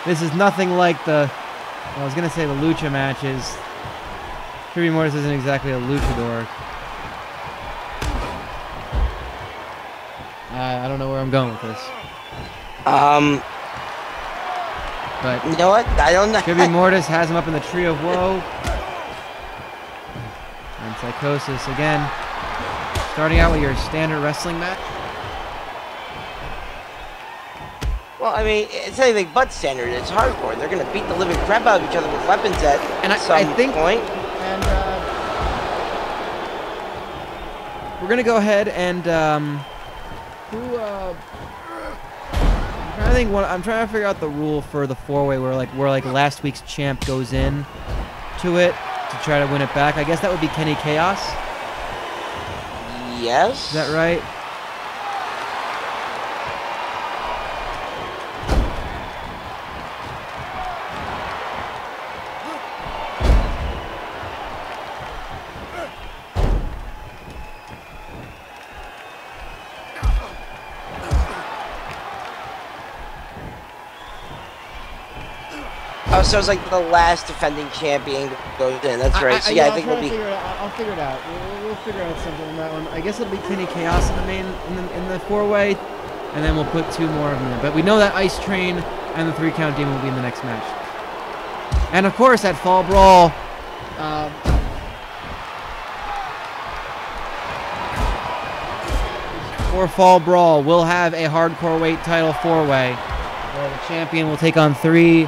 This is nothing like I was going to say the Lucha matches. Tribute Mortis isn't exactly a luchador. I don't know where I'm going with this. But you know what? I don't know. Tribute Mortis has him up in the Tree of Woe. And Psychosis again. Starting out with your standard wrestling match. Well, I mean, it's anything but standard. It's hardcore. They're going to beat the living crap out of each other with weapons at some point. And we're going to go ahead and I'm trying to figure out the rule for the 4-way where last week's champ goes in to it to try to win it back. I guess that would be Kenny Kaos. Yes. Is that right? Oh, so it's like the last defending champion goes in. That's right. So yeah, I think we'll be. I'll figure it out. We'll figure out something on that one. I guess it'll be Kenny Kaos in the main in the 4-way, and then we'll put 2 more of them in. But we know that Ice Train and the 3-count demon will be in the next match. And of course, at Fall Brawl, for Fall Brawl, we'll have a hardcore weight title 4-way, where the champion will take on 3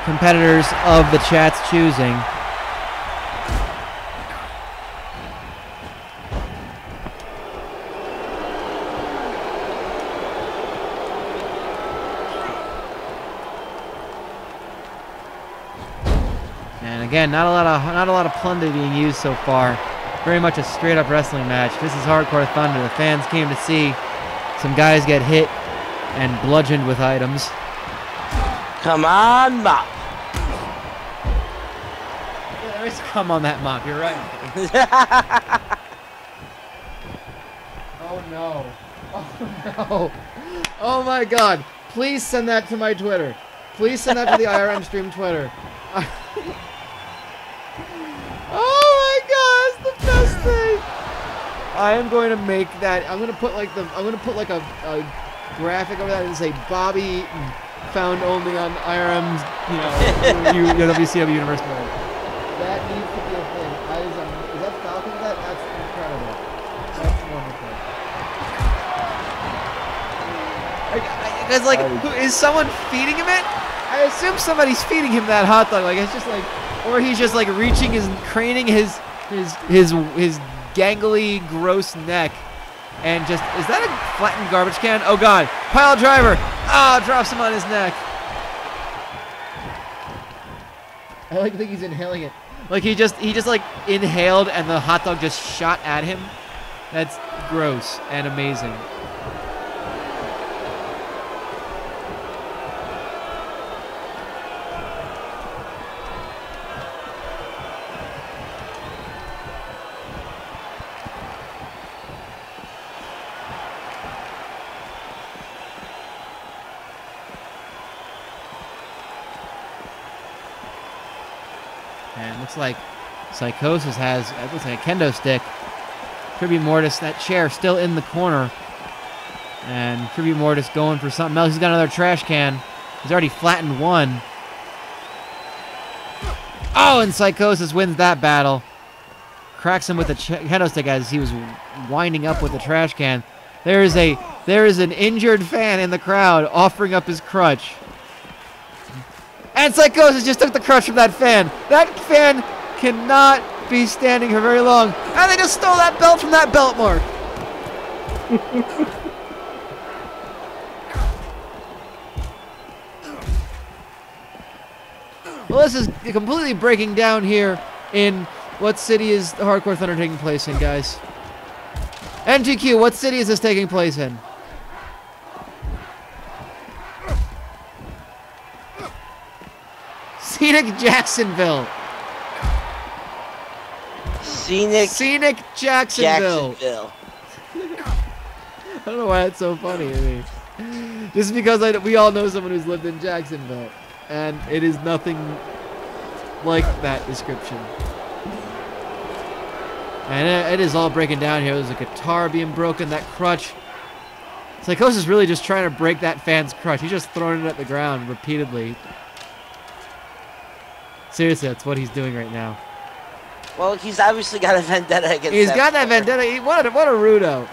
competitors of the chat's choosing. And again, not a lot of plunder being used so far. Very much a straight up wrestling match. This is Hardcore Thunder. The fans came to see some guys get hit and bludgeoned with items. Come on, Mop. There is come on that mop, you're right. Oh no. Oh no. Oh my god. Please send that to my Twitter. Please send that to the IRMstream Twitter. Oh my god, it's the best thing. I am going to make that. I'm going to put like a graphic over that and say Bobby Eatin found only on IRM's, WCW Universe Mode. That needs to be a thing. Is that Falcon? That's incredible. That's wonderful. Is someone feeding him it? I assume somebody's feeding him that hot dog. Like it's just like, or he's just like reaching craning his gangly, gross neck. And just, is that a flattened garbage can? Oh god, pile driver! Ah, drops him on his neck. I think he's inhaling it. Like he just like inhaled and the hot dog just shot at him. That's gross and amazing. And looks like Psychosis has, it looks like a kendo stick. Tribute Mortis, that chair still in the corner. And Tribute Mortis going for something else. He's got another trash can. He's already flattened one. Oh, and Psychosis wins that battle. Cracks him with the kendo stick as he was winding up with the trash can. There is an injured fan in the crowd offering up his crutch. And Psychosis just took the crutch from that fan. That fan cannot be standing for very long. And they just stole that belt from that belt mark. Well, this is completely breaking down here in what city is the Hardcore Thunder taking place in, guys? MGQ, what city is this taking place in? Scenic Jacksonville. Scenic Jacksonville. I don't know why that's so funny to me. Just because we all know someone who's lived in Jacksonville, and it is nothing like that description. And it is all breaking down here. There's a guitar being broken, that crutch. Psychosis is really just trying to break that fan's crutch. He's just throwing it at the ground repeatedly. Seriously, that's what he's doing right now. Well, he's obviously got a vendetta against He's got that vendetta. What a rudo.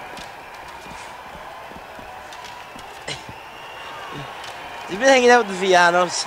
He's been hanging out with the Villanos.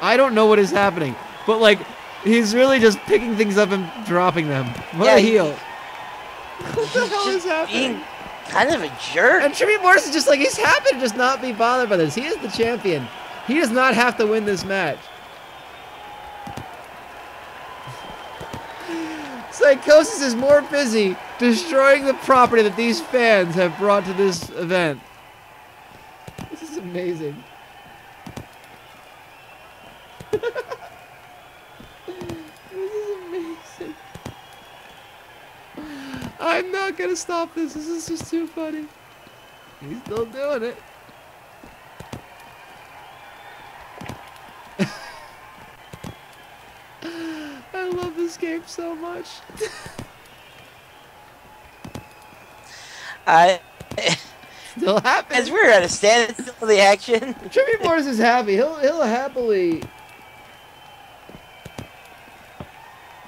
I don't know what is happening, but like, he's really just picking things up and dropping them. What a heel. What the hell is happening? Being kind of a jerk. And Tribute Mortis is just like, he's happy to just not be bothered by this. He is the champion. He does not have to win this match. Psychosis is more busy destroying the property that these fans have brought to this event. This is amazing. This is amazing. I'm not gonna stop this. This is just too funny. He's still doing it. I love this game so much. Still happy. As we're at a standstill for the action. Tribute Mortis is happy. He'll happily.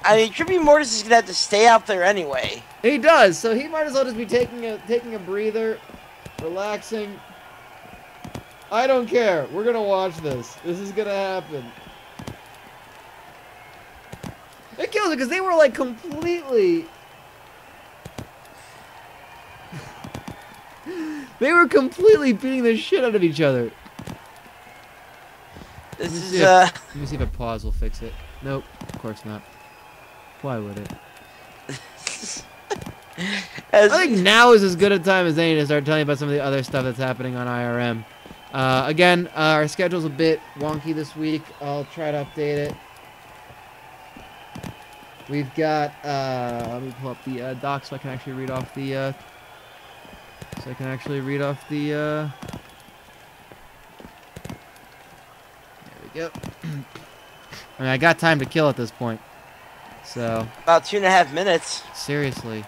I mean, Tribute Mortis is gonna have to stay out there anyway. He does, so he might as well just be taking a breather, relaxing. I don't care. We're gonna watch this. This is gonna happen. It kills it because they were like completely. They were completely beating the shit out of each other. This is let me see if a pause will fix it. Nope, of course not. Why would it? I think now is as good a time as any to start telling you about some of the other stuff that's happening on IRM. Again, our schedule's a bit wonky this week. I'll try to update it. We've got, let me pull up the doc so I can actually read off the, there we go. I mean, I got time to kill at this point. So. About 2.5 minutes. Seriously.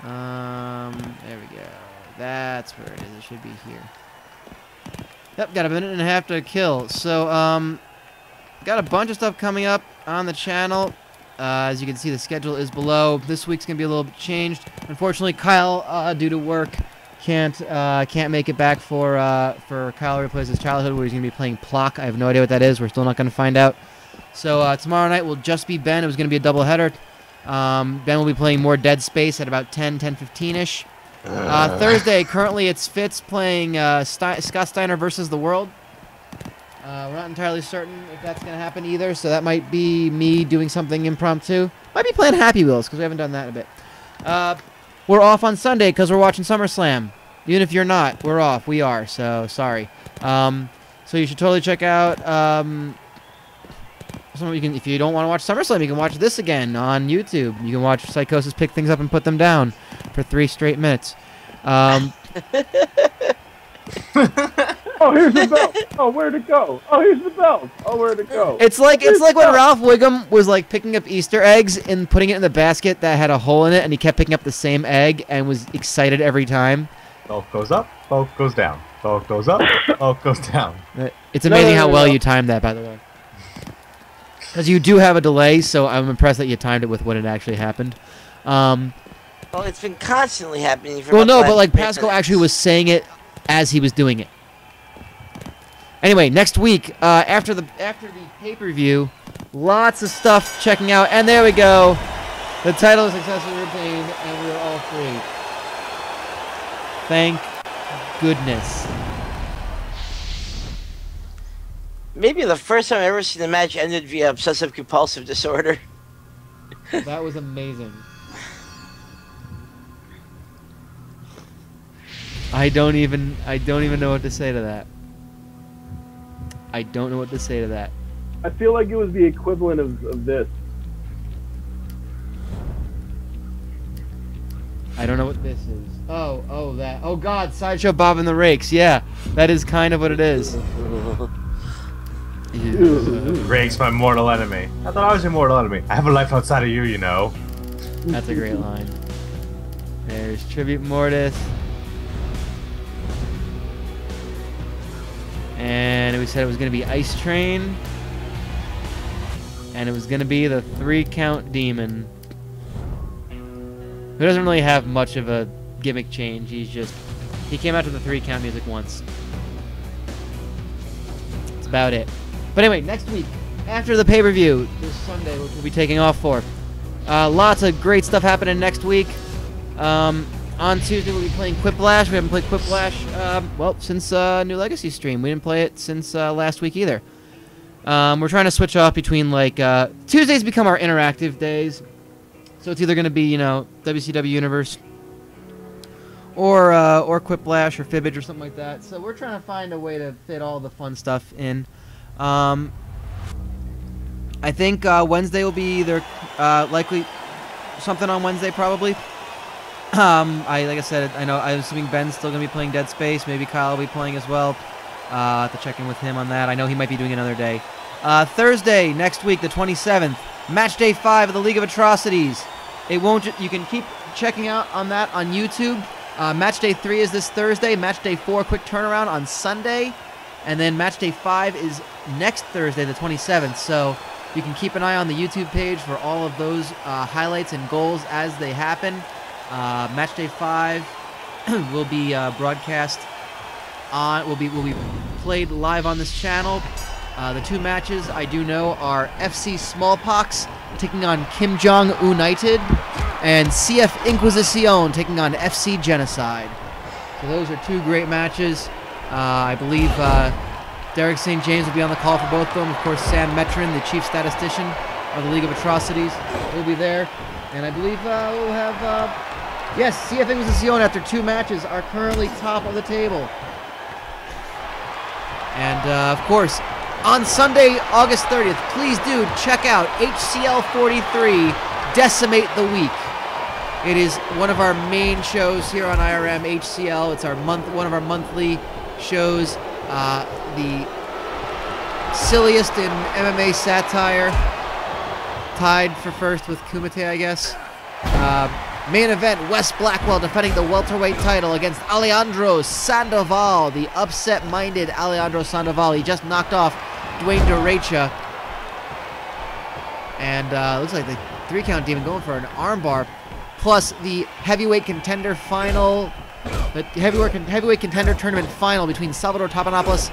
There we go. That's where it is. It should be here. Yep, got a minute and a half to kill. So, got a bunch of stuff coming up on the channel. As you can see, the schedule is below. This week's gonna be a little bit changed. Unfortunately, Kyle, due to work, can't make it back for Kyle Replays His Childhood, where he's gonna be playing Plock. I have no idea what that is. We're still not gonna find out. So tomorrow night will just be Ben. It was gonna be a doubleheader. Ben will be playing more Dead Space at about 10:15ish. Thursday, currently it's Fitz playing Scott Steiner versus the World. We're not entirely certain if that's going to happen either, so that might be me doing something impromptu. Might be playing Happy Wheels, because we haven't done that in a bit. We're off on Sunday because we're watching SummerSlam. Even if you're not, we're off. We are, so sorry. So you should totally check out... if you don't want to watch SummerSlam, you can watch this again on YouTube. You can watch Psychosis pick things up and put them down for 3 straight minutes. Oh, here's the belt. Oh, where'd it go? Oh, here's the belt. Oh, where'd it go? It's like when Ralph Wiggum was like picking up Easter eggs and putting it in the basket that had a hole in it, and he kept picking up the same egg and was excited every time. Both goes up, both goes down. Both goes up, both goes down. It's amazing how well you timed that, by the way. Because you do have a delay, so I'm impressed that you timed it with when it actually happened. Well, it's been constantly happening. Well, no, but like Pascal actually was saying it as he was doing it. Anyway, next week, after the pay-per-view, lots of stuff checking out, and there we go. The title is successfully retained, and we are all free. Thank goodness. Maybe the first time I've ever seen a match ended via obsessive compulsive disorder. That was amazing. I don't even know what to say to that. I don't know what to say to that. I feel like it was the equivalent of this. I don't know what this is. Oh, that. Oh God, Sideshow Bob and the Rakes. Yeah, that is kind of what it is. Rakes, my mortal enemy. I thought I was your mortal enemy. I have a life outside of you, you know. That's a great line. There's Tribute Mortis. And we said it was going to be Ice Train. And it was going to be the 3-count Demon. Who doesn't really have much of a gimmick change. He came out to the 3-count music once. That's about it. But anyway, next week, after the pay-per-view, this Sunday, which we'll be taking off for, lots of great stuff happening next week. On Tuesday, we'll be playing Quiplash. We haven't played Quiplash, well, since New Legacy stream. We didn't play it since last week either. We're trying to switch off between, like, Tuesdays become our interactive days. So it's either going to be, you know, WCW Universe or Quiplash or Fibbage or something like that. So we're trying to find a way to fit all the fun stuff in. I think Wednesday will be either likely something on Wednesday probably. Like I said, I'm assuming Ben's still gonna be playing Dead Space. Maybe Kyle will be playing as well. Have to check in with him on that. I know he might be doing another day. Thursday next week, the 27th, match day 5 of the League of Atrocities. It won't. You can keep checking out on that on YouTube. Match day 3 is this Thursday. Match day 4, quick turnaround on Sunday, and then match day 5 is next Thursday, the 27th. So you can keep an eye on the YouTube page for all of those highlights and goals as they happen. Match day 5 will be broadcast on. Will be played live on this channel. The 2 matches I do know are FC Smallpox taking on Kim Jong United, and CF Inquisición taking on FC Genocide. So those are 2 great matches. I believe Derek St. James will be on the call for both of them. Of course, Sam Metrin, the chief statistician of the League of Atrocities, will be there. And I believe we'll have, yes, CF Inquisición after 2 matches are currently top of the table. And, of course, on Sunday, August 30th, please do check out HCL 43, Decimate the Week. It is one of our main shows here on IRM HCL. It's our one of our monthly shows. The silliest in MMA satire. Tied for first with Kumite, I guess. Main event, Wes Blackwell defending the welterweight title against Alejandro Sandoval, the upset-minded Alejandro Sandoval. He just knocked off Dwayne Derecha. And looks like the 3-count Demon going for an armbar. Plus the heavyweight contender final, the heavyweight contender tournament final between Salvador Tapanopoulos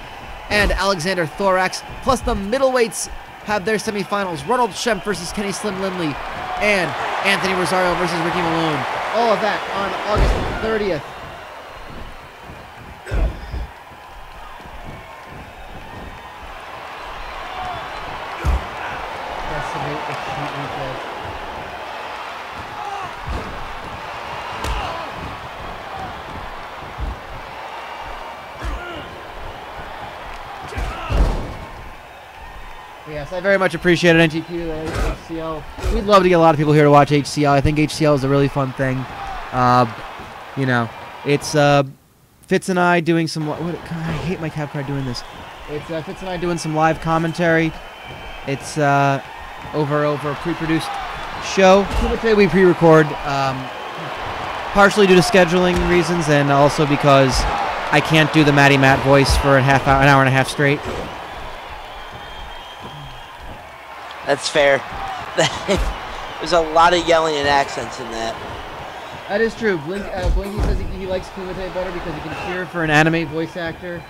and Alexander Thorax. Plus the middleweights have their semifinals. Ronald Shemp versus Kenny Slim Lindley and Anthony Rosario versus Ricky Malone. All of that on August 30th. Decimate the Sheet replay. Yes, I very much appreciate it, NGP, HCL. We'd love to get a lot of people here to watch HCL. I think HCL is a really fun thing. You know, it's Fitz and I doing some. God, I hate my cap card doing this. It's Fitz and I doing some live commentary. It's over a pre-produced show. Today we pre-record, partially due to scheduling reasons, and also because I can't do the Matty Matt voice for an hour and a half straight. That's fair. There's a lot of yelling and accents in that. That is true. Blinky says he likes Kumite better because he can cheer for an anime voice actor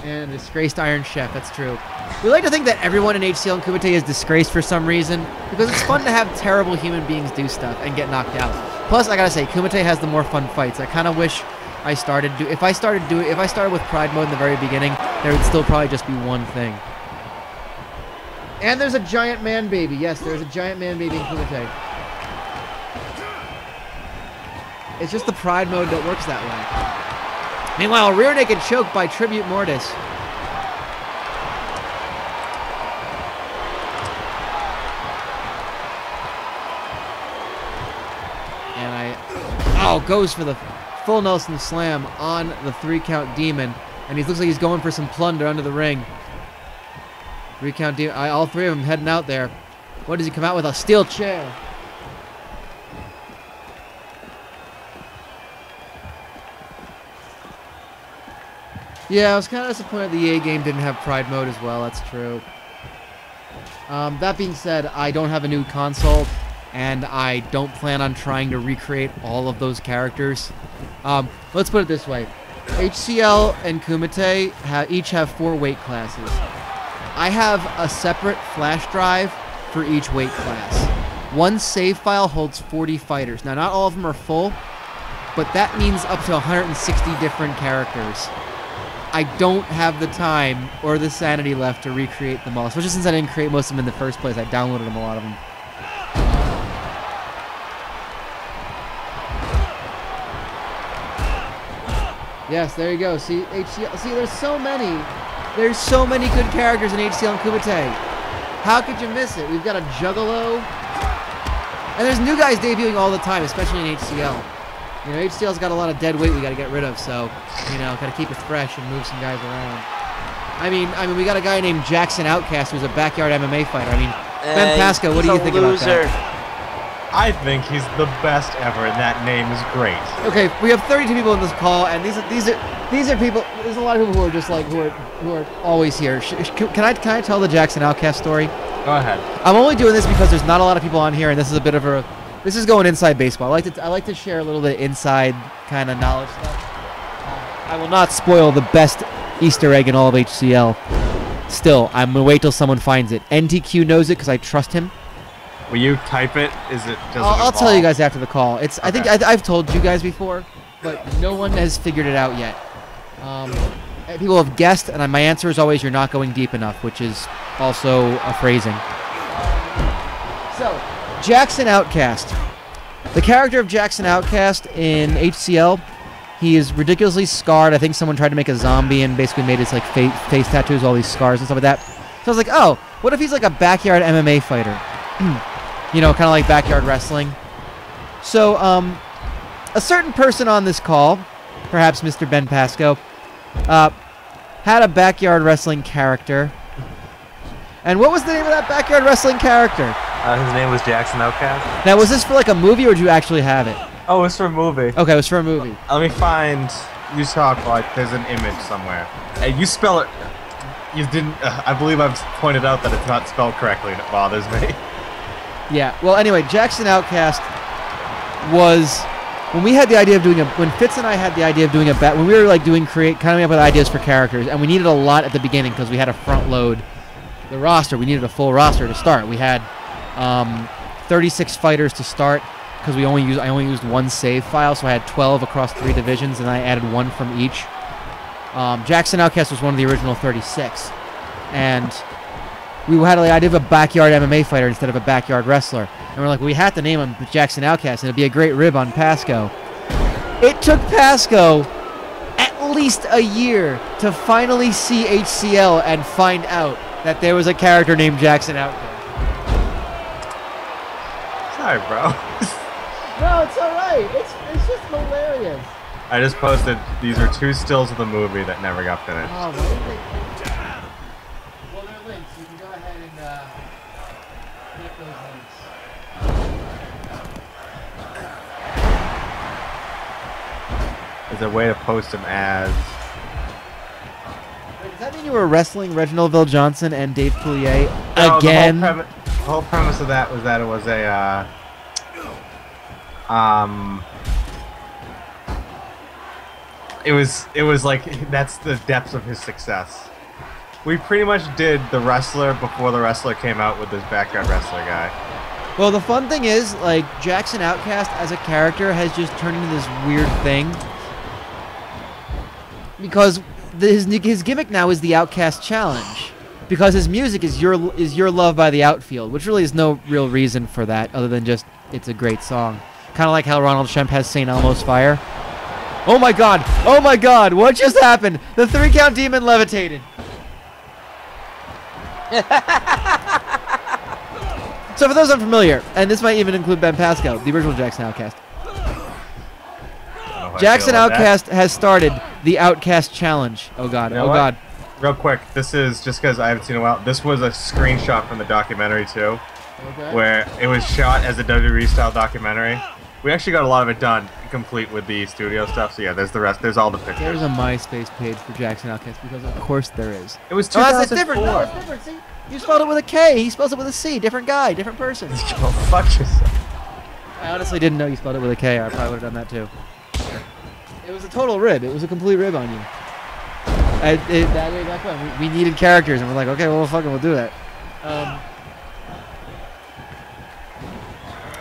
and a disgraced Iron Chef. That's true. We like to think that everyone in HCL and Kumite is disgraced for some reason because it's fun to have terrible human beings do stuff and get knocked out. Plus, I gotta say, Kumite has the more fun fights. I kind of wish if I started with Pride Mode in the very beginning, there would still probably just be one thing. And there's a giant man baby. Yes, there's a giant man baby in Kumite. It's just the Pride Mode that works that way. Meanwhile, rear naked choke by Tribute Mortis. And goes for the full Nelson slam on the 3-count Demon. And he looks like he's going for some plunder under the ring. 3-count Demon. All three of them heading out there. What does he come out with? A steel chair. Yeah, I was kind of disappointed the EA game didn't have Pride Mode as well. That's true. That being said, I don't have a new console, and I don't plan on trying to recreate all of those characters. Let's put it this way. HCL and Kumite each have 4 weight classes. I have a separate flash drive for each weight class. One save file holds 40 fighters. Now, not all of them are full, but that means up to 160 different characters. I don't have the time or the sanity left to recreate them all, especially since I didn't create most of them in the first place. I downloaded them, a lot of them. Yes, there you go. See, HCL. See, there's so many. There's so many good characters in HCL and Kumite. How could you miss it? We've got a Juggalo. And there's new guys debuting all the time, especially in HCL. You know, HCL's got a lot of dead weight we got to get rid of, so, you know, got to keep it fresh and move some guys around. I mean, we got a guy named Jackson Outcast who's a backyard MMA fighter. I mean, Ben Pasco, what do you think about that? I think he's the best ever, and that name is great. Okay, we have 32 people in this call, and these are people. There's a lot of people who are just like who are always here. Can I tell the Jackson Outcast story? Go ahead. I'm only doing this because there's not a lot of people on here, and this is a bit of a. This is going inside baseball. I like to share a little bit of inside kind of knowledge stuff. I will not spoil the best Easter egg in all of HCL. Still, I'm gonna wait till someone finds it. NTQ knows it because I trust him. Will you type it? I'll tell you guys after the call. It's. Okay. I think I've told you guys before, but no one has figured it out yet. People have guessed, and my answer is always, "You're not going deep enough," which is also a phrasing. So, Jackson Outcast. The character of Jackson Outcast in HCL, he is ridiculously scarred. I think someone tried to make a zombie and basically made his like face tattoos, all these scars and stuff like that. So I was like, oh, what if he's like a backyard MMA fighter? You know, kind of like backyard wrestling. So, a certain person on this call, perhaps Mr. Ben Pasco, had a backyard wrestling character. And what was the name of that backyard wrestling character? His name was Jackson Outcast. Now, was this for like a movie, or did you actually have it? Oh, it's for a movie. Okay, it was for a movie. Let me find. You talk like there's an image somewhere. Hey, you spell it. You didn't. I believe I've pointed out that it's not spelled correctly, and it bothers me. Yeah. Well, anyway, Jackson Outcast was when we had the idea of doing when Fitz and I had the idea of doing when we were like coming up with ideas for characters, and we needed a lot at the beginning because we had to front load the roster. We needed a full roster to start. We had 36 fighters to start because I only used one save file, so I had 12 across 3 divisions, and I added 1 from each. Jackson Outcast was one of the original 36, and we had the idea of a backyard MMA fighter instead of a backyard wrestler. And we're like, we had to name him Jackson Outcast, and it'd be a great rib on Pasco. It took Pasco at least a year to finally see HCL and find out that there was a character named Jackson Outcast. Sorry, bro. No, it's alright. It's just hilarious. I just posted, these are 2 stills of the movie that never got finished. Oh, what did they... Well, they're links. You can go ahead and get those links. There's a way to post them as... Wait, does that mean you were wrestling Reginald Ville Johnson and Dave Coulier again? No, the whole premise of that was that it was a... It was like, that's the depth of his success. We pretty much did the wrestler before the wrestler came out with this backyard wrestler guy. Well, the fun thing is, like, Jackson Outcast as a character has just turned into this weird thing because his gimmick now is the Outcast Challenge. Because his music is your love by the outfield, which really is no real reason for that other than just it's a great song. Kind of like how Ronald Shemp has St. Elmo's Fire. Oh my god! Oh my god! What just happened? The 3-count demon levitated. So for those unfamiliar, and this might even include Ben Pascal, the original Jackson Outcast. Jackson Outcast has started the Outcast Challenge. Oh god! You know oh what? god! Real quick, this is just because I haven't seen it in a while. This was a screenshot from the documentary too, where it was shot as a WWE style documentary. We actually got a lot of it done, complete with the studio stuff. So yeah, there's the rest. There's all the pictures. There's a MySpace page for Jackson Outcast because of course there is. It was Oh, 2004. that's different. No, it's different. See, you spelled it with a K. He spells it with a C. Different guy, different person. Oh, fuck yourself. I honestly didn't know you spelled it with a K. I probably would have done that too. It was a total rib. It was a complete rib on you. That way back when we needed characters, and we're like, okay, well, fucking, we'll do that.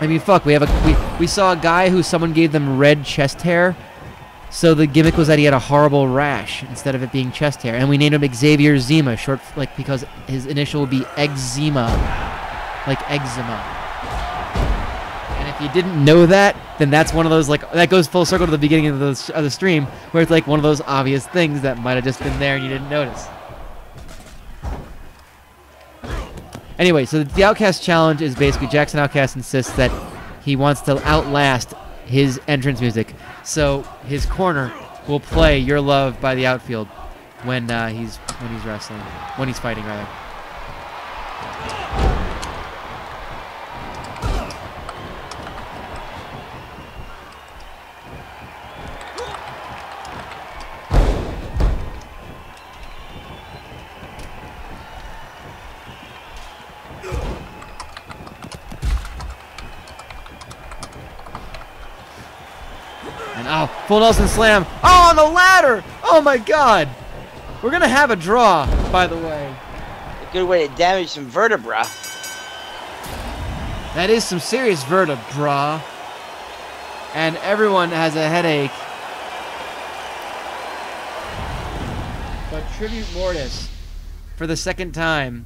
I mean, fuck. We saw a guy who someone gave them red chest hair, so the gimmick was that he had a horrible rash instead of it being chest hair, and we named him Xavier Zima, short because his initial would be eczema, like eczema. And if you didn't know that, then that's one of those that goes full circle to the beginning of the stream, where it's like one of those obvious things that might have just been there and you didn't notice. Anyway, so the Outcast Challenge is basically Jackson Outcast insists that he wants to outlast his entrance music, so his corner will play "Your Love" by the outfield when he's fighting rather. Oh, full Nelson slam. Oh, on the ladder. Oh, my God. We're going to have a draw, by the way. A good way to damage some vertebra. That is some serious vertebra. And everyone has a headache. But Tribute Mortis, for the second time,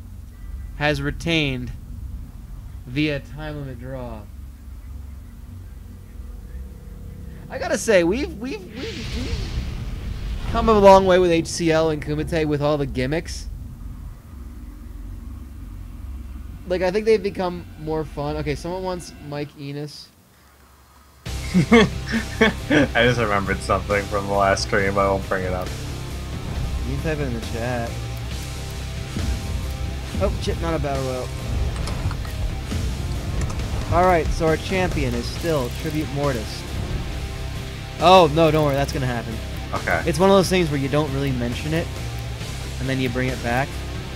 has retained via time limit draw. I gotta say, we've come a long way with HCL and Kumite with all the gimmicks. Like, I think they've become more fun. Okay, someone wants Mike Enos. I just remembered something from the last stream. I won't bring it up. You can type it in the chat. Oh, shit, not a battle royal. Alright, so our champion is still Tribute Mortis. Oh, no, don't worry, that's gonna happen. Okay. It's one of those things where you don't really mention it, and then you bring it back.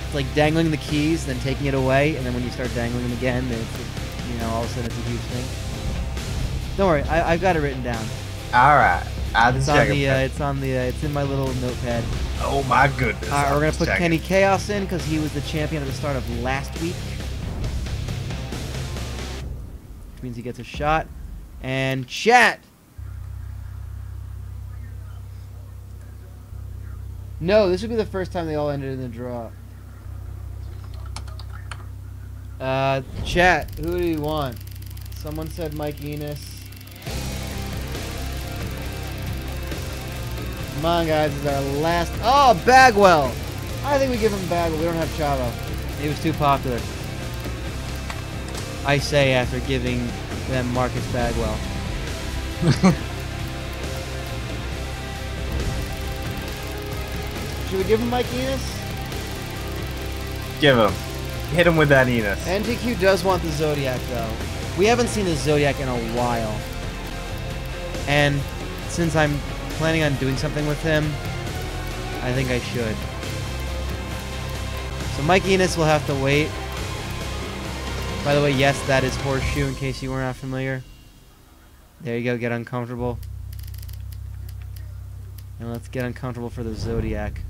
It's like dangling the keys, then taking it away, and then when you start dangling them again, then it's, all of a sudden it's a huge thing. Don't worry, I've got it written down. Alright. It's in my little notepad. Oh my goodness. Alright, we're gonna put Kenny Kaos in, because he was the champion at the start of last week. Which means he gets a shot. And chat! No, this would be the first time they all ended in the draw. Chat, who do you want? Someone said Mike Enos. Come on, guys, this is our last. Oh, Bagwell! I think we give him Bagwell. We don't have Chavo. He was too popular. I say after giving them Marcus Bagwell. Should we give him Mike Enos? Give him. Hit him with that Enos. NTQ does want the Zodiac, though. We haven't seen the Zodiac in a while. And since I'm planning on doing something with him, I think I should. So Mike Enos will have to wait. By the way, yes, that is Horseshoe, in case you were not familiar. There you go, get uncomfortable. And let's get uncomfortable for the Zodiac.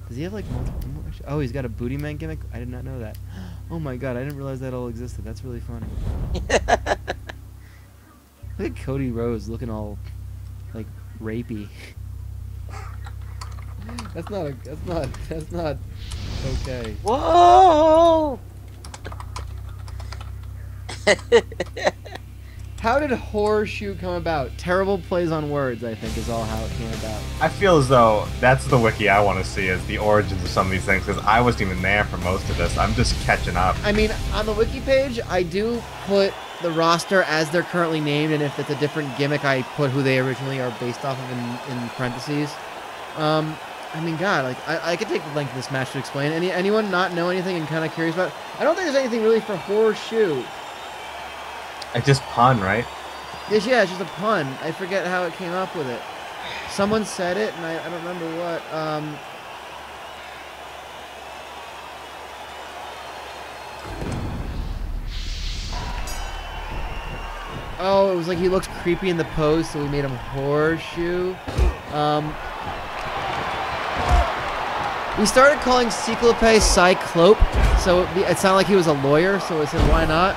Does he have like multiple? Oh, he's got a booty man gimmick? I did not know that. Oh my god, I didn't realize that all existed. That's really funny. Look at Cody Rhodes looking all like rapey. That's not okay. Whoa! How did horseshoe come about? Terrible plays on words, I think, is all how it came about. I feel as though that's the wiki I want to see, is the origins of some of these things, because I wasn't even there for most of this. I'm just catching up. I mean, on the wiki page, I do put the roster as they're currently named, and if it's a different gimmick, I put who they originally are based off of in parentheses. I mean, God, like, I could take the length of this match to explain. Anyone not know anything and kind of curious about it? I don't think there's anything really for horseshoe. It's just pun, right? Yeah, it's just a pun. I forget how it came up with it. Someone said it, and I don't remember what. Oh, it was like he looks creepy in the pose, so we made him horseshoe. We started calling Cyclope Cyclope, so it sounded like he was a lawyer, so I said, why not?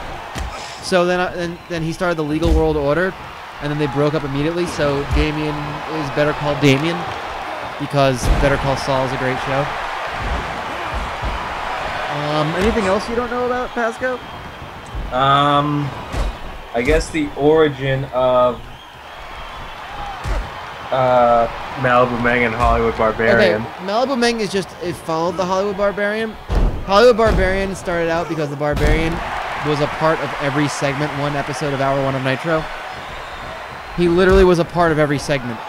So then he started the Legal World Order, and then they broke up immediately, so Damian is Better Call Damian, because Better Call Saul is a great show. Anything else you don't know about Pasco? I guess the origin of Malibu Meng and Hollywood Barbarian. Okay, Malibu Meng is just, it followed the Hollywood Barbarian. Hollywood Barbarian started out because the Barbarian was a part of every segment, one episode of Hour 1 of Nitro. He literally was a part of every segment.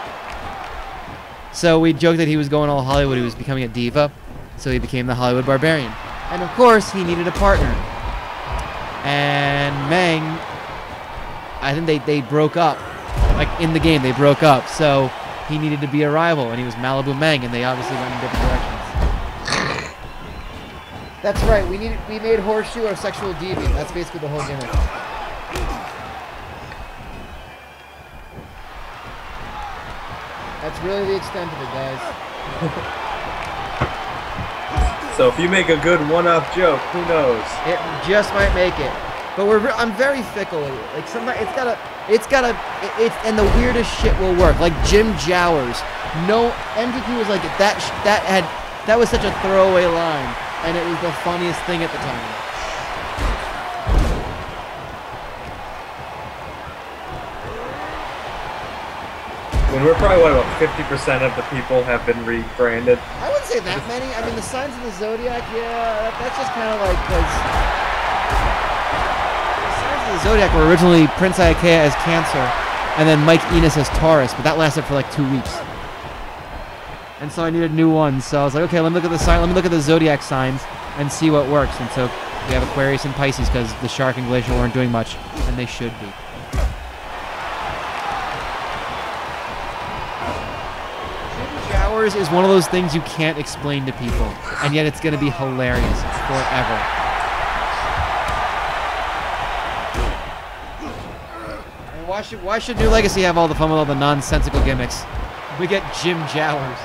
So we joked that he was going all Hollywood, he was becoming a diva, so he became the Hollywood Barbarian. And of course, he needed a partner. And Meng, I think they broke up. Like, in the game, they broke up, so he needed to be a rival, and he was Malibu Meng, and they obviously went in different directions. That's right, we made Horseshoe our sexual deviant. That's basically the whole gimmick. That's really the extent of it, guys. So if you make a good one-off joke, who knows? It just might make it. But I'm very fickle with it. Like, sometimes and the weirdest shit will work. Like Jim Jowers. No, MTQ was like, that was such a throwaway line. And it was the funniest thing at the time. When we're probably, what, about 50% of the people have been rebranded? I wouldn't say that many. I mean, the Signs of the Zodiac, yeah, that's just kind of like, because the Signs of the Zodiac were originally Prince Iaukea as Cancer, and then Mike Enos as Taurus, but that lasted for like 2 weeks. And so I needed new ones, so I was like, okay, let me look at the Zodiac signs and see what works. And so we have Aquarius and Pisces because the Shark and Glacier weren't doing much, and they should be. Jim Jowers is one of those things you can't explain to people, and yet it's going to be hilarious forever. And why should New Legacy have all the fun with all the nonsensical gimmicks? We get Jim Jowers.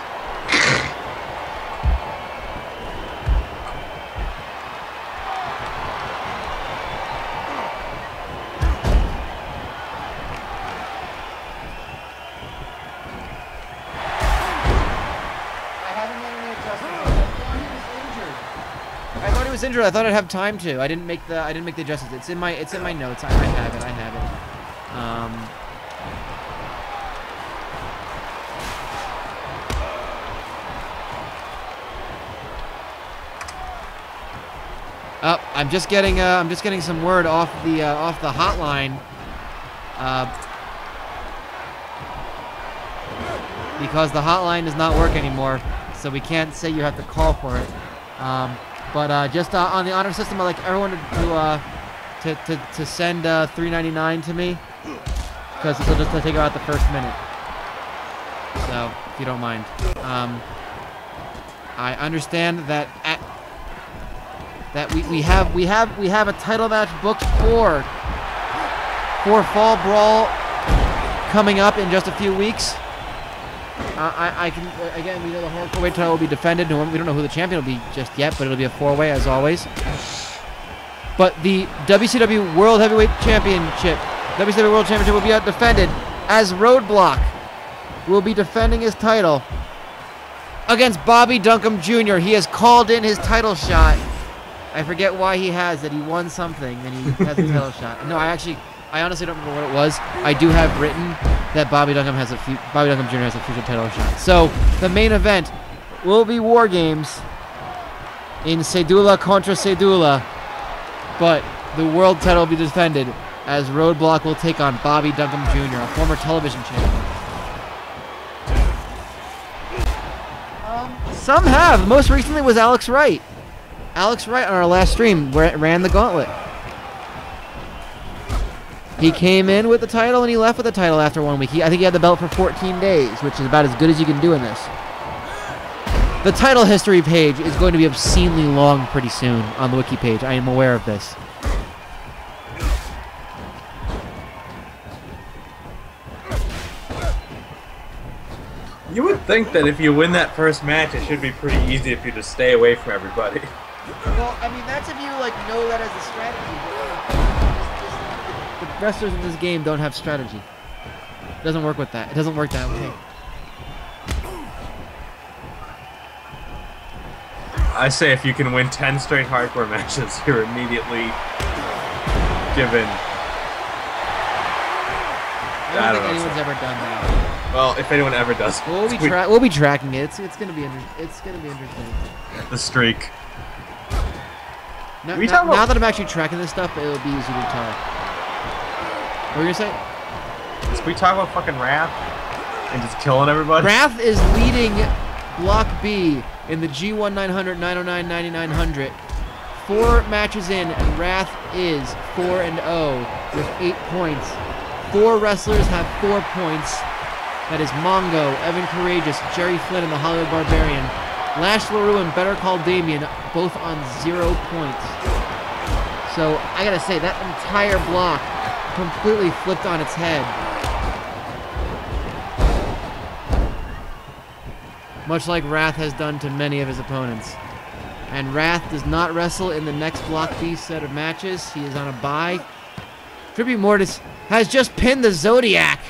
Injured. I thought I'd have time to. I didn't make the adjustments. It's in my notes. I have it. I'm just getting some word off the hotline. Because the hotline does not work anymore, so we can't say you have to call for it. But just on the honor system, I'd like everyone to send $3.99 to me, because it'll just take about the first minute. So if you don't mind, I understand that we have a title match booked for Fall Brawl coming up in just a few weeks. I can, again, we know the hardcore weight title will be defended. We don't know who the champion will be just yet, but it'll be a 4-way as always. But the WCW World Heavyweight Championship, WCW World Championship will be defended as Roadblock will be defending his title against Bobby Duncombe Jr. He has called in his title shot. I forget why he has it. He won something, and he has a title shot. No, I honestly don't remember what it was. I do have written that Bobby Duncombe Jr. has a future title shot. So the main event will be War Games in Sedula contra Sedula, but the world title will be defended as Roadblock will take on Bobby Duncombe Jr., a former television champion. Some have. Most recently was Alex Wright. Alex Wright on our last stream ran the gauntlet. He came in with the title and he left with the title after 1 week. I think he had the belt for 14 days, which is about as good as you can do in this. The title history page is going to be obscenely long pretty soon on the wiki page. I am aware of this. You would think that if you win that first match, it should be pretty easy if you just stay away from everybody. Well, I mean, that's if you like know that as a strategy. The wrestlers in this game don't have strategy. It doesn't work with that. It doesn't work that way. I say if you can win 10 straight hardcore matches, you're immediately given. I don't think anyone's ever done that. Well, if anyone ever does, we'll be tracking it. It's gonna be interesting. The streak. Now that I'm actually tracking this stuff, it'll be easy to tell. What were you gonna say? Can we talk about fucking Wrath and just killing everybody? Wrath is leading Block B in the G-1-900-909-9900. 4 matches in, and Wrath is 4-0 with 8 points. 4 wrestlers have 4 points. That is Mongo, Evan Karagias, Jerry Flynn, and the Hollywood Barbarian. Lash, Leroux, and Better Call Damian, both on 0 points. So, I gotta say, that entire block completely flipped on its head. Much like Wrath has done to many of his opponents. And Wrath does not wrestle in the next Block B set of matches. He is on a bye. Tribute Mortis has just pinned the Zodiac.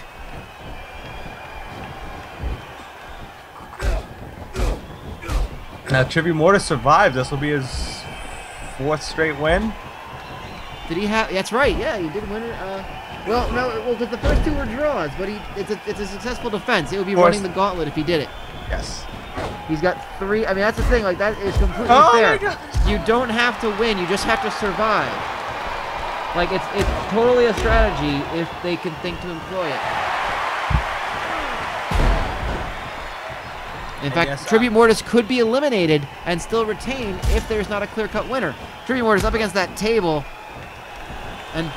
Now, Tribute Mortis survived. This will be his 4th straight win. Did he have? That's right. Yeah, he did win it. Well, no. Well, because the first 2 were draws, but it's a successful defense. It would be running the gauntlet if he did it. Yes. He's got 3. I mean, that's the thing. Like, that is completely fair. You don't have to win. You just have to survive. Like, it's totally a strategy if they can think to employ it. In fact, Tribute Mortis could be eliminated and still retain if there's not a clear-cut winner. Tribute Mortis up against that table. And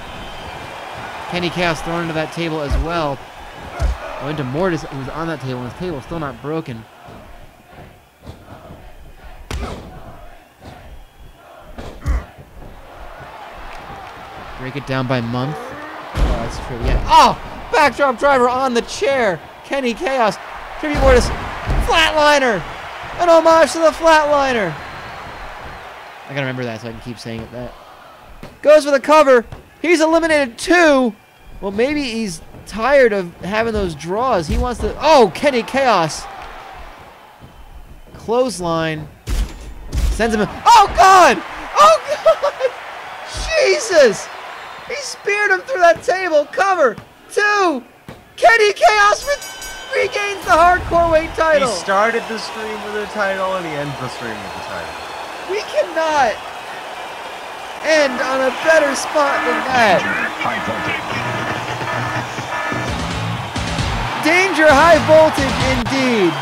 Kenny Kaos thrown into that table as well. Oh, into Mortis, who was on that table, and his table still not broken. Break it down by month. Oh, that's true, yeah. Oh! Backdrop driver on the chair! Kenny Kaos. Tribute Mortis. Flatliner! An homage to the Flatliner! I gotta remember that so I can keep saying it. That goes for the cover. He's eliminated 2. Well, maybe he's tired of having those draws. He wants to. Oh, Kenny Kaos. Clothesline. Sends him. Oh, God! Oh, God! Jesus! He speared him through that table. Cover. 2. Kenny Kaos regains the hardcore weight title. He started the stream with the title and he ends the stream with the title. We cannot end on a better spot than that. Danger high voltage indeed.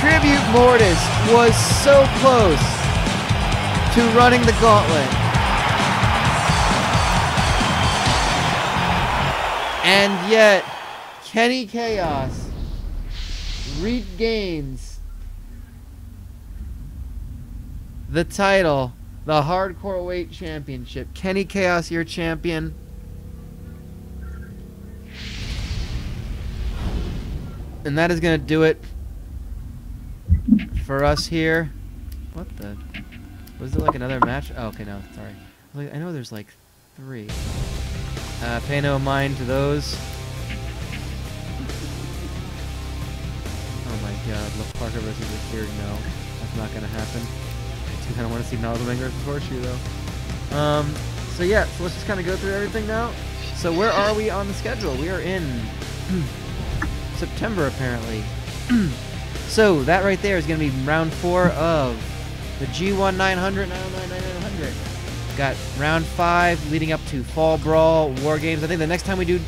Tribute Mortis was so close to running the gauntlet. And yet, Kenny Kaos regains the title, the Hardcore Weight Championship. Kenny Kaos, your champion. And that is going to do it for us here. What the? Was it like another match? Oh, okay, no, sorry. Like, I know there's like 3. Pay no mind to those. Oh my god, Parka versus Akira, no. That's not gonna happen. I do kinda wanna see Malcolm versus Horseshoe though. So yeah, so let's just kinda go through everything now. So where are we on the schedule? We are in September apparently. So that right there is gonna be round 4 of the G-1-900-909-9900. Got round 5 leading up to Fall Brawl, War Games. I think the next time we do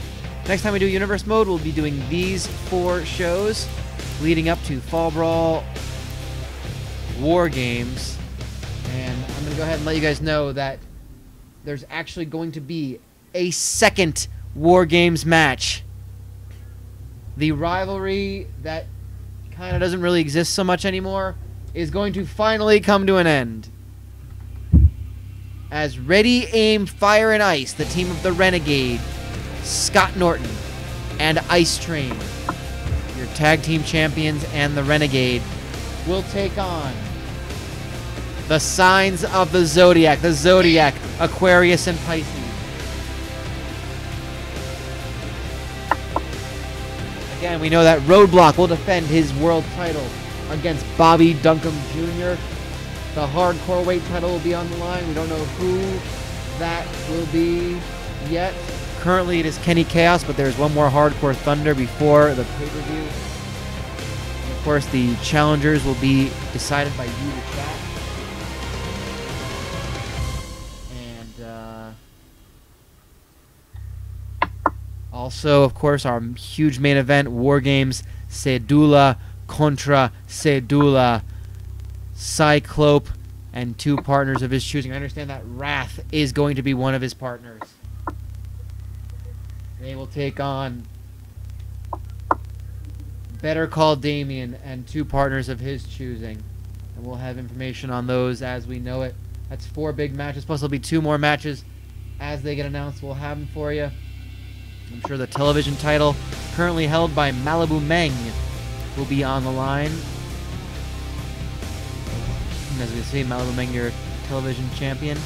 Universe Mode, we'll be doing these 4 shows leading up to Fall Brawl, War Games. And I'm gonna go ahead and let you guys know that there's actually going to be a second War Games match. The rivalry that kind of doesn't really exist so much anymore is going to finally come to an end. As Ready, Aim, Fire, and Ice, the team of the Renegade, Scott Norton, and Ice Train, your tag team champions and the Renegade, will take on the signs of the Zodiac, Aquarius, and Pisces. Again, we know that Roadblock will defend his world title against Bobby Duncombe Jr. The hardcore weight title will be on the line. We don't know who that will be yet. Currently it is Kenny Kaos, but there's one more hardcore Thunder before the pay-per-view. And of course, the challengers will be decided by you, the chat. And also, of course, our huge main event, War Games, Cedula contra Cedula. Cyclope and 2 partners of his choosing. I understand that Wrath is going to be one of his partners. They will take on Better Call Damian and 2 partners of his choosing. And we'll have information on those as we know it. That's 4 big matches, plus there'll be 2 more matches as they get announced. We'll have them for you. I'm sure the television title, currently held by Malibu Meng, will be on the line. As we see, Malibu Meng, your television champion.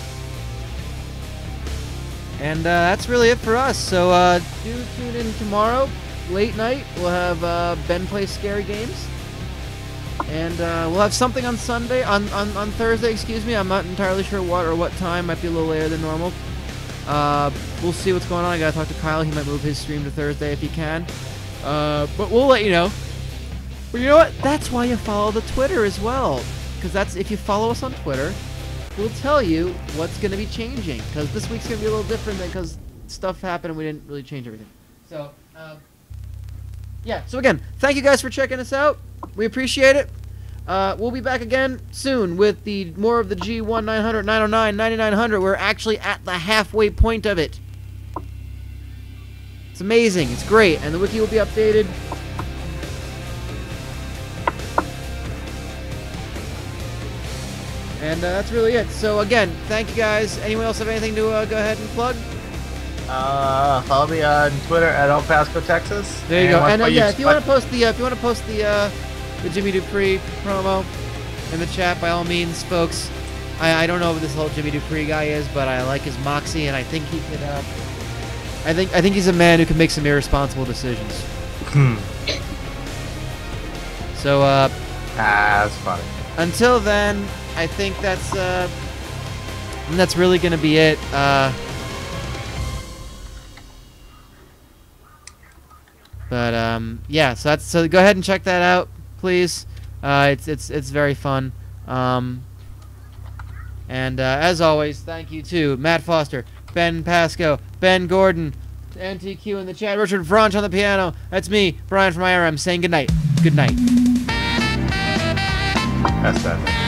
And that's really it for us. So do tune in tomorrow, late night. We'll have Ben play Scary Games. And we'll have something on Sunday, on Thursday, excuse me. I'm not entirely sure what or what time. Might be a little later than normal. We'll see what's going on. I gotta talk to Kyle. He might move his stream to Thursday if he can. But we'll let you know. But you know what? That's why you follow the Twitter as well. Because that's, if you follow us on Twitter, we'll tell you what's going to be changing. Because this week's going to be a little different because stuff happened and we didn't really change everything. So, yeah. So again, thank you guys for checking us out. We appreciate it. We'll be back again soon with more of the G-1-900-909-9900. We're actually at the halfway point of it. It's amazing. It's great. And the wiki will be updated. And that's really it. So again, thank you guys. Anyone else have anything to go ahead and plug? Follow me on Twitter at El Paso, Texas. There you go. And yeah, if you want to post the Jimmy Dupree promo in the chat, by all means, folks. I don't know who this whole Jimmy Dupree guy is, but I like his moxie, and I think he could. I think he's a man who can make some irresponsible decisions. So that's funny. Until then, I think that's really gonna be it. Yeah. So go ahead and check that out, please. It's very fun. And as always, thank you to Matt Foster, Ben Pasco, Ben Gordon, NTQ in the chat, Richard Franch on the piano. That's me, Brian from IRM, saying good night. Good night. That's that.